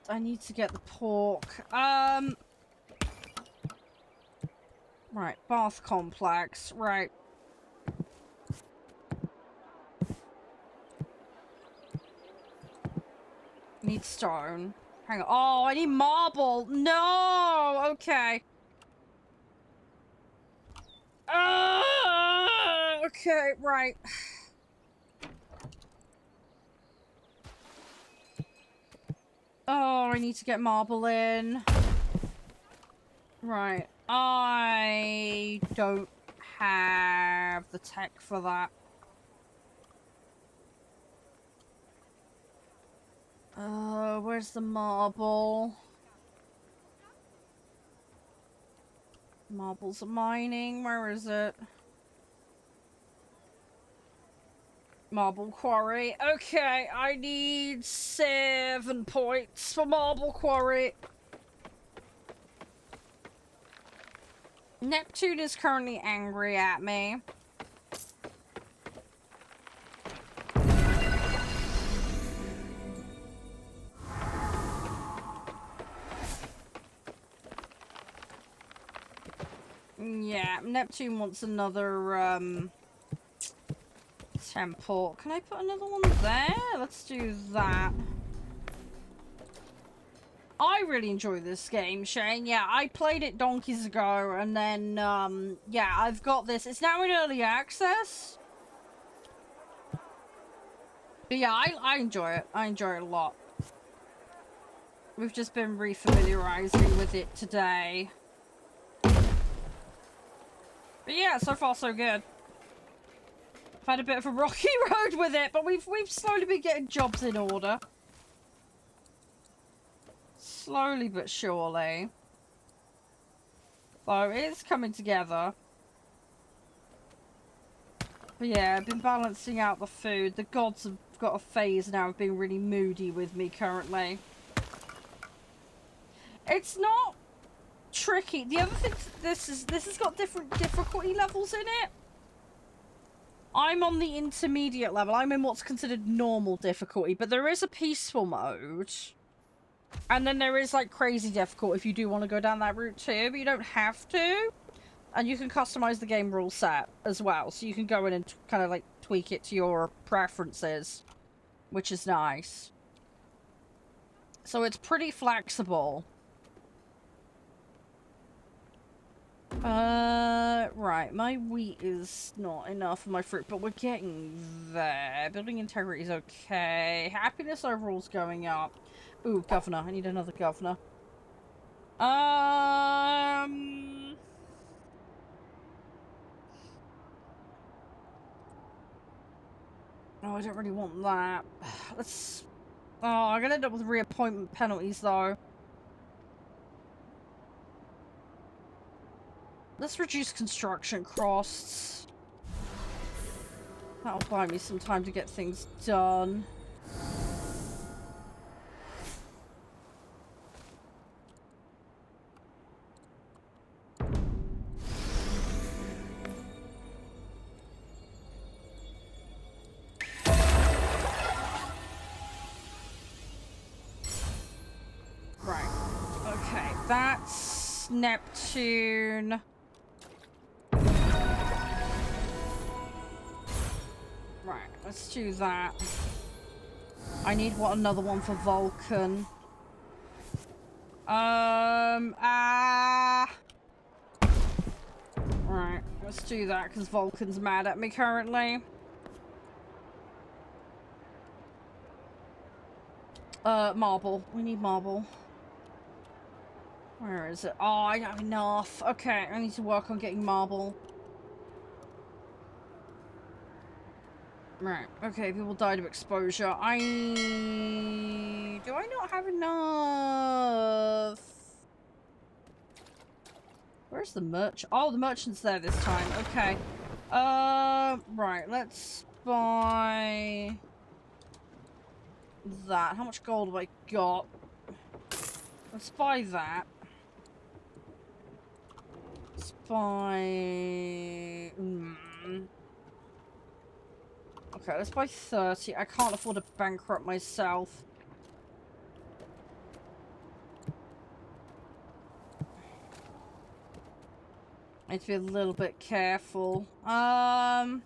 I need to get the pork. Right, bath complex. Right. Need stone. Hang on. Oh, I need marble. No. Okay. Okay. Right. Oh, I need to get marble in. Right. I don't have the tech for that. Where's the marble? Marbles are mining. Where is it? Marble quarry. Okay, I need 7 points for marble quarry. Neptune is currently angry at me. Yeah, Neptune wants another, temple. Can I put another one there? Let's do that. I really enjoy this game, Shane. Yeah, I played it donkeys ago, and then, yeah, I've got this. It's now in early access. But yeah, I enjoy it. I enjoy it a lot. We've just been refamiliarizing with it today. But yeah, so far so good. I've had a bit of a rocky road with it, but we've slowly been getting jobs in order. Slowly but surely. So it's coming together. But yeah, I've been balancing out the food. The gods have got a phase now of being really moody with me currently. It's not tricky. The other thing, this has got different difficulty levels in it. I'm on the intermediate level. I'm in what's considered normal difficulty, but there is a peaceful mode. And then there is like crazy difficult if you do want to go down that route too, but you don't have to. And you can customize the game rule set as well. So you can go in and kind of like tweak it to your preferences, which is nice. So it's pretty flexible. Right, my wheat is not enough for my fruit, but we're getting there. Building integrity is okay. Happiness overall is going up. Ooh, governor. I need another governor. Oh, I don't really want that. Let's... Oh, I'm gonna end up with reappointment penalties, though. Let's reduce construction costs. That'll buy me some time to get things done. Right. Okay, that's Neptune. Right, let's do that. I need another one for Vulcan. Right, let's do that because Vulcan's mad at me currently. Marble. We need marble. Where is it? Oh, I don't have enough. Okay, I need to work on getting marble. Right, okay, people died of exposure. Do I not have enough? Where's the merchant? Oh, the merchant's there this time. Okay. Right, let's buy that. How much gold have I got? Let's buy that. Let's buy... Okay, let's buy 30. I can't afford to bankrupt myself. I need to be a little bit careful. Right,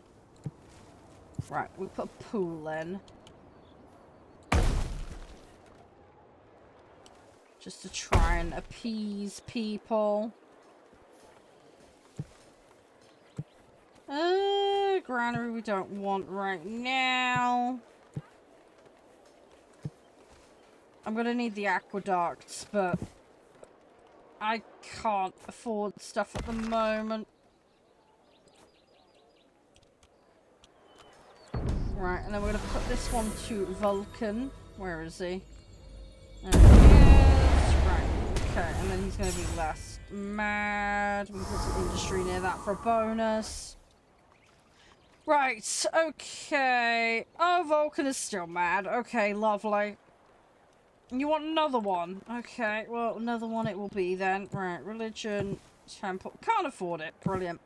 we put a pool in. Just to try and appease people. Granary we don't want right now. I'm gonna need the aqueducts, but I can't afford stuff at the moment. Right, and then we're gonna put this one to Vulcan. Where is he? There he is. Right, okay, and then he's gonna be less mad. We can put some industry near that for a bonus. Right, okay. Oh, Vulcan is still mad. Okay, lovely. You want another one? Okay, well, another one it will be then. Right, religion, temple. Can't afford it. Brilliant.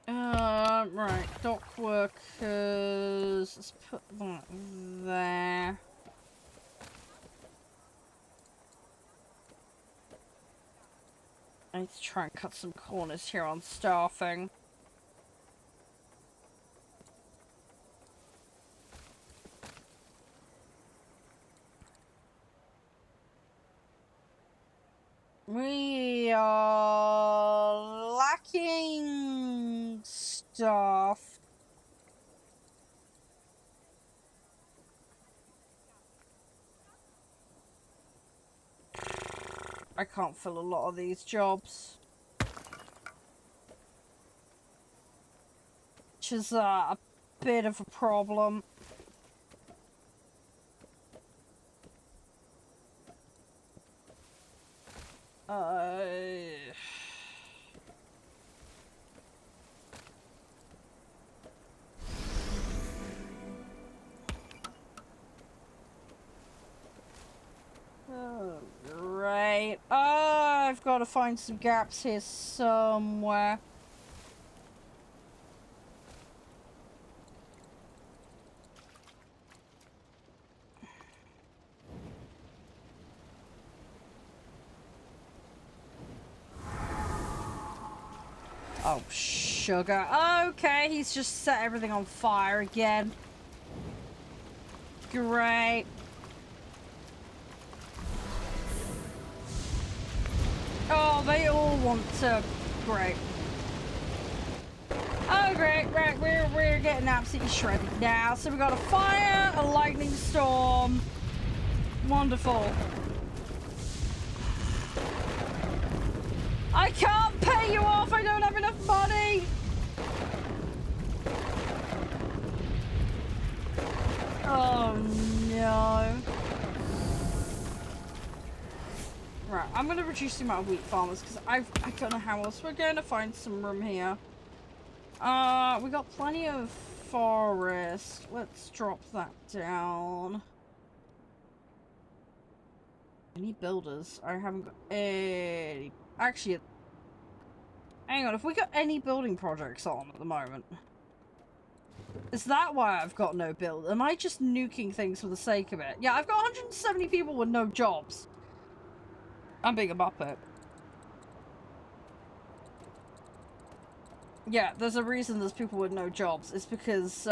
Right, dock workers. Let's put that there. I need to try and cut some corners here on staffing. We are lacking stuff. I can't fill a lot of these jobs. Which is a bit of a problem. Oh, great. I've got to find some gaps here somewhere. Oh, sugar. Okay, he's just set everything on fire again. Great. Oh, they all want to... Great. Oh, great, right, we're getting absolutely shredded now. So we got a fire, a lightning storm. Wonderful. I can't pay you off, I don't have enough money! Oh, no. Right, I'm gonna reduce the amount of wheat farmers, because I don't know how else we're gonna find some room here. We got plenty of forest. Let's drop that down. Any builders? I haven't got any... Actually, hang on, have we got any building projects on at the moment? Is that why I've got no build? Am I just nuking things for the sake of it? Yeah, I've got 170 people with no jobs. I'm being a muppet. Yeah, there's a reason there's people with no jobs. It's because,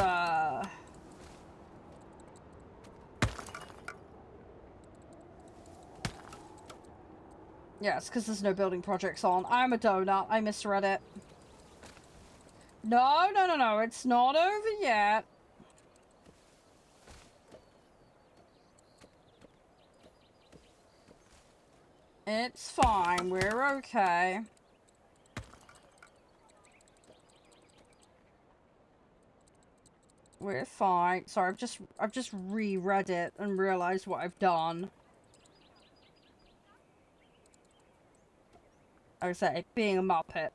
yeah, it's because there's no building projects on. I'm a donut. I misread it. No, no, no, no. It's not over yet. It's fine. We're okay. We're fine. Sorry, I've just reread it and realized what I've done. Like I say, being a Muppet.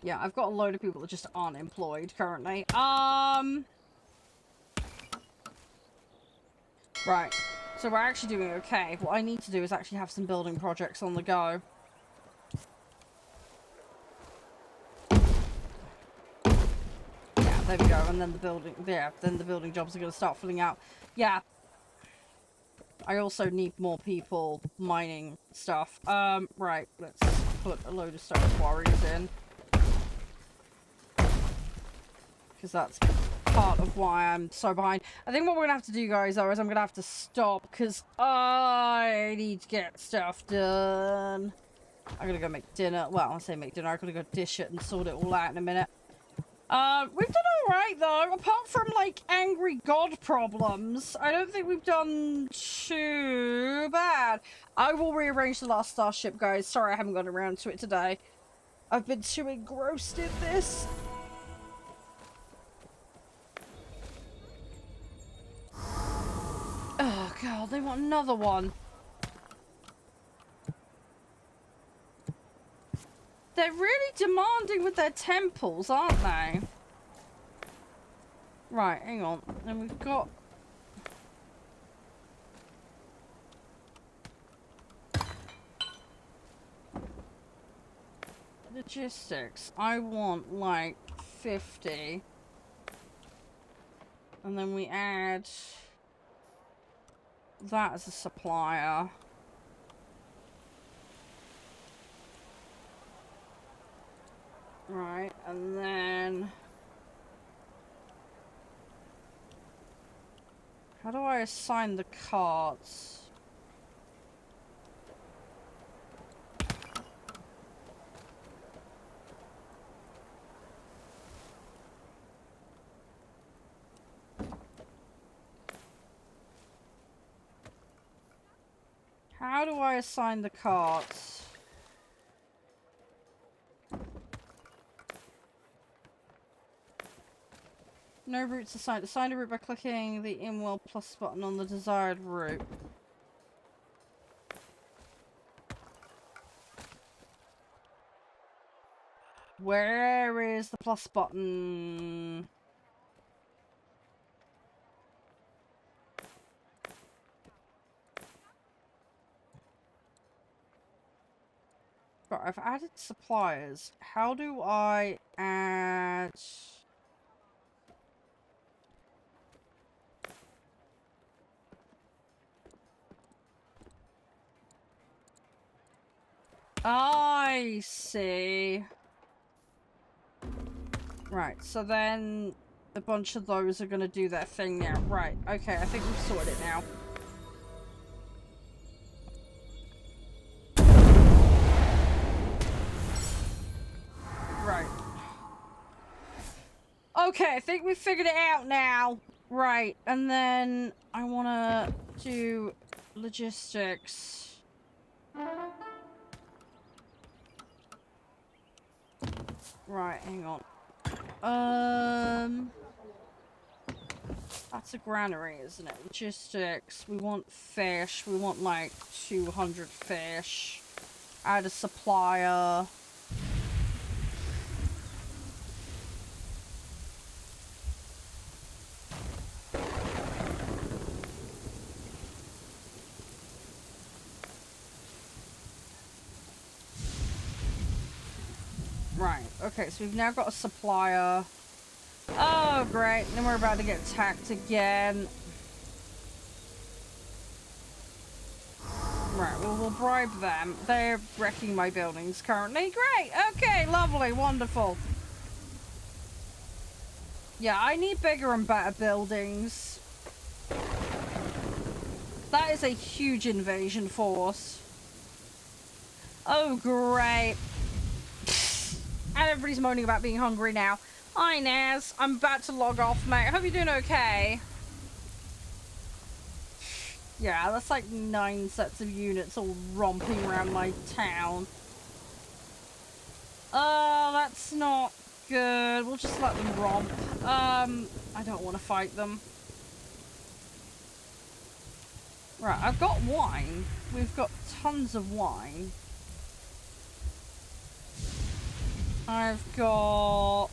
Yeah, I've got a load of people that just aren't employed currently. Right. So we're actually doing okay. What I need to do is actually have some building projects on the go. Yeah, there we go. And then the building jobs are going to start filling out. Yeah. I also need more people mining stuff. Right. Let's put a load of stone quarries in. Because that's part of why I'm so behind. I think what we're going to have to do, guys, though, is I'm going to have to stop. Because I need to get stuff done. I'm going to go make dinner. Well, I say make dinner. I'm going to go dish it and sort it all out in a minute. We've done alright, though. Apart from, like, angry god problems, I don't think we've done too bad. I will rearrange the last starship, guys. Sorry I haven't got around to it today. I've been too engrossed in this. Oh, God, they want another one. They're really demanding with their temples, aren't they? Right, hang on. And we've got... logistics. I want, like, 50. And then we add... that as a supplier. Right, and then... how do I assign the carts? How do I assign the carts? No routes assigned. Assign a route by clicking the in-world plus button on the desired route. Where is the plus button? Right, I've added suppliers. How do I add... I see. Right, so then a bunch of those are going to do their thing now. Right, okay, I think we've sorted it now. Right. Okay, I think we figured it out now. Right, and then I want to do logistics. Right, hang on. That's a granary, isn't it? Logistics. We want fish. We want like 200 fish. Add a supplier. Right, okay, so we've now got a supplier. Oh, great. Then we're about to get attacked again. Right, well, we'll bribe them. They're wrecking my buildings currently. Great, okay, lovely, wonderful. Yeah, I need bigger and better buildings. That is a huge invasion force. Oh, great. And everybody's moaning about being hungry now. Hi, Naz. I'm about to log off, mate. I hope you're doing okay. Yeah, that's like 9 sets of units all romping around my town. That's not good. We'll just let them romp. I don't want to fight them. Right, I've got wine. We've got tons of wine. I've got...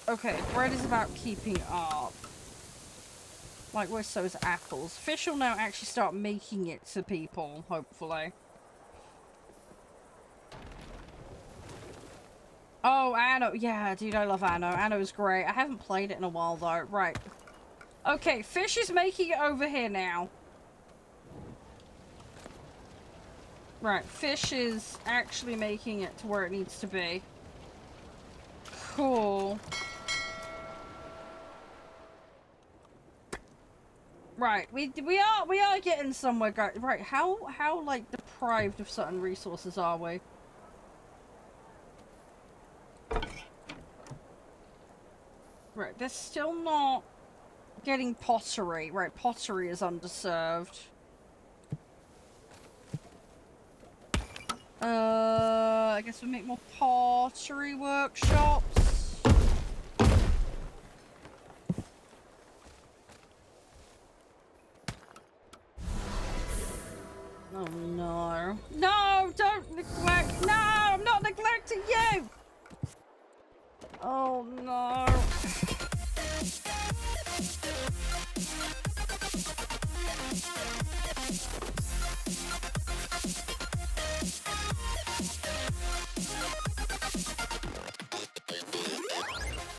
Okay, bread is about keeping up. Like, where so is apples. Fish will now actually start making it to people, hopefully. Oh, Anno. Yeah, dude, I love Anno. Anno's great. I haven't played it in a while, though. Right. Okay, fish is making it over here now. Right, fish is actually making it to where it needs to be. Cool. Right, we are getting somewhere, guys. Right, how like deprived of certain resources are we? Right, they're still not getting pottery. Right, pottery is underserved. I guess we make more pottery workshops. Oh no. No, don't neglect. No, I'm not neglecting you. Oh no.